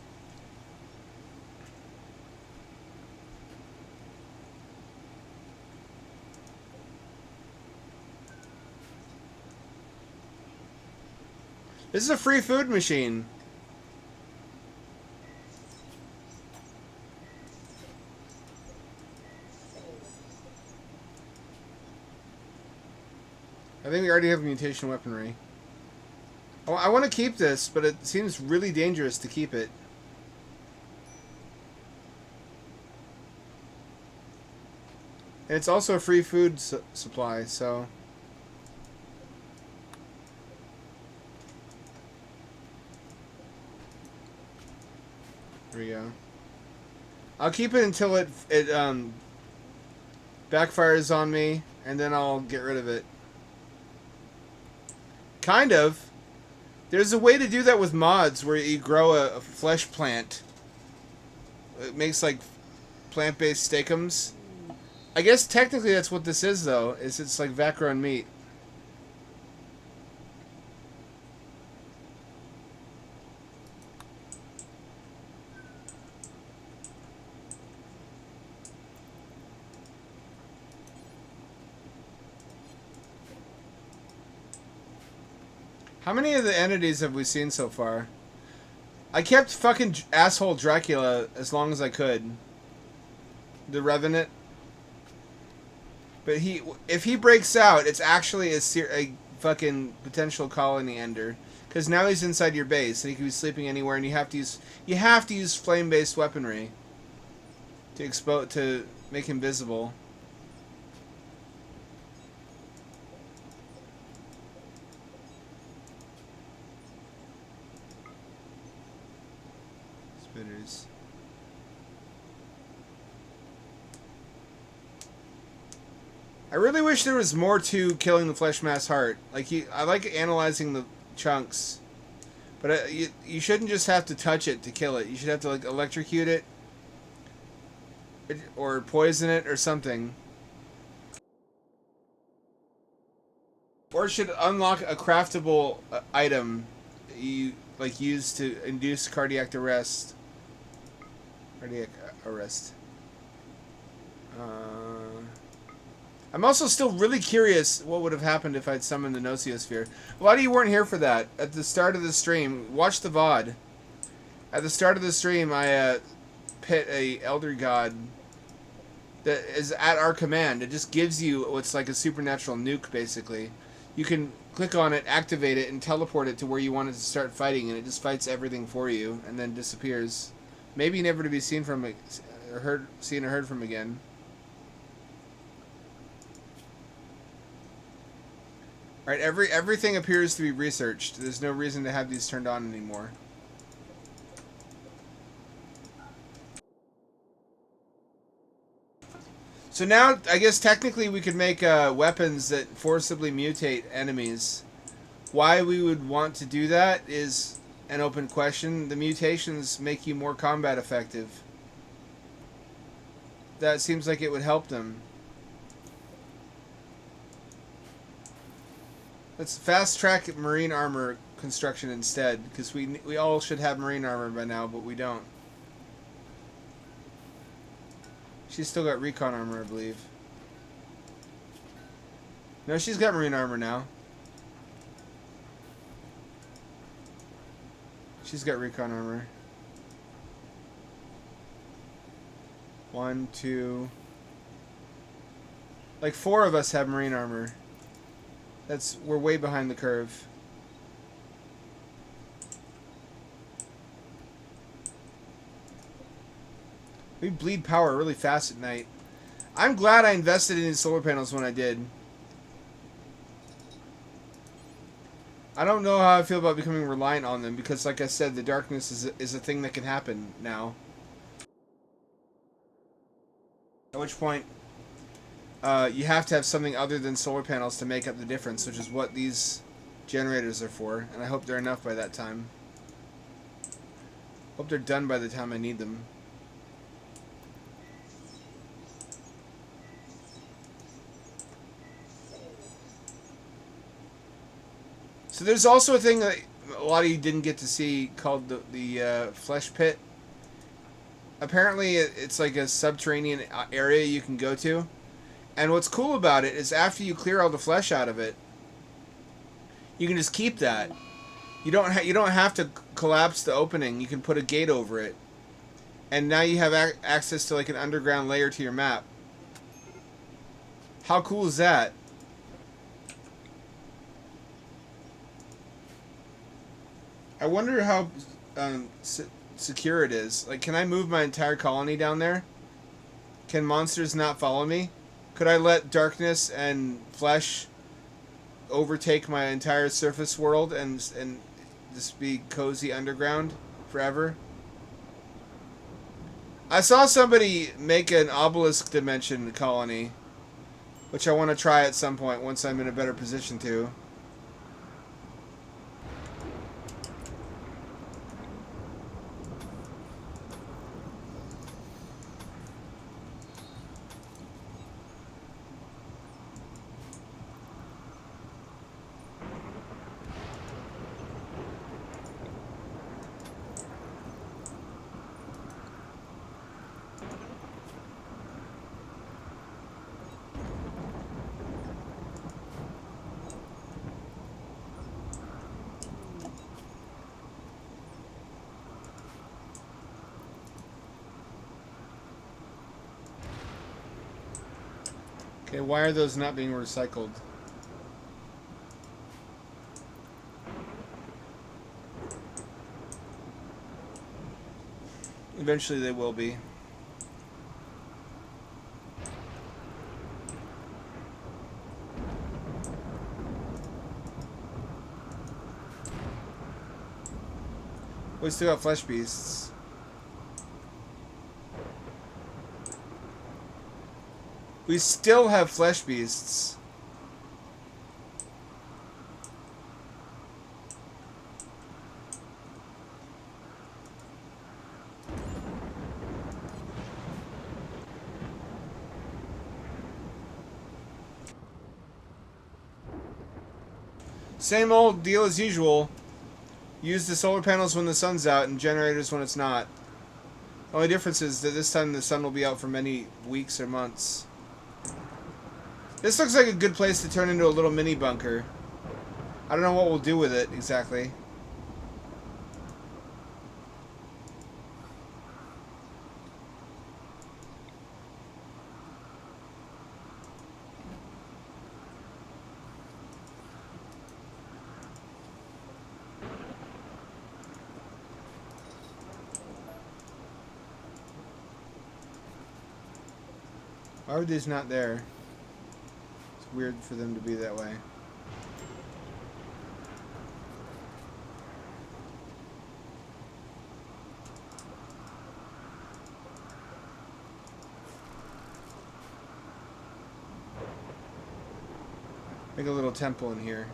This is a free food machine. I think we already have mutation weaponry. Oh, I want to keep this, but it seems really dangerous to keep it. And it's also a free food supply, so... There we go. I'll keep it until it backfires on me, and then I'll get rid of it. Kind of. There's a way to do that with mods where you grow a flesh plant. It makes like plant-based steakums. I guess technically that's what this is, though. It's like vat-grown meat. How many of the entities have we seen so far? I kept fucking asshole Dracula as long as I could. The Revenant. But if he breaks out, it's actually a fucking potential colony ender. Because now he's inside your base, and he can be sleeping anywhere, and you have to use flame-based weaponry to make him visible. Spitters. I really wish there was more to killing the Fleshmass heart. I like analyzing the chunks, but you shouldn't just have to touch it to kill it. You should have to like electrocute it, or poison it, or something. Or it should unlock a craftable item that you like use to induce cardiac arrest. Cardiac arrest. I'm also still really curious what would have happened if I'd summoned the Nociosphere. A lot of you weren't here for that. At the start of the stream, watch the VOD. At the start of the stream, I pit a Elder God that is at our command. It just gives you what's like a supernatural nuke, basically. You can click on it, activate it, and teleport it to where you want it to start fighting, and it just fights everything for you, and then disappears. Maybe never to be seen from, or heard from again. Alright, everything appears to be researched. There's no reason to have these turned on anymore. So now, I guess technically we could make weapons that forcibly mutate enemies. Why we would want to do that is an open question. The mutations make you more combat effective. That seems like it would help them. Let's fast track marine armor construction instead, because we all should have marine armor by now, but we don't. She's still got recon armor, I believe. No, she's got marine armor now. She's got recon armor. 1, 2... Like 4 of us have marine armor. We're way behind the curve. We bleed power really fast at night. I'm glad I invested in these solar panels when I did. I don't know how I feel about becoming reliant on them because, like I said, the darkness is a thing that can happen now. At which point, you have to have something other than solar panels to make up the difference, which is what these generators are for, and I hope they're enough by that time. Hope they're done by the time I need them. So there's also a thing that a lot of you didn't get to see called the Flesh Pit. Apparently it's like a subterranean area you can go to. And what's cool about it is after you clear all the flesh out of it, you can just keep that. You don't have to collapse the opening. You can put a gate over it. And now you have access to like an underground layer to your map. How cool is that? I wonder how secure it is. Like, can I move my entire colony down there? Can monsters not follow me? Could I let darkness and flesh overtake my entire surface world and just be cozy underground forever? I saw somebody make an obelisk dimension colony, which I want to try at some point once I'm in a better position to. Okay, why are those not being recycled? Eventually they will be. We still got flesh beasts. We still have flesh beasts. Same old deal as usual. Use the solar panels when the sun's out and generators when it's not. The only difference is that this time the sun will be out for many weeks or months. This looks like a good place to turn into a little mini bunker. I don't know what we'll do with it exactly. Why are these not there? It's weird for them to be that way. Make a little temple in here.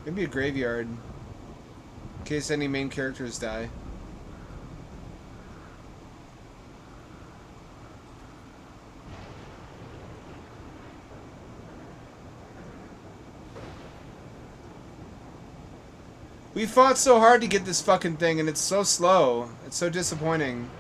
Maybe a graveyard. In case any main characters die. We fought so hard to get this fucking thing and it's so slow. It's so disappointing.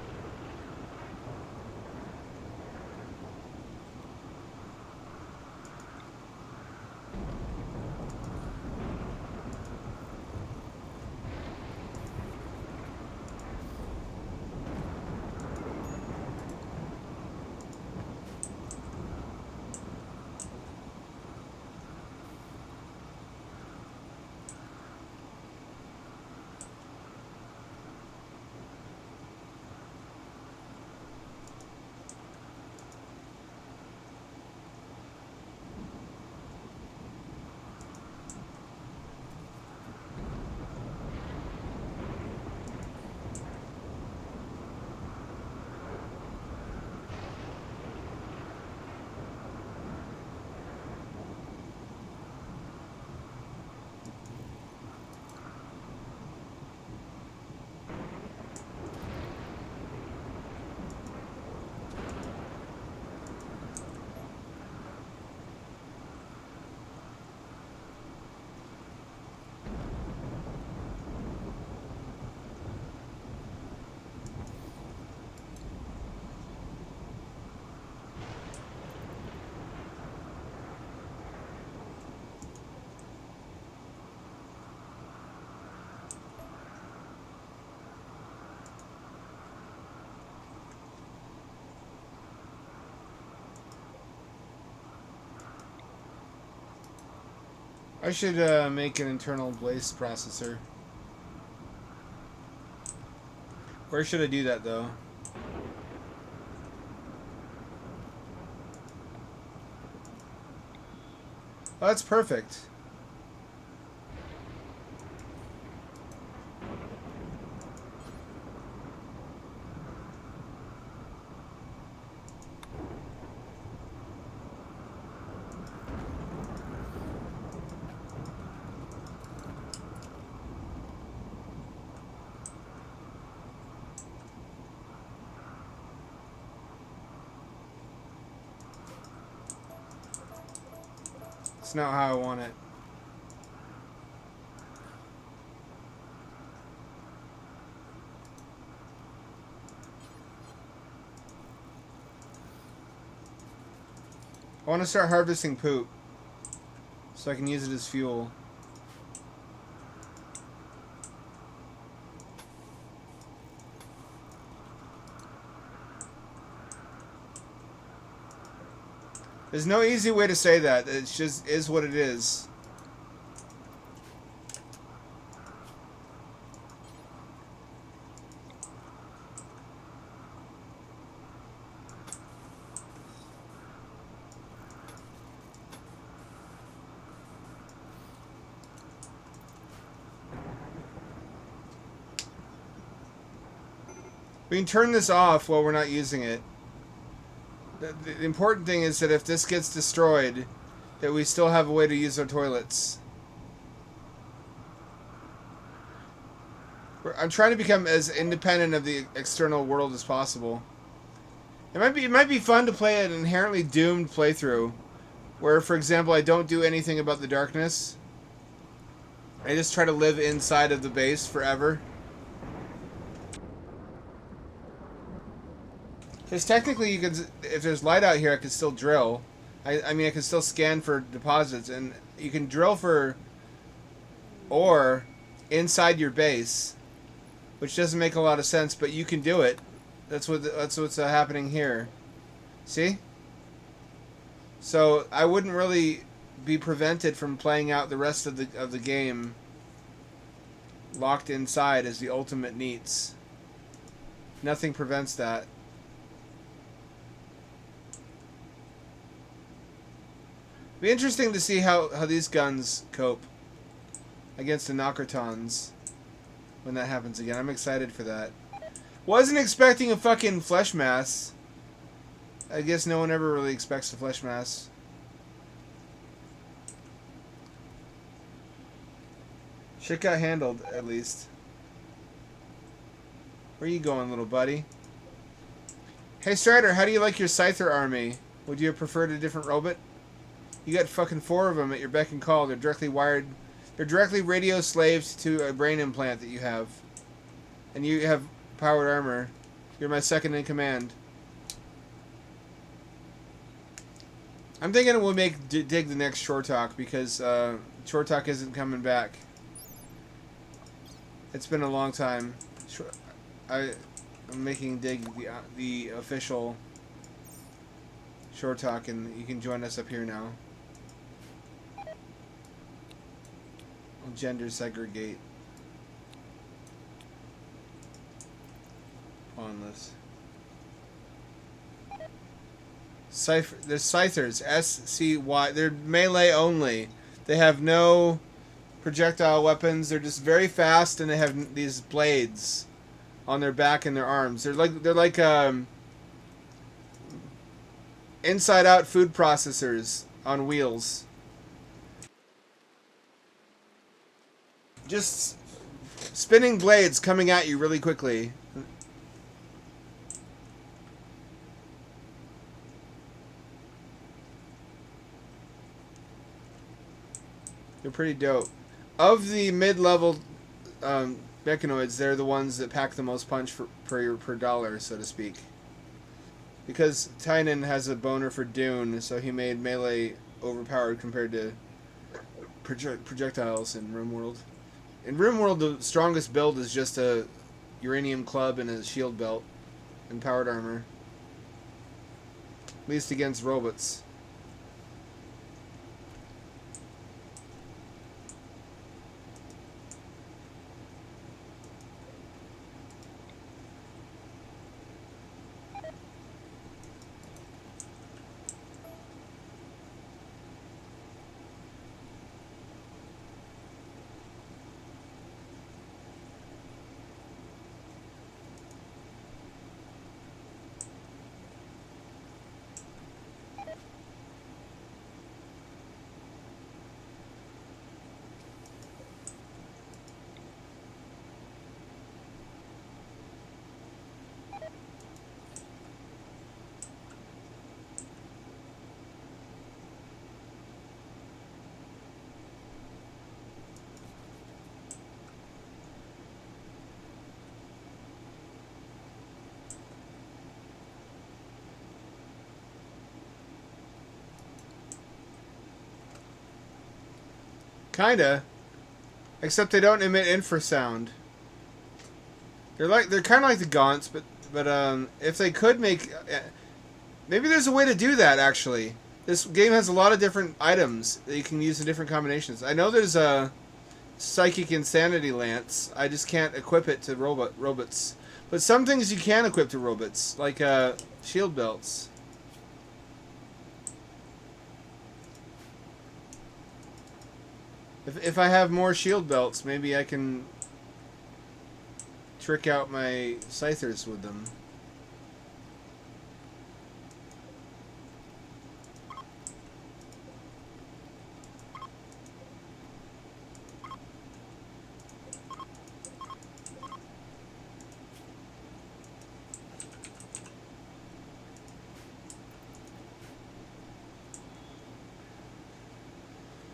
I should make an internal blaze processor. Where should I do that though? Oh, that's perfect. It's not how I want it. I want to start harvesting poop so I can use it as fuel. There's no easy way to say that. It just is what it is. We can turn this off while we're not using it. The important thing is that if this gets destroyed, that we still have a way to use our toilets. I'm trying to become as independent of the external world as possible. It might be fun to play an inherently doomed playthrough, where, for example, I don't do anything about the darkness. I just try to live inside of the base forever. Because technically, you could, if there's light out here, I could still drill. I mean, I can still scan for deposits, and you can drill for ore inside your base, which doesn't make a lot of sense, but you can do it. That's what's happening here. See? So I wouldn't really be prevented from playing out the rest of the game locked inside as the ultimate neats. Nothing prevents that. Be interesting to see how these guns cope against the Nocritons when that happens again. I'm excited for that. Wasn't expecting a fucking Fleshmass. I guess no one ever really expects the Fleshmass. Shit got handled, at least. Where you going, little buddy? Hey, Strider, how do you like your Scyther army? Would you have preferred a different robot? You got fucking 4 of them at your beck and call. They're directly wired. They're directly radio slaved to a brain implant that you have. And you have powered armor. You're my second in command. I'm thinking we'll make dig the next Shore Talk because Shore Talk isn't coming back. It's been a long time. I'm making dig the official Shore Talk, and you can join us up here now. I'll gender segregate. Pawnless. There's Scythers, S-C-Y. They're melee only. They have no projectile weapons. They're just very fast, and they have these blades on their back and their arms. They're like inside-out food processors on wheels. Just spinning blades coming at you really quickly. They're pretty dope. Of the mid-level mechanoids, they're the ones that pack the most punch per dollar, so to speak. Because Tynan has a boner for Dune, so he made melee overpowered compared to projectiles in Rimworld. In Rimworld, the strongest build is just a uranium club and a shield belt and powered armor. At least against robots. Kinda. Except they don't emit infrasound. They're kind of like the Gaunts, but if they could make, maybe there's a way to do that. Actually, this game has a lot of different items that you can use in different combinations. I know there's a Psychic Insanity Lance. I just can't equip it to robots. But some things you can equip to robots, like shield belts. If I have more shield belts, maybe I can trick out my Scythers with them.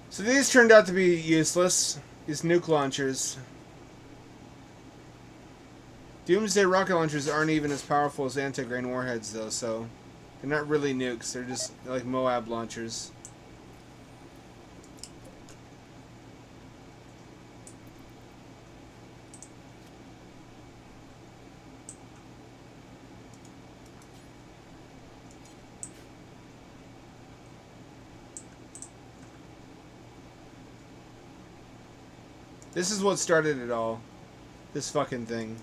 So these turned out to be useless. These nuke launchers. Doomsday rocket launchers aren't even as powerful as anti-grain warheads, though, so they're not really nukes. They're just like Moab launchers. This is what started it all. This fucking thing.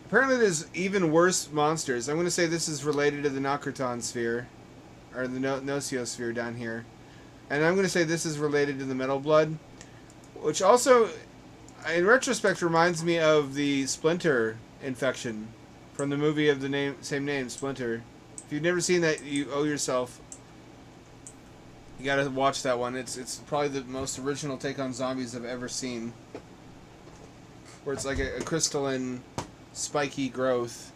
Apparently there's even worse monsters. I'm going to say this is related to the Nociosphere. Or the Nociosphere down here. And I'm going to say this is related to the Metal Blood. Which also, in retrospect, reminds me of the Splinter infection. From the movie of the same name, Splinter. If you've never seen that, you owe yourself. You gotta watch that one. It's probably the most original take on zombies I've ever seen. Where it's like a crystalline, spiky growth.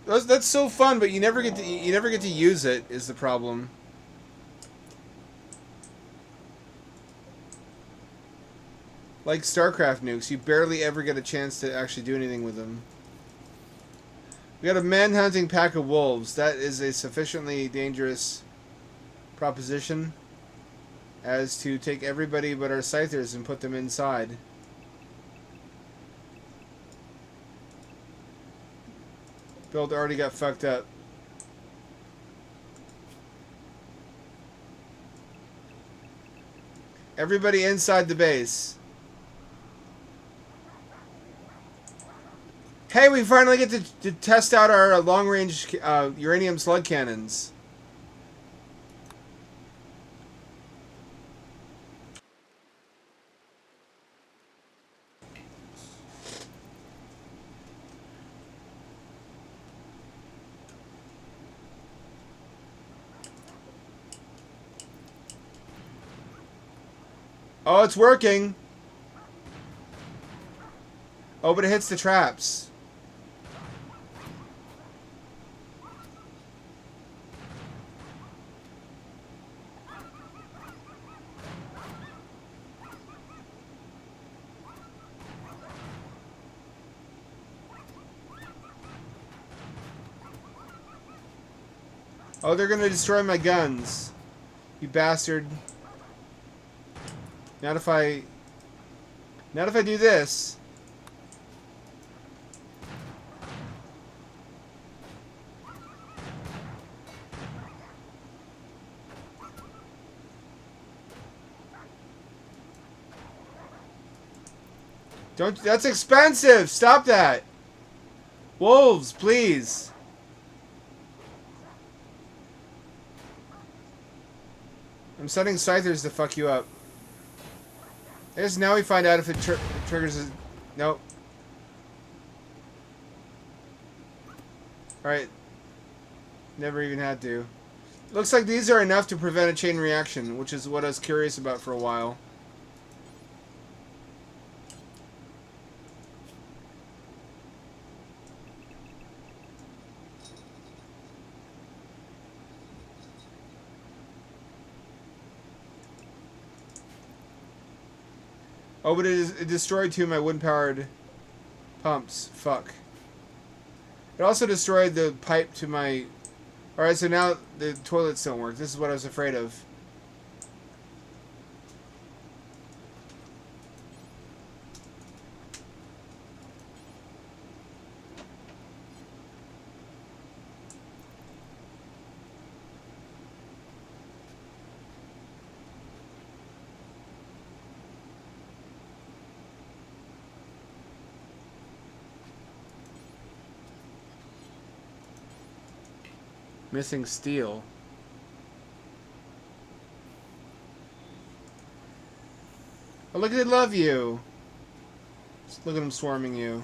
That's so fun, but you never get to use it. Is the problem? Like StarCraft nukes, you barely ever get a chance to actually do anything with them. We got a man-hunting pack of wolves. That is a sufficiently dangerous proposition as to take everybody but our scythers and put them inside. Build already got fucked up. Everybody inside the base. Hey, we finally get to test out our long-range uranium slug cannons. Oh, it's working. Oh, but it hits the traps. Oh, they're gonna destroy my guns. You bastard. Not if I do this. That's expensive! Stop that! Wolves, please! I'm sending scythers to fuck you up. I guess now we find out if it triggers a... Nope. Alright. Never even had to. Looks like these are enough to prevent a chain reaction, which is what I was curious about for a while. Oh, but it destroyed two of my wind-powered pumps. Fuck. It also destroyed the pipe to my... Alright, so now the toilets don't work. This is what I was afraid of. Missing steel. Oh, look at it, love you. Just look at him swarming you.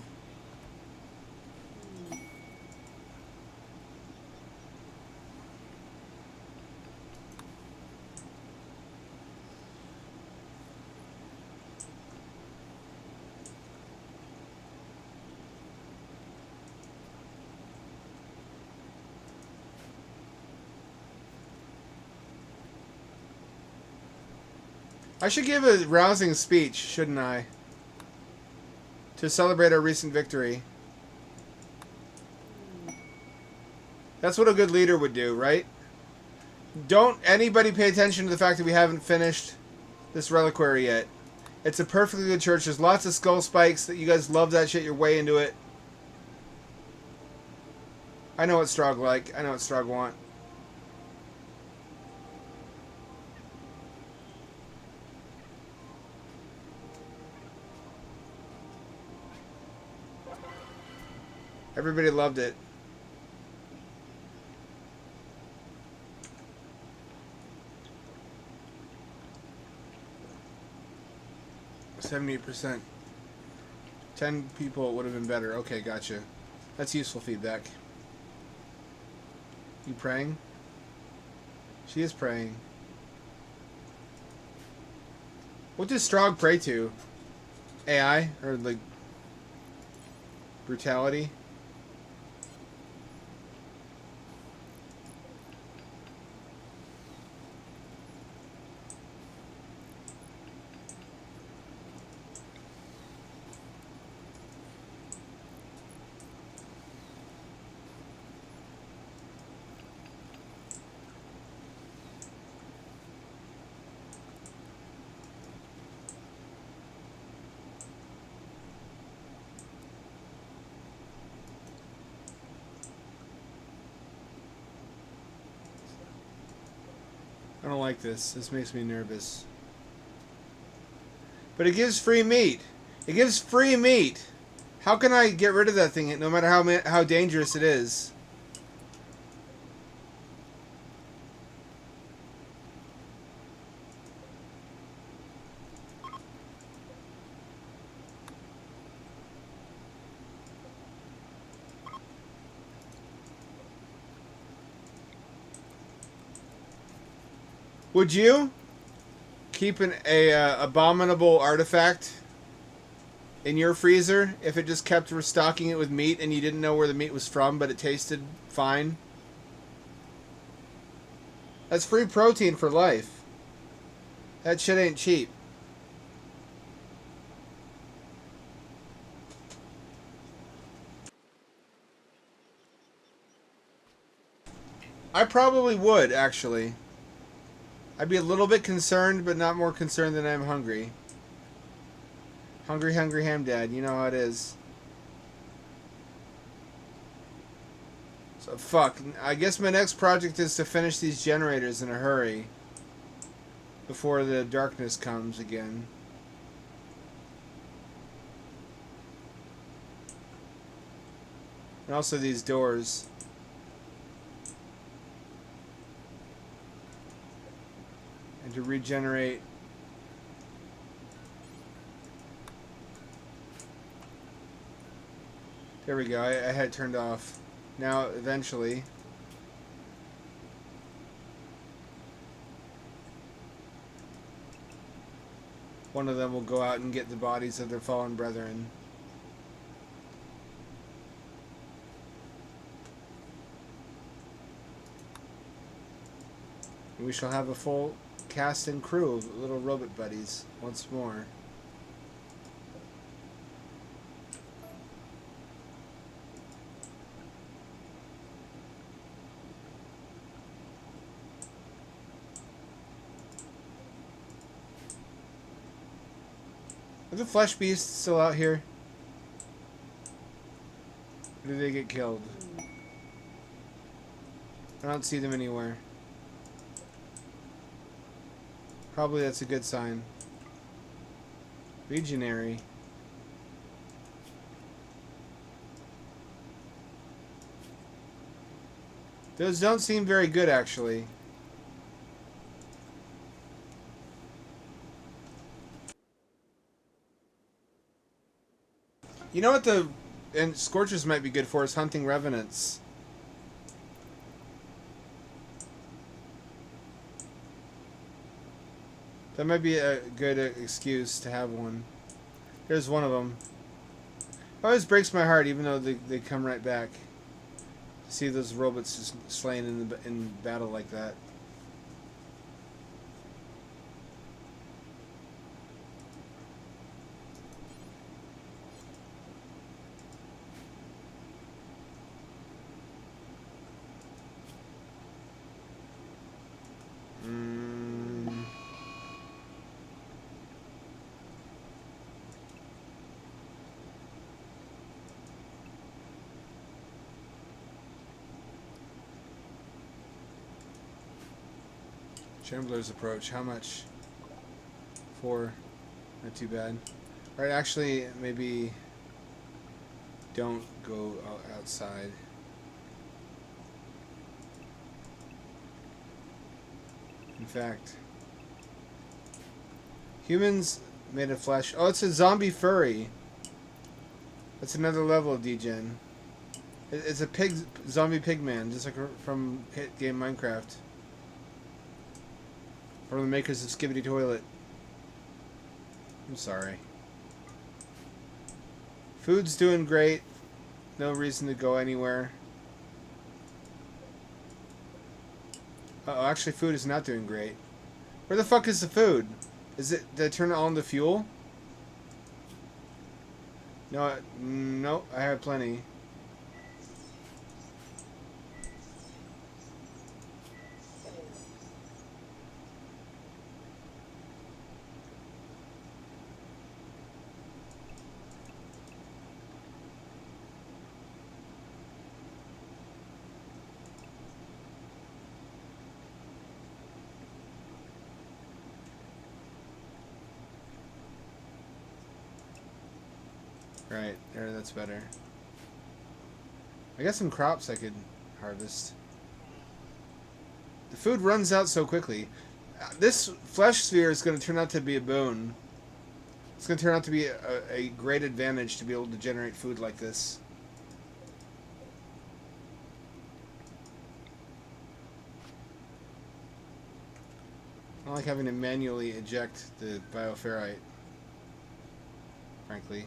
I should give a rousing speech, shouldn't I? To celebrate our recent victory. That's what a good leader would do, right? Don't anybody pay attention to the fact that we haven't finished this reliquary yet. It's a perfectly good church. There's lots of skull spikes. That you guys love that shit. You're way into it. I know what Strog like. I know what Strog want. Everybody loved it. %. 10 people would have been better. Okay, gotcha. That's useful feedback. You praying? She is praying. What does Strog pray to? AI? Or, like, brutality? I don't like this. This makes me nervous. But it gives free meat. It gives free meat. How can I get rid of that thing no matter how dangerous it is? Would you keep an abominable artifact in your freezer if it just kept restocking it with meat and you didn't know where the meat was from, but it tasted fine? That's free protein for life. That shit ain't cheap. I probably would, actually. I'd be a little bit concerned, but not more concerned than I'm hungry. Hungry, hungry ham dad. You know how it is. So, fuck. I guess my next project is to finish these generators in a hurry. Before the darkness comes again. And also these doors. And to regenerate. There we go. I had it turned off. Now, eventually. One of them will go out and get the bodies of their fallen brethren. And we shall have a full cast and crew of little robot buddies once more. Are the flesh beasts still out here? Or did they get killed? I don't see them anywhere. Probably that's a good sign. Legionary. Those don't seem very good, actually. You know what and Scorchers might be good for is hunting revenants. That might be a good excuse to have one. Here's one of them. It always breaks my heart, even though they come right back. To see those robots just slain in battle like that. Shambler's Approach. How much? 4. Not too bad. Alright, actually, maybe don't go outside. In fact, humans made of flesh. Oh, it's a zombie furry. That's another level of degen. It's a pig, zombie pigman, just like from hit game Minecraft. From the makers of Skibidi Toilet. I'm sorry. Food's doing great. No reason to go anywhere. Uh-oh, actually food is not doing great. Where the fuck is the food? Did I turn it on the fuel? No, no, I have plenty. Right, there, that's better. I got some crops I could harvest. The food runs out so quickly. This Fleshsphere is going to turn out to be a boon. It's going to turn out to be a great advantage to be able to generate food like this. I don't like having to manually eject the bioferrite, frankly.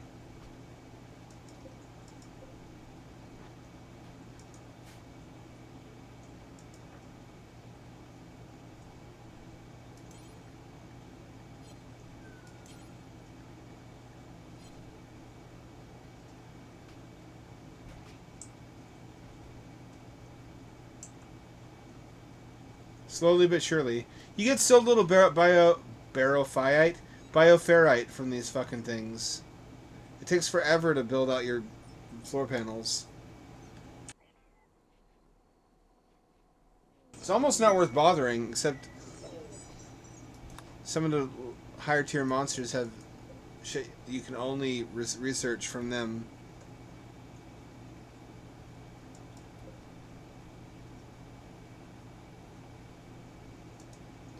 Slowly but surely. You get so little bioferrite from these fucking things. It takes forever to build out your floor panels. It's almost not worth bothering, except some of the higher tier monsters have shit you can only research from them.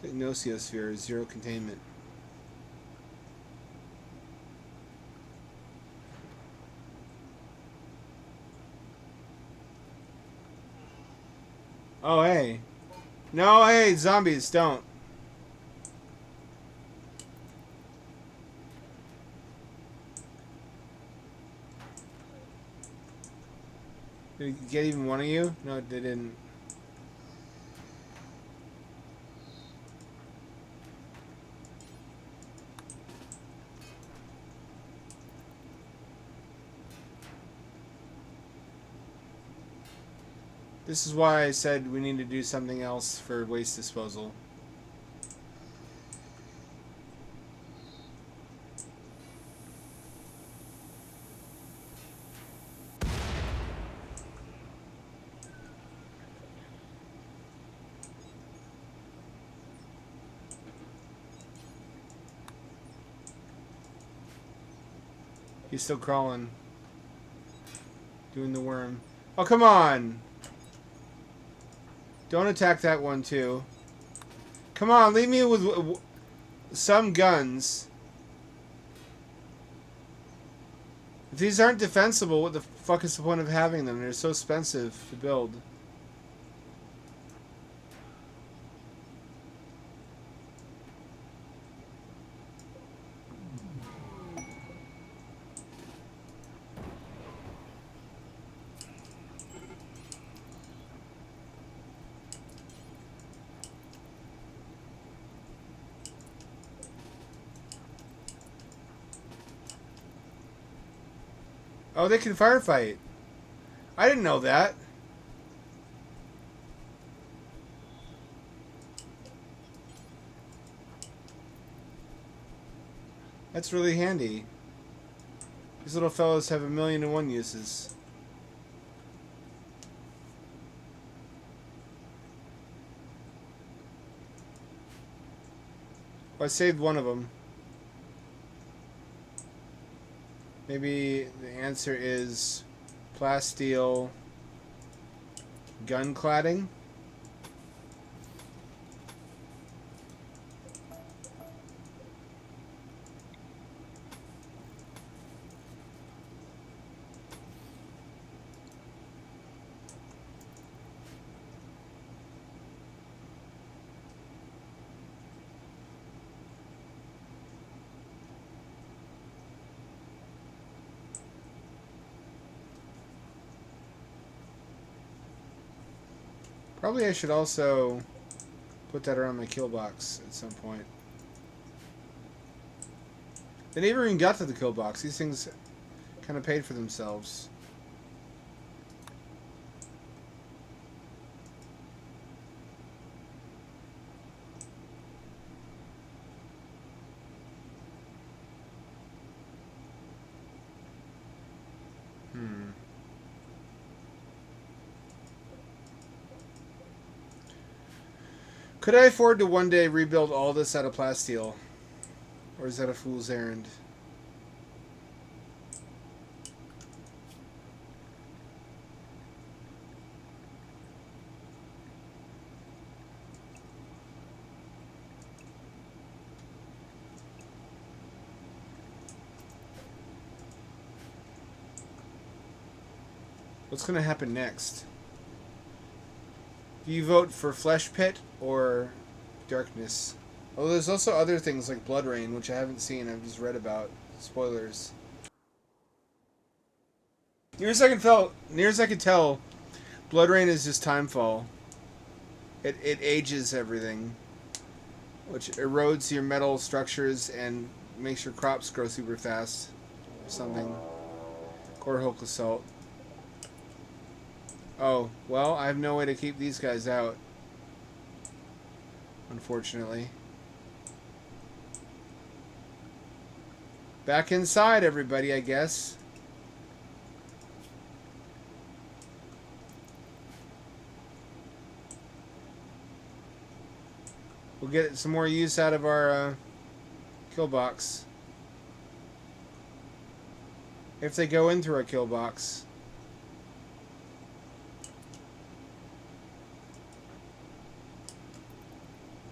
Nociosphere, 0 containment. Oh, hey. No, hey, zombies, don't. Did it get even one of you? No, they didn't. This is why I said we need to do something else for waste disposal. He's still crawling. Doing the worm. Oh, come on! Don't attack that one, too. Come on, leave me with some guns. If these aren't defensible, what the fuck is the point of having them? They're so expensive to build. Oh, they can firefight. I didn't know that. That's really handy. These little fellows have 1,000,001 uses. Well, I saved one of them. Maybe the answer is plasteel gun cladding. Probably I should also put that around my kill box at some point. They never even got to the kill box. These things kind of paid for themselves. Could I afford to one day rebuild all this out of plasteel? Or is that a fool's errand? What's going to happen next? Do you vote for Flesh Pit or Darkness? Oh, there's also other things like Blood Rain, which I haven't seen. I've just read about. Spoilers. Near as I can tell, Blood Rain is just timefall. It ages everything, which erodes your metal structures and makes your crops grow super fast. Or something. Core Hulk Assault. Oh, well, I have no way to keep these guys out. Unfortunately. Back inside, everybody, I guess. We'll get some more use out of our kill box. If they go in through our kill box.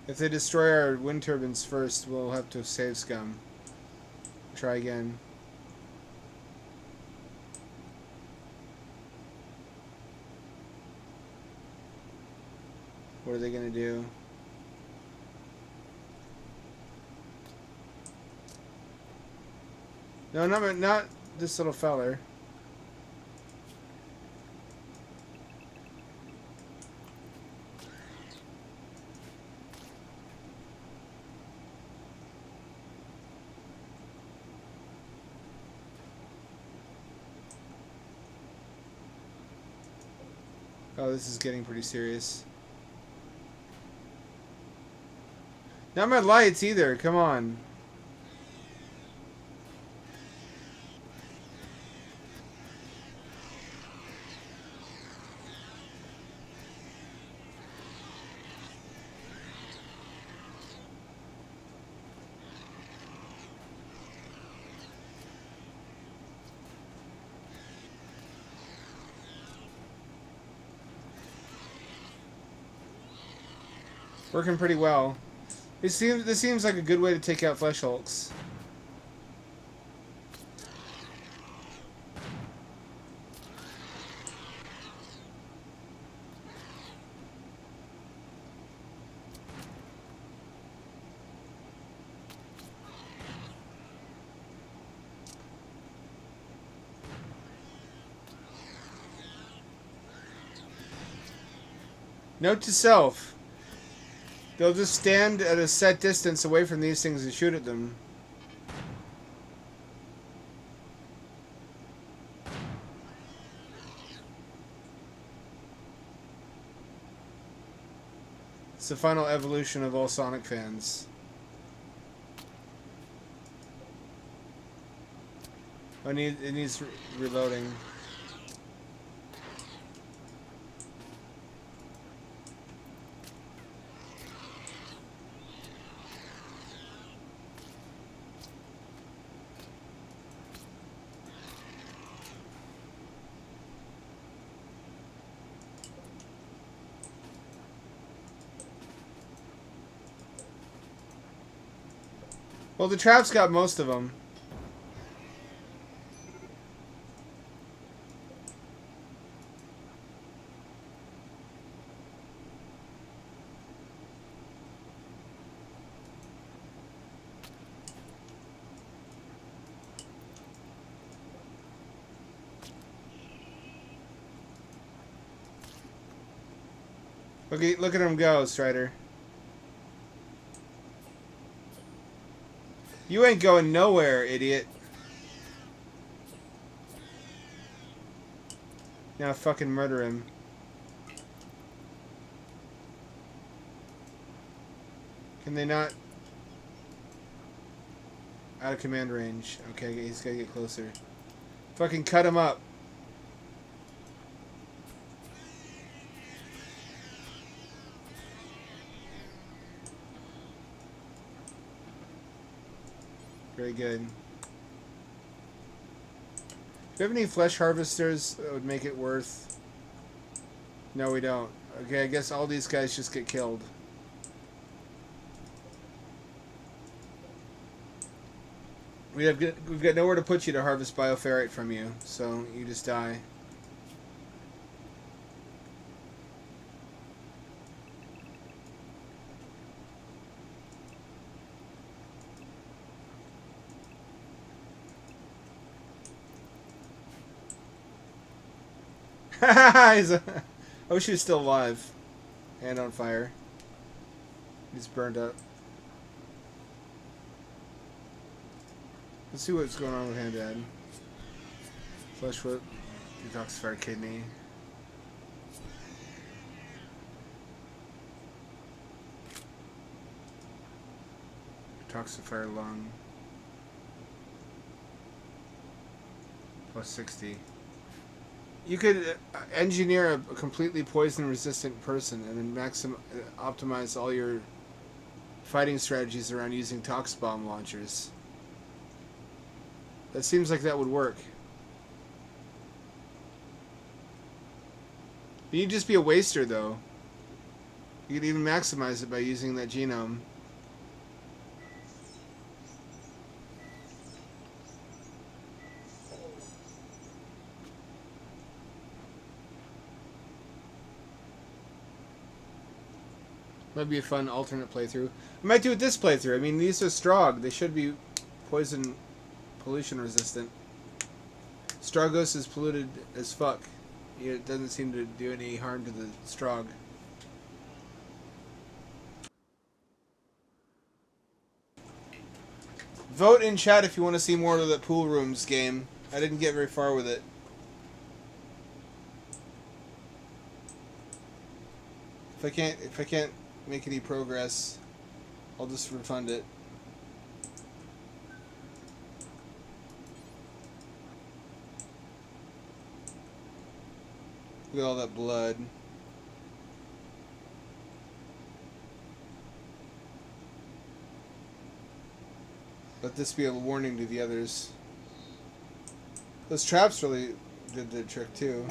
If they destroy our wind turbines first, we'll have to save scum. Try again. What are they going to do? No, not this little feller. Oh, this is getting pretty serious. Not my lights either, come on. Working pretty well. This seems like a good way to take out Flesh Hulks. Note to self. They'll just stand at a set distance away from these things and shoot at them. It's the final evolution of all Sonic fans. It needs reloading. Well, the trap's got most of them. Look at him go, Strider. You ain't going nowhere, idiot. Now fucking murder him. Can they not? Out of command range. Okay, he's gotta get closer. Fucking cut him up. Very good. Do you have any flesh harvesters that would make it worth? No, we don't. Okay, I guess all these guys just get killed. We've got nowhere to put you to harvest bioferrite from you, so you just die. I wish he was still alive. Hand on fire. He's burned up. Let's see what's going on with Handad. Flesh whip. Detoxifier kidney. Detoxifier lung. Plus 60. You could engineer a completely poison-resistant person and then optimize all your fighting strategies around using tox bomb launchers. That seems like that would work. You'd just be a waster, though. You could even maximize it by using that genome. Might be a fun alternate playthrough. I might do it this playthrough. I mean, these are Strogg. They should be pollution resistant. Strogos is polluted as fuck. It doesn't seem to do any harm to the Strogg. Vote in chat if you want to see more of the pool rooms game. I didn't get very far with it. If I can't make any progress, I'll just refund it. Look at all that blood. Let this be a warning to the others. Those traps really did the trick too.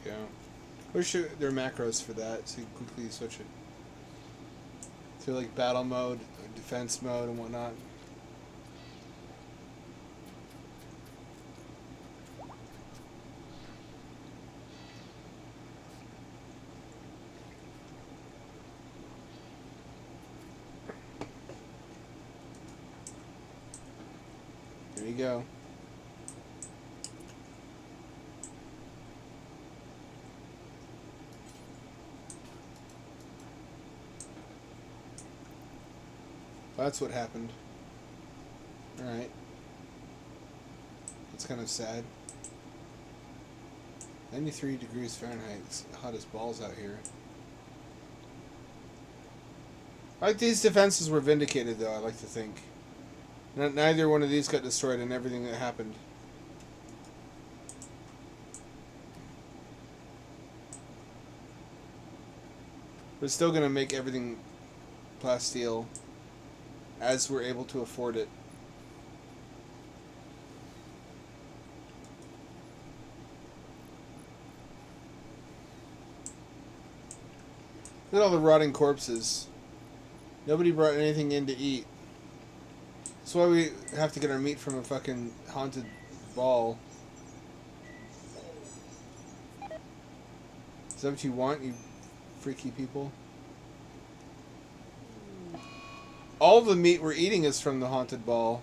Go. Wish there are macros for that, so you can quickly switch it to like battle mode, defense mode, and whatnot. There you go. That's what happened. Alright. It's kind of sad. 93 degrees Fahrenheit. It's hot as balls out here. I like these defenses were vindicated, though, I like to think. Neither one of these got destroyed in everything that happened. We're still going to make everything plasteel as we're able to afford it. Look at all the rotting corpses. Nobody brought anything in to eat. That's why we have to get our meat from a fucking haunted ball. Is that what you want, you freaky people? All the meat we're eating is from the haunted ball.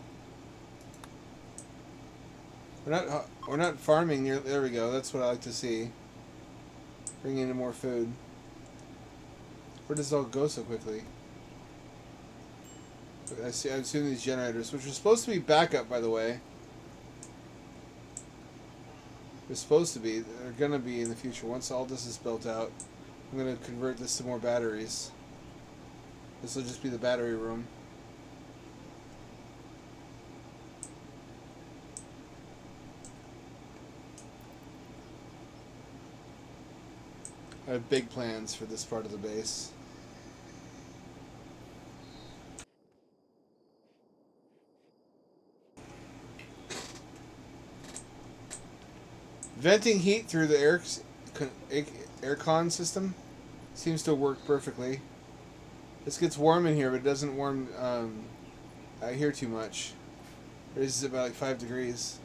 We're not farming near. There we go. That's what I like to see. Bring in more food. Where does it all go so quickly? I see. I'm assuming these generators, which are supposed to be backup, by the way. They're supposed to be. They're gonna be in the future. Once all this is built out, I'm gonna convert this to more batteries. This will just be the battery room. I have big plans for this part of the base. Venting heat through the aircon system seems to work perfectly. This gets warm in here, but it doesn't warm out here too much. It raises about like 5 degrees.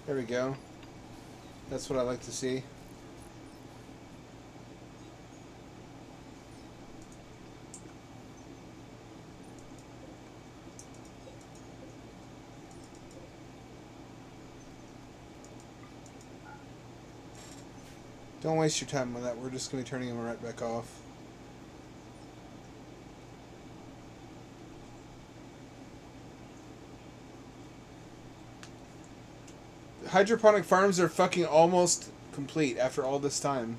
There we go. That's what I like to see. Don't waste your time on that. We're just going to be turning them right back off. Hydroponic farms are fucking almost complete after all this time.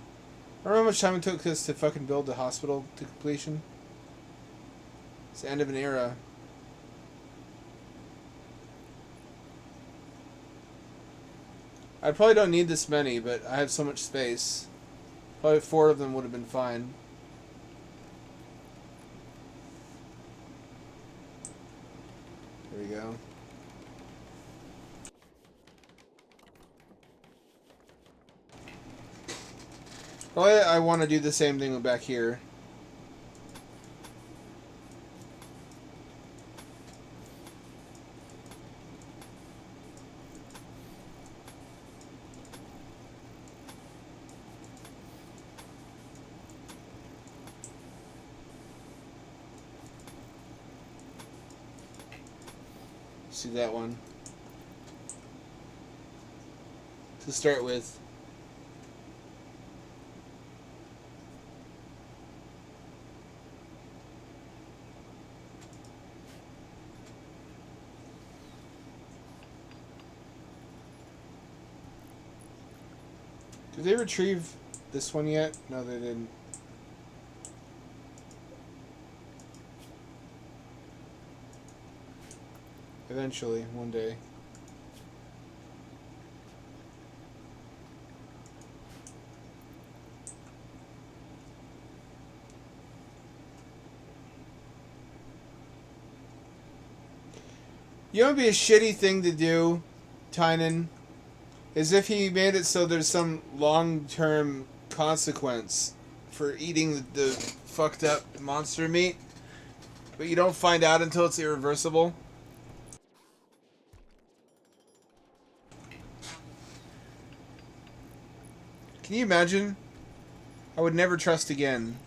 Remember how much time it took us to fucking build the hospital to completion? It's the end of an era. I probably don't need this many, but I have so much space. Probably 4 of them would have been fine. There we go. Probably I want to do the same thing back here. See that one to start with. Did they retrieve this one yet? No, they didn't. Eventually, one day. You know what would be a shitty thing to do, Tynan? Is if he made it so there's some long-term consequence for eating the fucked up monster meat, but you don't find out until it's irreversible. Can you imagine? I would never trust again.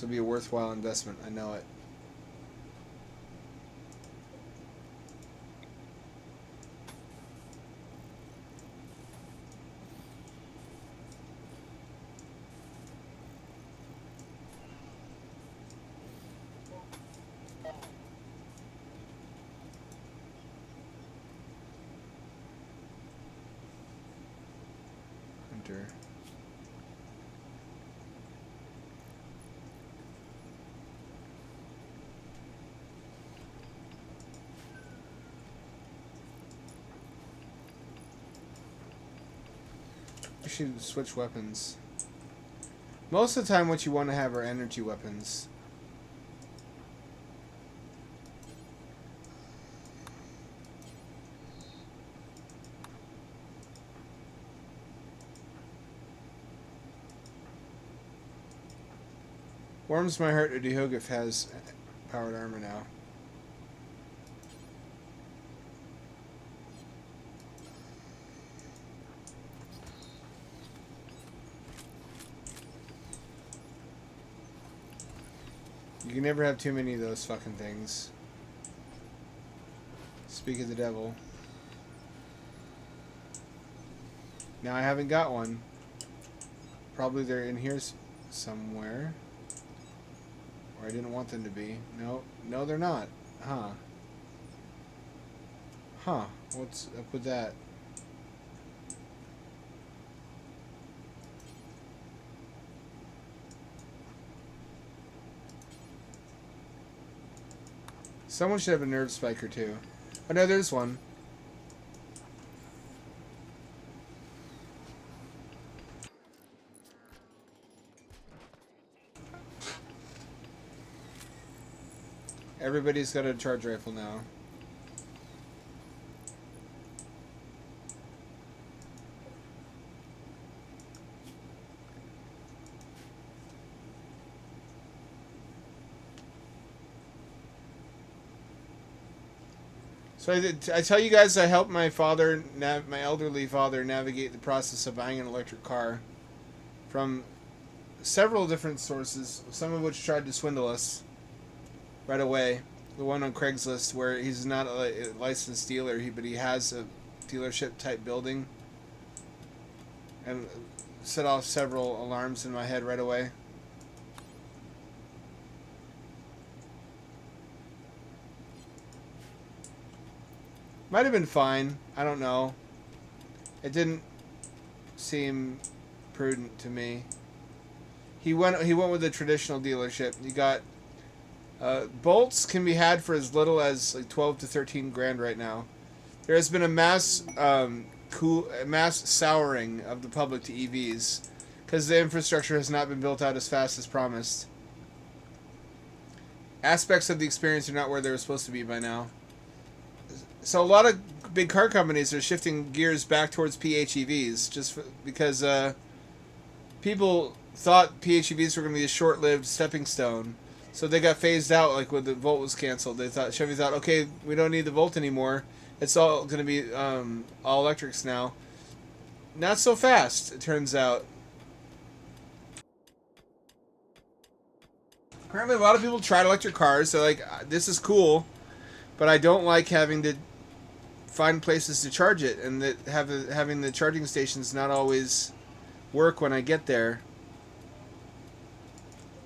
This will be a worthwhile investment. I know it. Hunter. You should switch weapons. Most of the time what you want to have are energy weapons. Warms my heart that Dehogif has powered armor now. You can never have too many of those fucking things. Speak of the devil. Now I haven't got one. Probably they're in here somewhere. Or I didn't want them to be. No, no they're not. Huh. Huh. What's up with that? Someone should have a nerve spike or two. Oh no, there's one. Everybody's got a charge rifle now. So I tell you guys, I helped my father, my elderly father, navigate the process of buying an electric car from several different sources, some of which tried to swindle us right away. The one on Craigslist where he's not a licensed dealer, but he has a dealership type building, and set off several alarms in my head right away. Might have been fine. I don't know. It didn't seem prudent to me. He went with a traditional dealership. He got bolts can be had for as little as like 12 to 13 grand right now. There has been a mass souring of the public to EVs because the infrastructure has not been built out as fast as promised. Aspects of the experience are not where they were supposed to be by now. So a lot of big car companies are shifting gears back towards PHEVs just because people thought PHEVs were going to be a short-lived stepping stone. So they got phased out like when the Volt was canceled. Chevy thought, okay, we don't need the Volt anymore. It's all going to be all electrics now. Not so fast, it turns out. Apparently a lot of people tried electric cars. They're like, this is cool, but I don't like having to find places to charge it, and that having the charging stations not always work when I get there.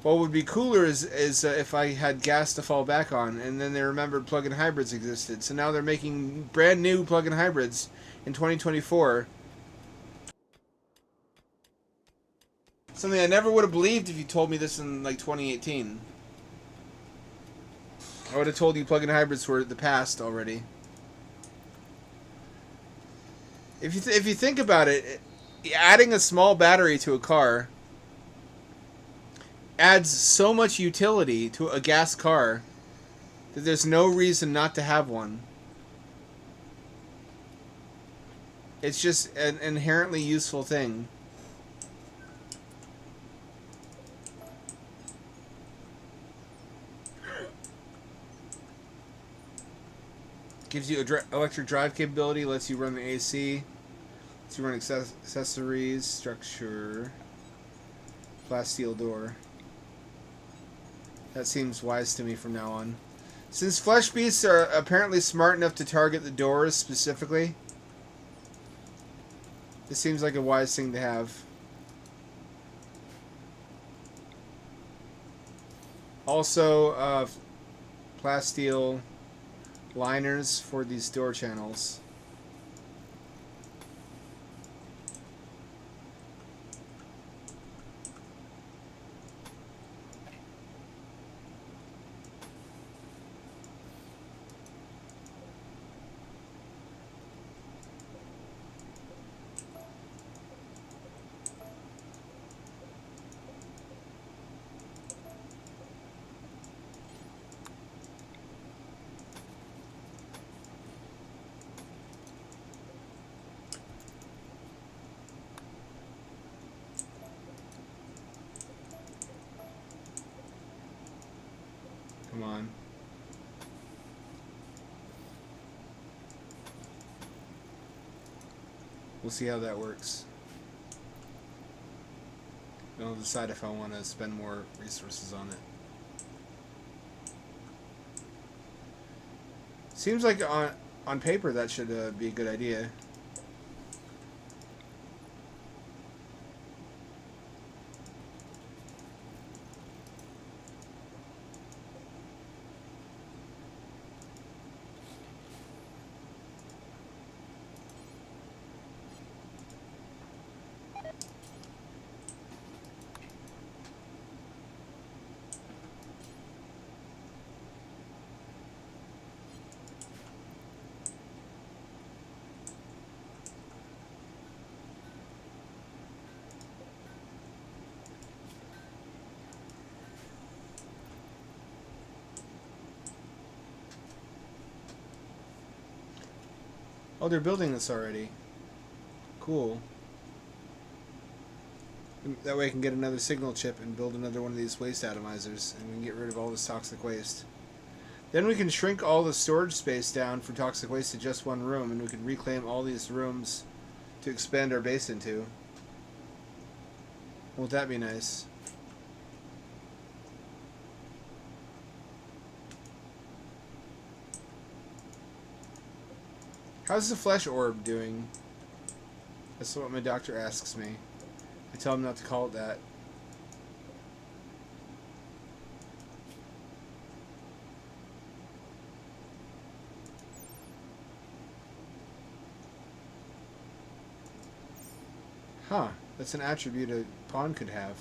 What would be cooler is if I had gas to fall back on, and then they remembered plug-in hybrids existed. So now they're making brand new plug-in hybrids in 2024. Something I never would have believed if you told me this in like 2018. I would have told you plug-in hybrids were the past already. If you think about it, adding a small battery to a car adds so much utility to a gas car that there's no reason not to have one. It's just an inherently useful thing. Gives you electric drive capability, lets you run the AC, lets you run accessories, structure, glass steel door. That seems wise to me from now on. Since flesh beasts are apparently smart enough to target the doors specifically, this seems like a wise thing to have. Also, plasteel liners for these door channels. Come on. We'll see how that works. I'll decide if I want to spend more resources on it. Seems like on paper that should be a good idea. Oh, they're building this already. Cool. That way I can get another signal chip and build another one of these waste atomizers, and we can get rid of all this toxic waste. Then we can shrink all the storage space down for toxic waste to just one room, and we can reclaim all these rooms to expand our base into. Won't that be nice? How's the flesh orb doing? That's what my doctor asks me. I tell him not to call it that. Huh. That's an attribute a pawn could have.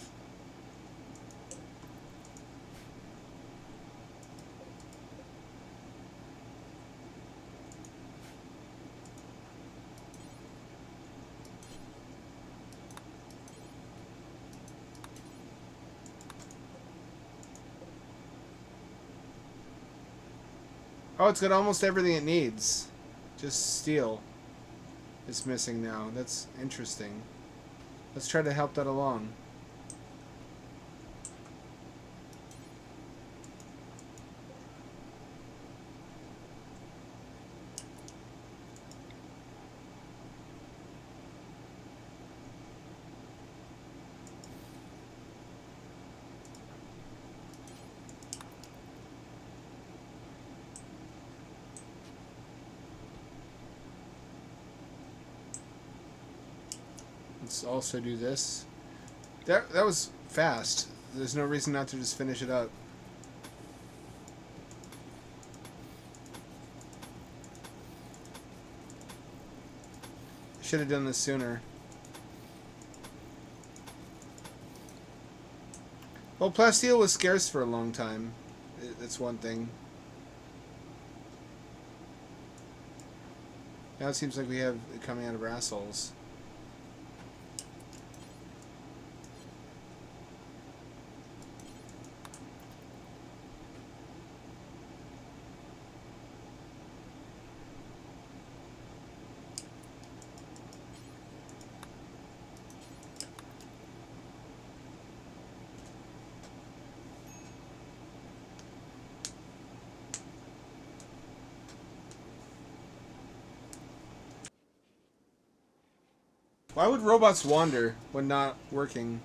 Oh, it's got almost everything it needs. Just steel is missing now. That's interesting. Let's try to help that along. Let's also do this. That was fast. There's no reason not to just finish it up. Should have done this sooner. Well, plasteel was scarce for a long time. That's one thing. Now it seems like we have it coming out of our assholes. Why would robots wander when not working?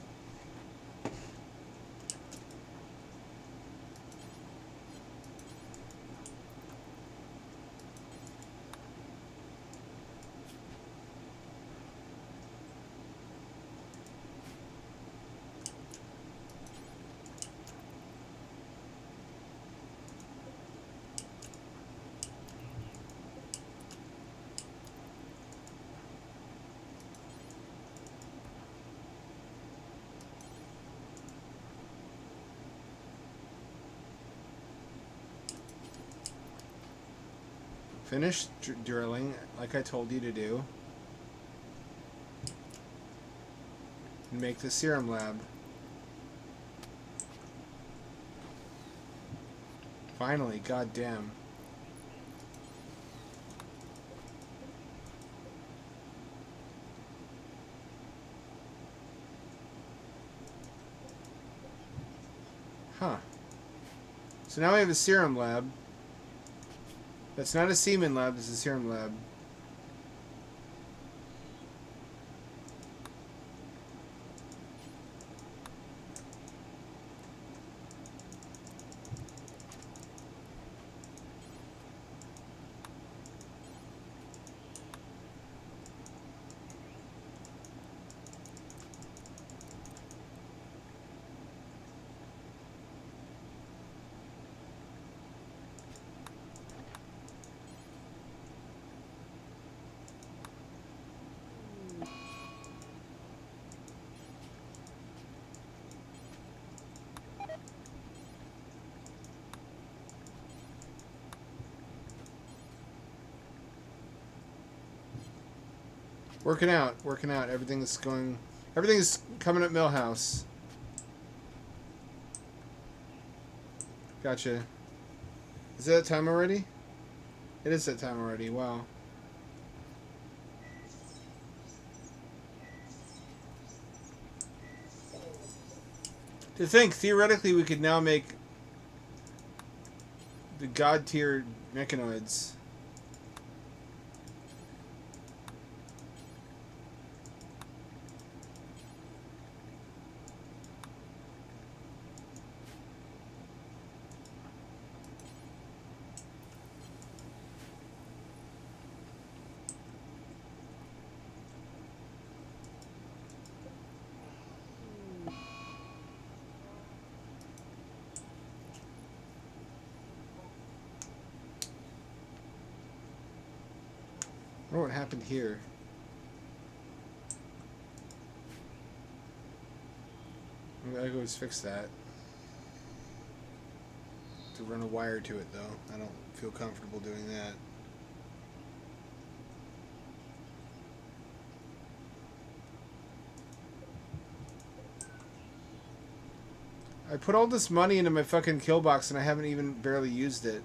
Finish drilling like I told you to do. And make the serum lab. Finally, goddamn. Huh. So now we have a serum lab. That's not a semen lab, it's a serum lab. Working out. Everything's coming at Millhouse. Gotcha. Is it that time already? It is that time already. Wow. To think, theoretically, we could now make the god tier mechanoids. I wonder what happened here. I'm gonna go just fix that. To run a wire to it though. I don't feel comfortable doing that. I put all this money into my fucking kill box and I haven't even barely used it.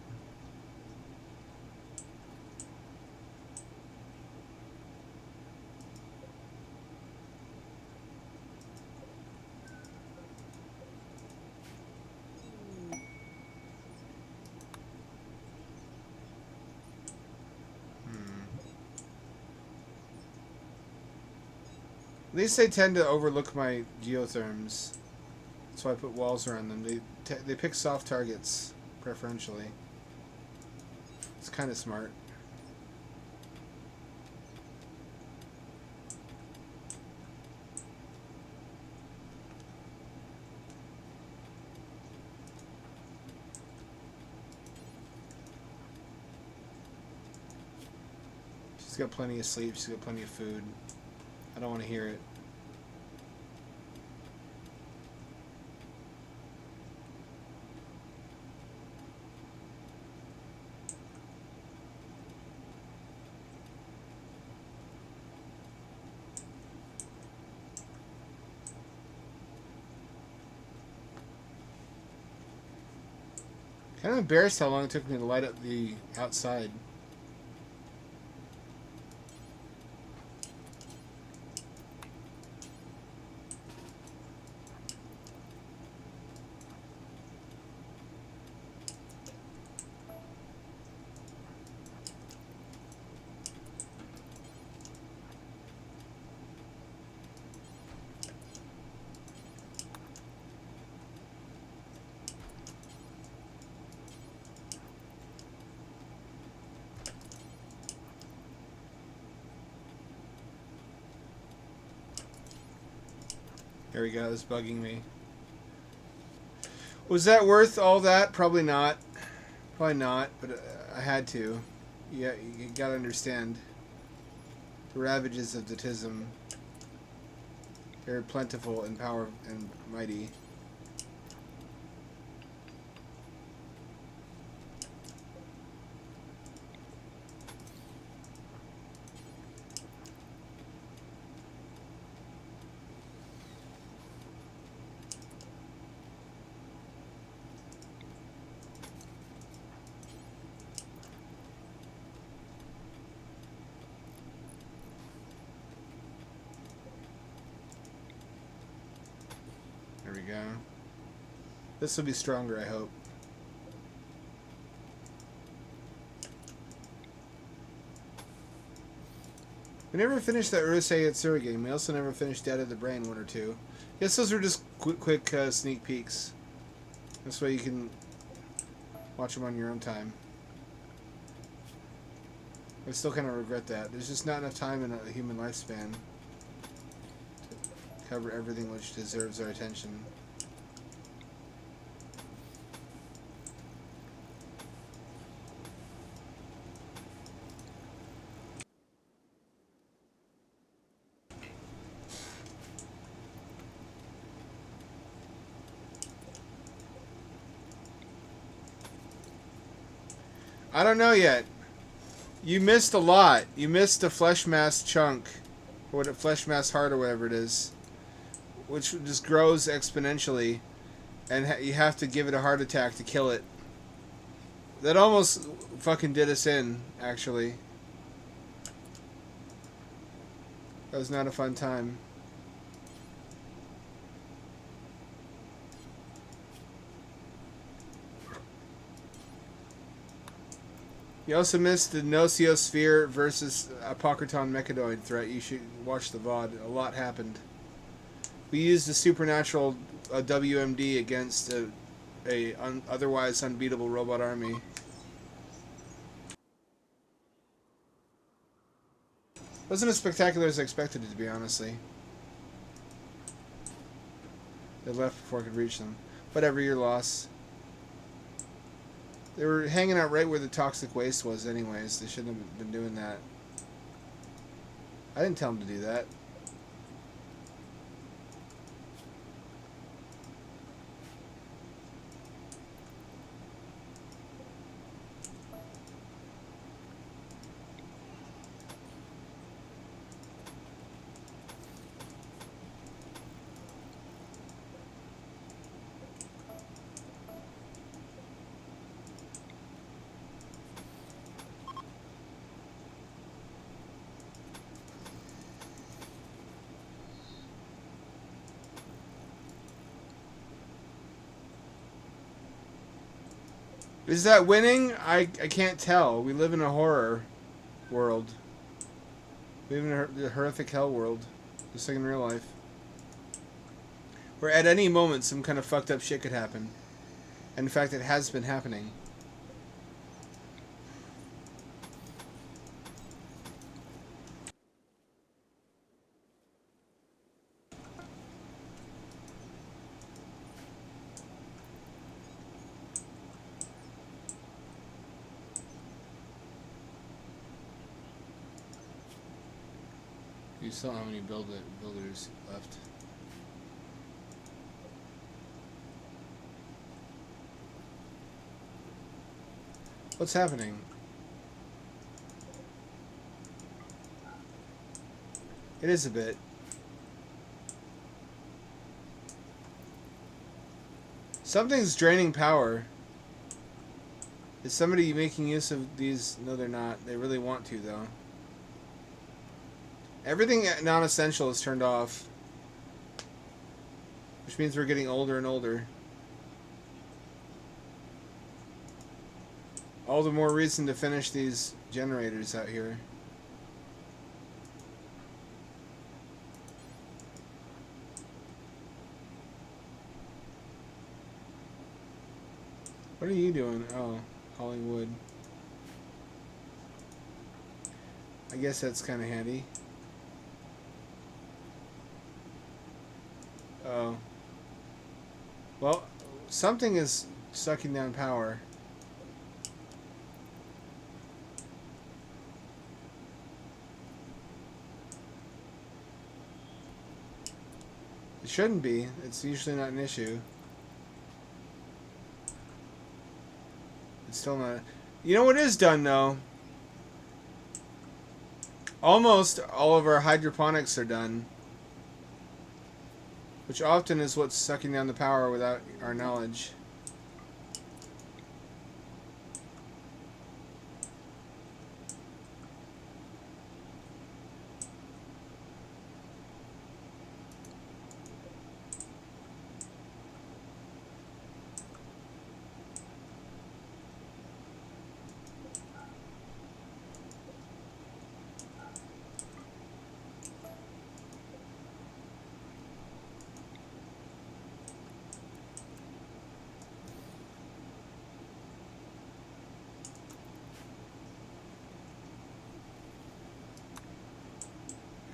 At least they tend to overlook my geotherms. So I put walls around them. They pick soft targets, preferentially. It's kind of smart. She's got plenty of sleep. She's got plenty of food. I don't want to hear it. Kind of embarrassed how long it took me to light up the outside. There we go, it's bugging me. Was that worth all that? Probably not. Probably not, but I had to. Yeah, you gotta understand. The ravages of the Tism. They're plentiful and power and mighty. we go. This will be stronger, I hope. We never finished that Urusei Yatsura game. We also never finished Dead of the Brain 1 or 2. Guess those were just quick sneak peeks. This way you can watch them on your own time. I still kind of regret that. There's just not enough time in a human lifespan to cover everything which deserves our attention. I don't know yet. You missed a lot. You missed the Fleshmass chunk. Or what, Fleshmass heart or whatever it is. Which just grows exponentially. And you have to give it a heart attack to kill it. That almost fucking did us in, actually. That was not a fun time. You also missed the Nociosphere versus Apocriton Mechadoid threat. You should watch the VOD. A lot happened. We used a supernatural WMD against a otherwise unbeatable robot army. Wasn't as spectacular as I expected it to be, honestly. They left before I could reach them. Whatever, your loss. They were hanging out right where the toxic waste was anyways. They shouldn't have been doing that. I didn't tell them to do that. Is that winning? I can't tell. We live in a horror world. We live in a horrific hell world. Just like in real life. Where at any moment some kind of fucked up shit could happen. And in fact it has been happening. You still don't have any builders left. What's happening? It is a bit. Something's draining power. Is somebody making use of these? No, they're not. They really want to, though. Everything non-essential is turned off. Which means we're getting older and older. All the more reason to finish these generators out here. What are you doing? Oh, hauling wood. I guess that's kind of handy. Oh. Well, something is sucking down power. It shouldn't be. It's usually not an issue. It's still not. You know what is done, though? Almost all of our hydroponics are done. Which often is what's sucking down the power without our knowledge.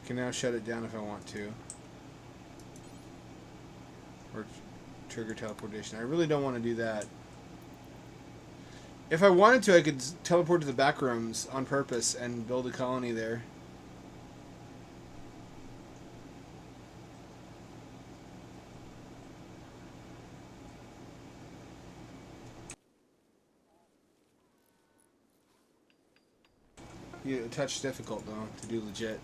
I can now shut it down if I want to. Or trigger teleportation. I really don't want to do that. If I wanted to, I could teleport to the back rooms on purpose and build a colony there. A touch difficult though to do legit.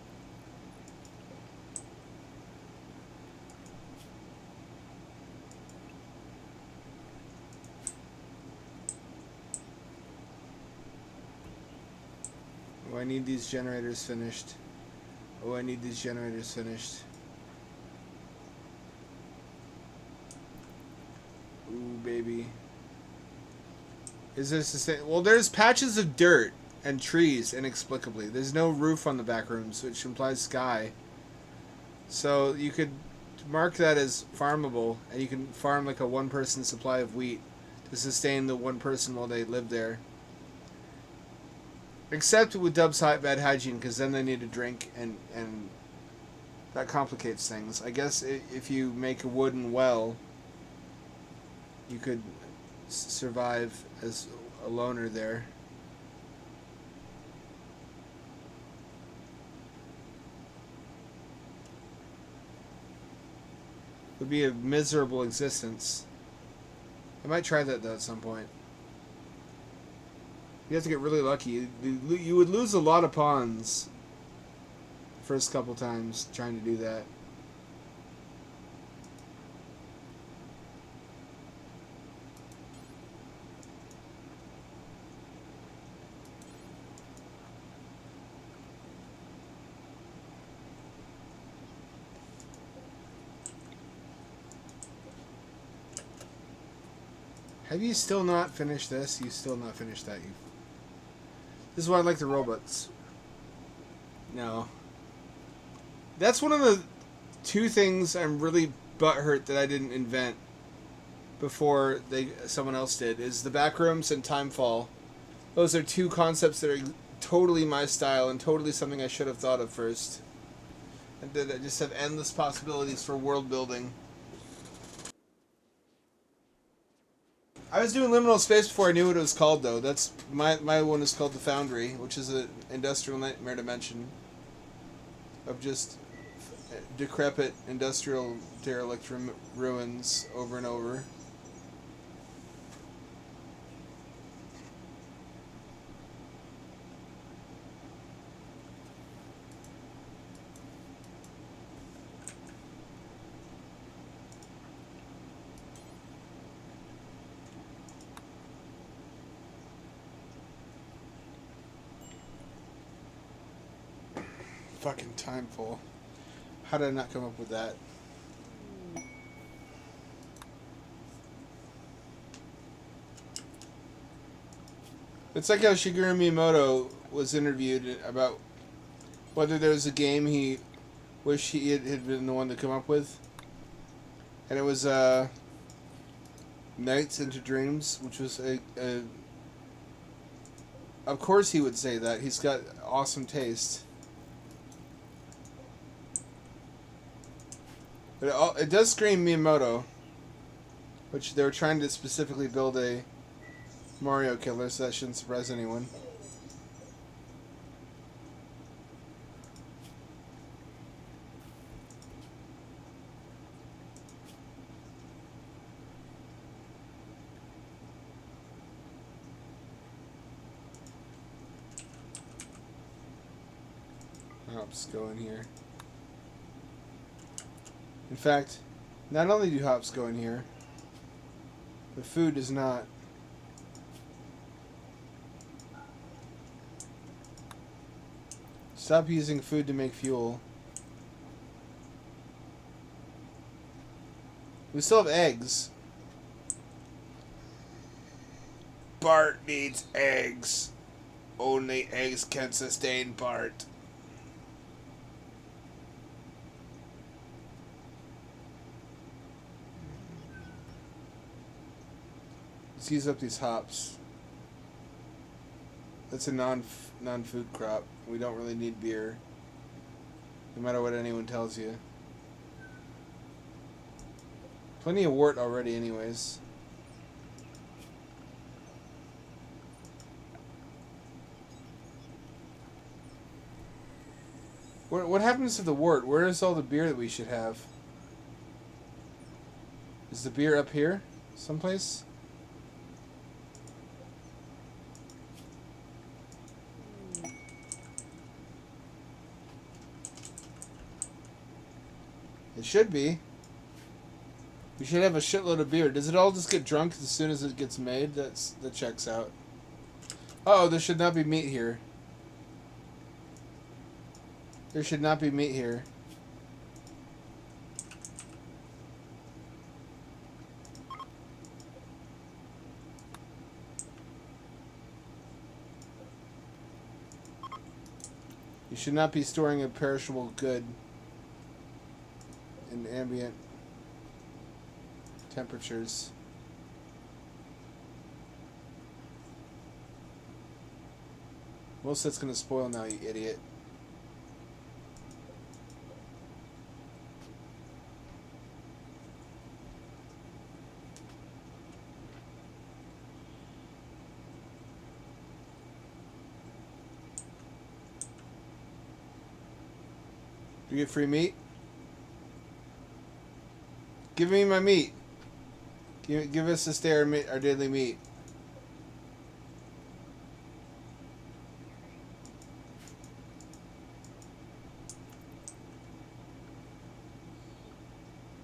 Oh, I need these generators finished. Oh, I need these generators finished. Ooh, baby. Is this the same? Well, there's patches of dirt and trees inexplicably. There's no roof on the back rooms, which implies sky. So you could mark that as farmable, and you can farm like a one-person supply of wheat to sustain the one person while they live there. Except with Dub's bad hygiene, because then they need to drink, and that complicates things. I guess if you make a wooden well, you could survive as a loner there. It would be a miserable existence. I might try that though at some point. You have to get really lucky. You would lose a lot of pawns the first couple times trying to do that. Have you still not finished this? You still not finished that. This is why I like the robots. No. That's one of the two things I'm really butthurt that I didn't invent before someone else did, is the backrooms and timefall. Those are two concepts that are totally my style and totally something I should have thought of first. And that just have endless possibilities for world building. I was doing liminal space before I knew what it was called, though. That's my one is called the Foundry, which is an industrial nightmare dimension of just decrepit industrial derelict ruins over and over. Fucking timeful. How did I not come up with that? It's like how Shigeru Miyamoto was interviewed about whether there was a game he wished he had been the one to come up with. And it was Nights into Dreams, which was a of course he would say that. He's got awesome taste. But it does scream Miyamoto, which they were trying to specifically build a Mario killer, so that shouldn't surprise anyone. Hops go in here. In fact, not only do hops go in here, but food does not. Stop using food to make fuel. We still have eggs. Bart needs eggs. Only eggs can sustain Bart. Let's use up these hops. That's a non-food crop. We don't really need beer. No matter what anyone tells you. Plenty of wart already anyways. What happens to the wart? Where is all the beer that we should have? Is the beer up here? Someplace? It should be. We should have a shitload of beer. Does it all just get drunk as soon as it gets made? That checks out. Oh, there should not be meat here. There should not be meat here. You should not be storing a perishable good in ambient temperatures. Most of that's going to spoil now, you idiot. Do you get free meat? Give me my meat. Give us this day our daily meat.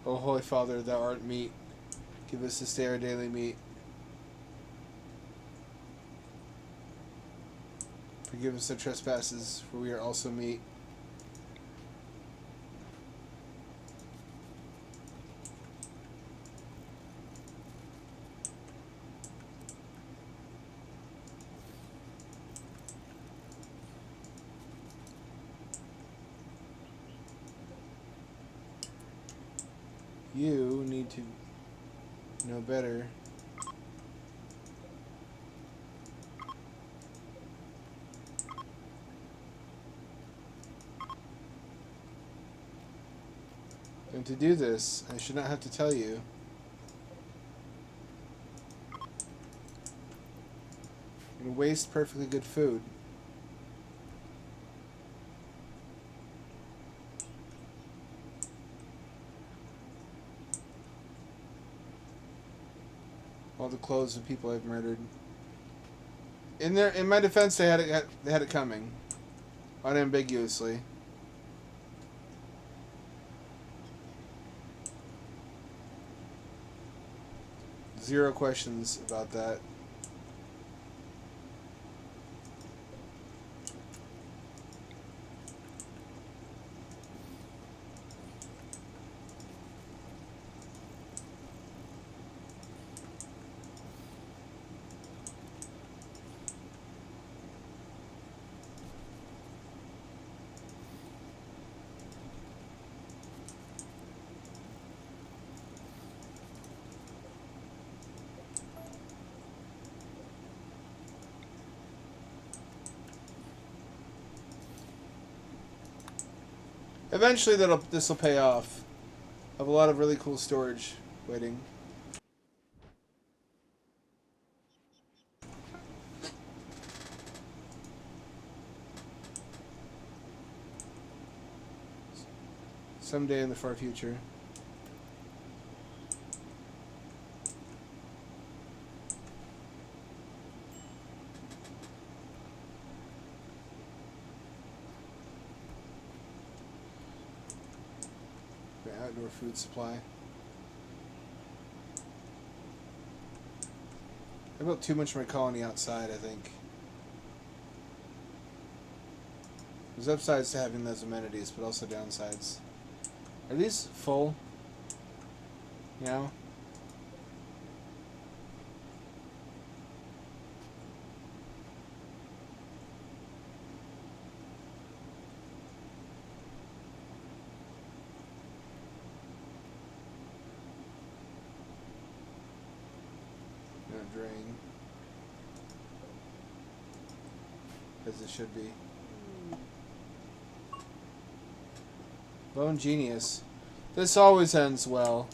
O Holy Father, thou art meat. Give us this day our daily meat. Forgive us our trespasses, for we are also meat. You need to know better. And to do this, I should not have to tell you. You're gonna waste perfectly good food. All the clothes of people I've murdered. In my defense, they had it coming, unambiguously. Zero questions about that. Eventually, this will pay off. I have a lot of really cool storage waiting. Someday in the far future. Outdoor food supply. I built too much of my colony outside, I think. There's upsides to having those amenities, but also downsides. Are these full? Now? Drain, as it should be. Bone Genius. This always ends well.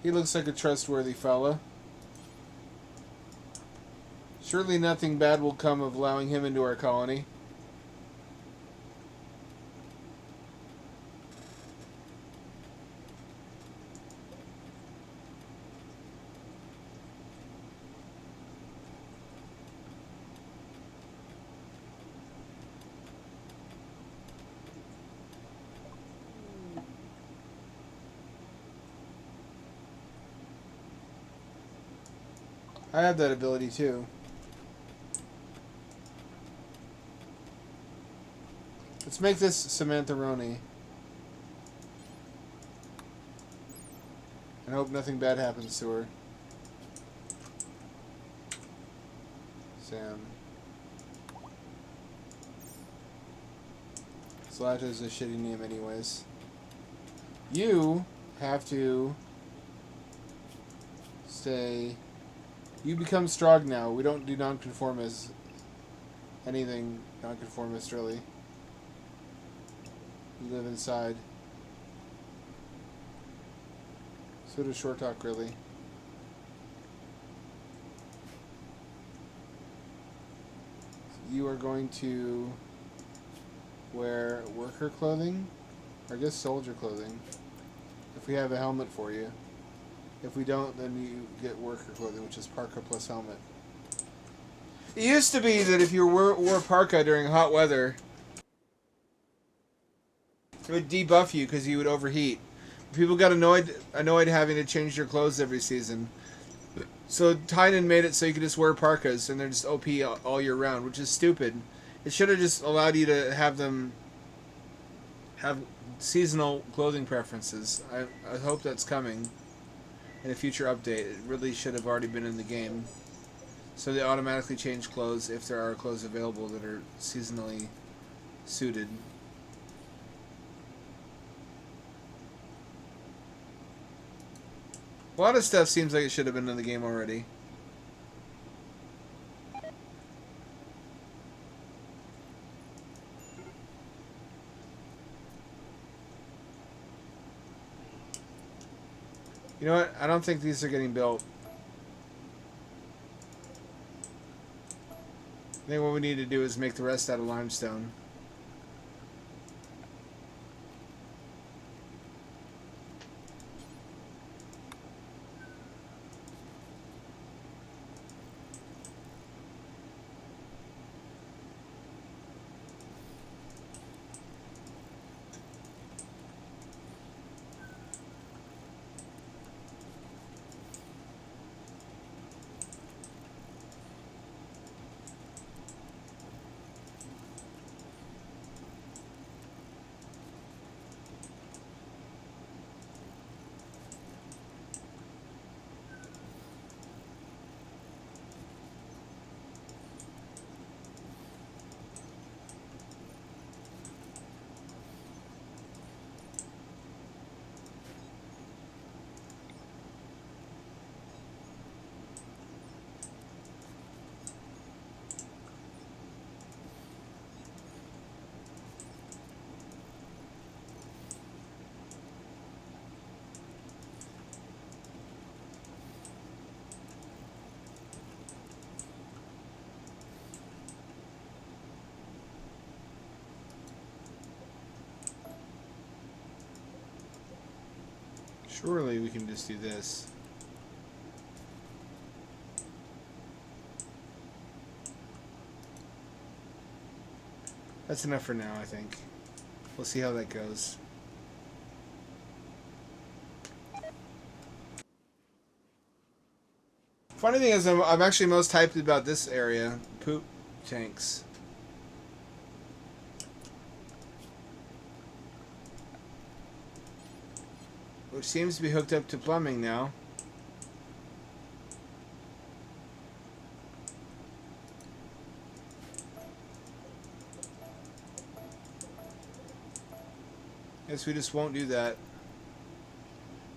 He looks like a trustworthy fella. Surely nothing bad will come of allowing him into our colony. I have that ability too. Let's make this Samantha Roney. And hope nothing bad happens to her. Sam. Zlata is a shitty name anyways. You have to stay... You become Strog now. We don't do nonconformist. Anything nonconformist, really. You live inside. So does Short Talk, really. You are going to wear worker clothing? Or I guess soldier clothing. If we have a helmet for you. If we don't, then you get worker clothing, which is parka plus helmet. It used to be that if you wore parka during hot weather, it would debuff you because you would overheat. People got annoyed having to change their clothes every season. So Tynan made it so you could just wear parkas and they're just OP all year round, which is stupid. It should have just allowed you to have them have seasonal clothing preferences. I hope that's coming in a future update. It really should have already been in the game. So they automatically change clothes if there are clothes available that are seasonally suited. A lot of stuff seems like it should have been in the game already. You know what? I don't think these are getting built. I think what we need to do is make the rest out of limestone. Surely we can just do this. That's enough for now, I think. We'll see how that goes. Funny thing is, I'm actually most hyped about this area. Poop tanks. Which seems to be hooked up to plumbing now. Guess we just won't do that.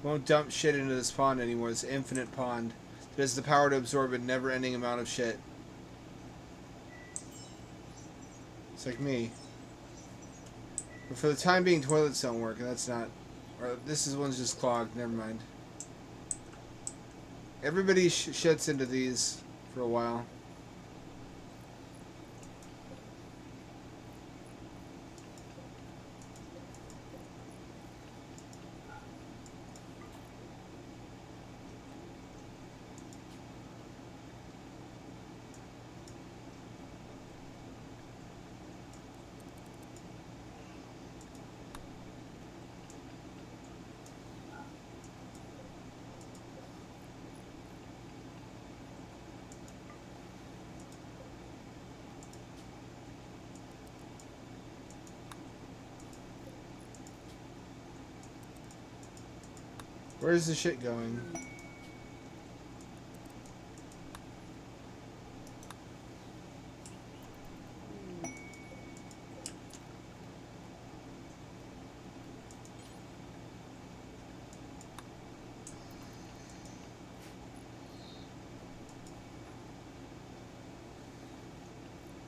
Won't dump shit into this pond anymore. This infinite pond that has the power to absorb a never-ending amount of shit. It's like me. But for the time being, toilets don't work, and that's not... Or this is one's just clogged, never mind. Everybody shits into these for a while. Where's the shit going?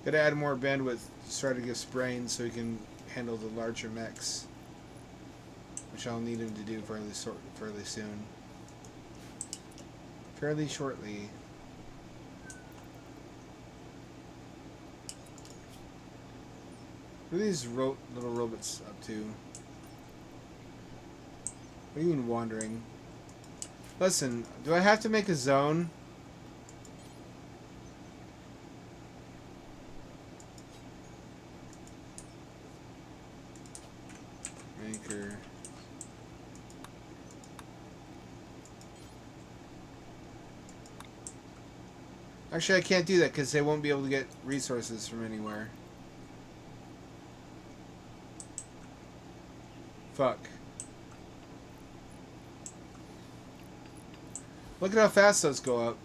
Gotta add more bandwidth to start to give sprain so he can handle the larger mechs. Which I'll need him to do fairly soon. Fairly shortly. What are these little robots up to? What do you mean wandering? Listen, do I have to make a zone? Maker. Actually, I can't do that because they won't be able to get resources from anywhere. Fuck. Look at how fast those go up.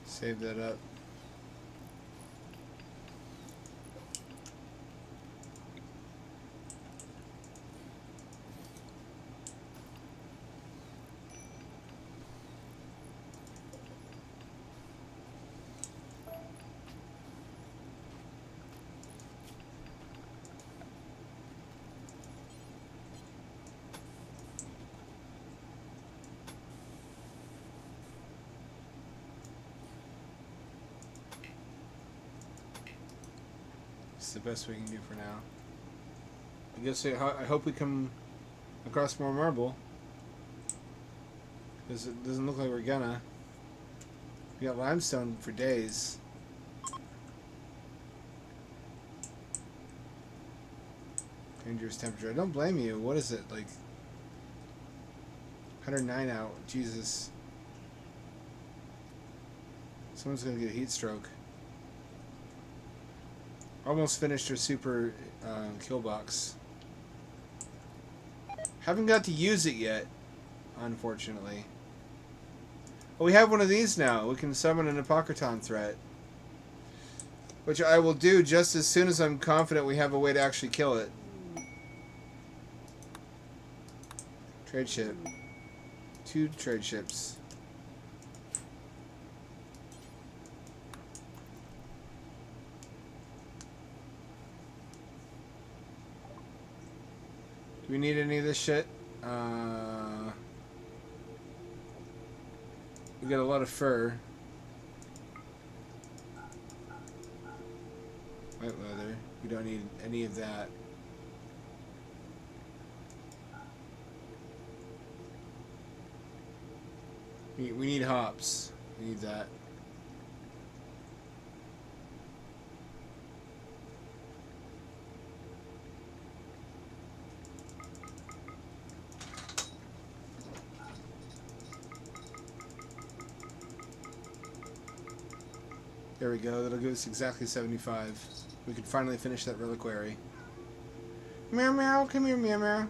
Save that up. It's the best we can do for now. I guess I hope we come across more marble. Because it doesn't look like we're gonna. We got limestone for days. Dangerous temperature. I don't blame you. What is it? Like 109 out. Jesus. Someone's gonna get a heat stroke. Almost finished her super kill box. Haven't got to use it yet, unfortunately. Oh, we have one of these now. We can summon an Apocriton threat. Which I will do just as soon as I'm confident we have a way to actually kill it. Trade ship. 2 trade ships. Do we need any of this shit? We got a lot of fur. White leather. We don't need any of that. We need hops. We need that. There we go. That'll give us exactly 75. We can finally finish that reliquary. Meow meow, come here, meow meow.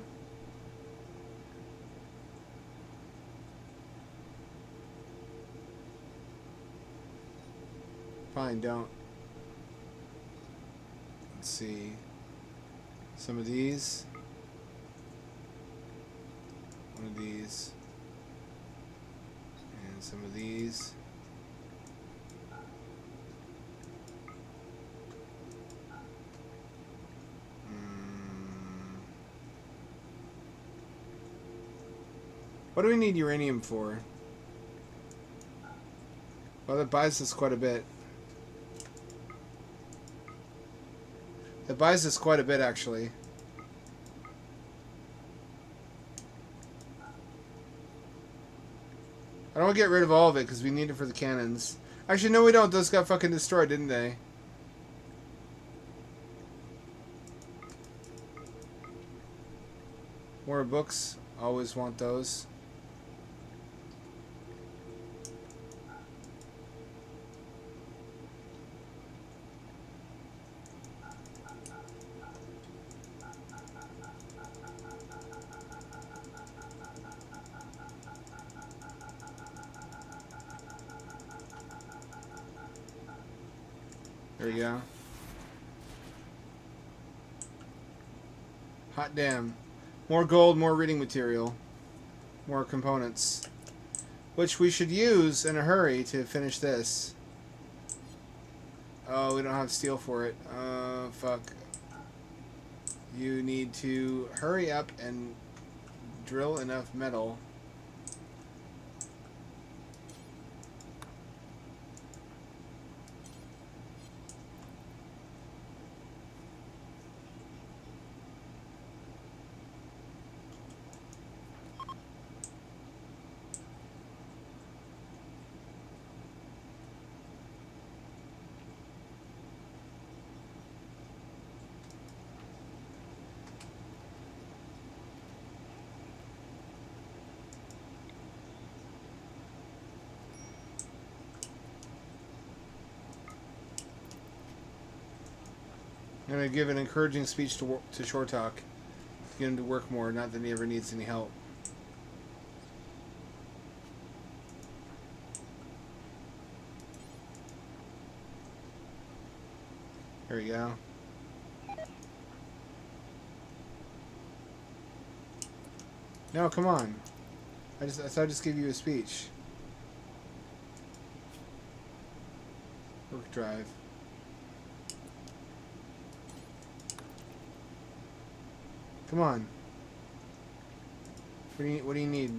Fine, don't. Let's see. Some of these. One of these. And some of these. What do we need uranium for? Well, that buys us quite a bit. That buys us quite a bit, actually. I don't want to get rid of all of it because we need it for the cannons. Actually, no, we don't. Those got fucking destroyed, didn't they? More books. Always want those. There we go. Hot damn. More gold, more reading material. More components. Which we should use in a hurry to finish this. Oh, we don't have steel for it. Fuck. You need to hurry up and drill enough metal. I'm going to give an encouraging speech to Short Talk. Get him to work more, not that he ever needs any help. There we go. No, come on. I thought I'd just give you a speech. Work drive. Come on. What do you need?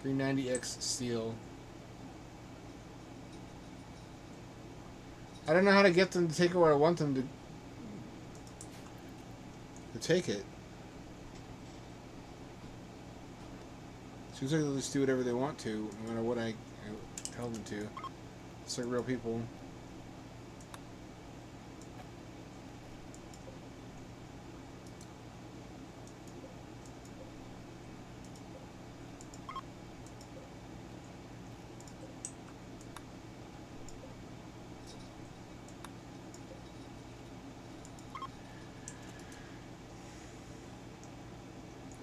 $390X steel. I don't know how to get them to take it where I want them to take it. Seems like they'll just do whatever they want to, no matter what I tell them to. It's like real people.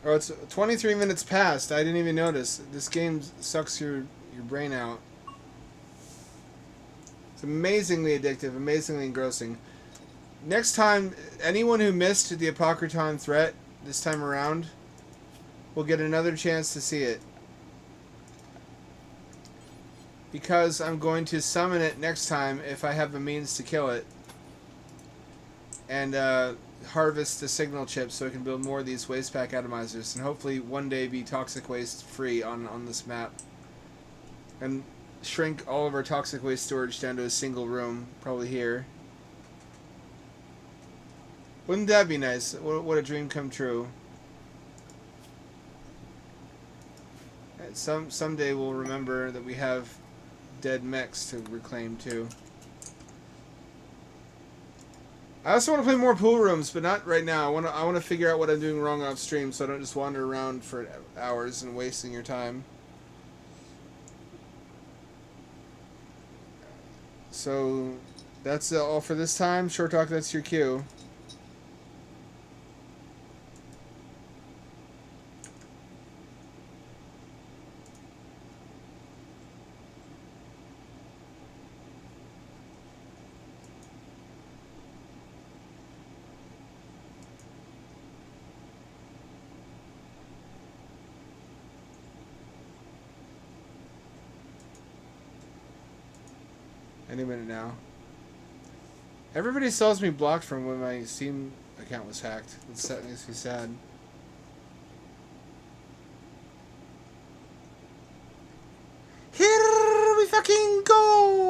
Oh, it's 23 minutes past. I didn't even notice. This game sucks your brain out. It's amazingly addictive, amazingly engrossing. Next time, anyone who missed the Apocriton threat this time around will get another chance to see it. Because I'm going to summon it next time if I have the means to kill it. And, harvest the signal chips so I can build more of these waste pack atomizers and hopefully one day be toxic waste free on this map and shrink all of our toxic waste storage down to a single room, probably here. Wouldn't that be nice? What a dream come true. Someday we'll remember that we have dead mechs to reclaim too. I also want to play more pool rooms, but not right now. I want to figure out what I'm doing wrong off stream, so I don't just wander around for hours and wasting your time. So That's all for this time. Short Talk, that's your cue. Any minute now. Everybody sells me blocked from when my Steam account was hacked. That makes me sad. Here we fucking go!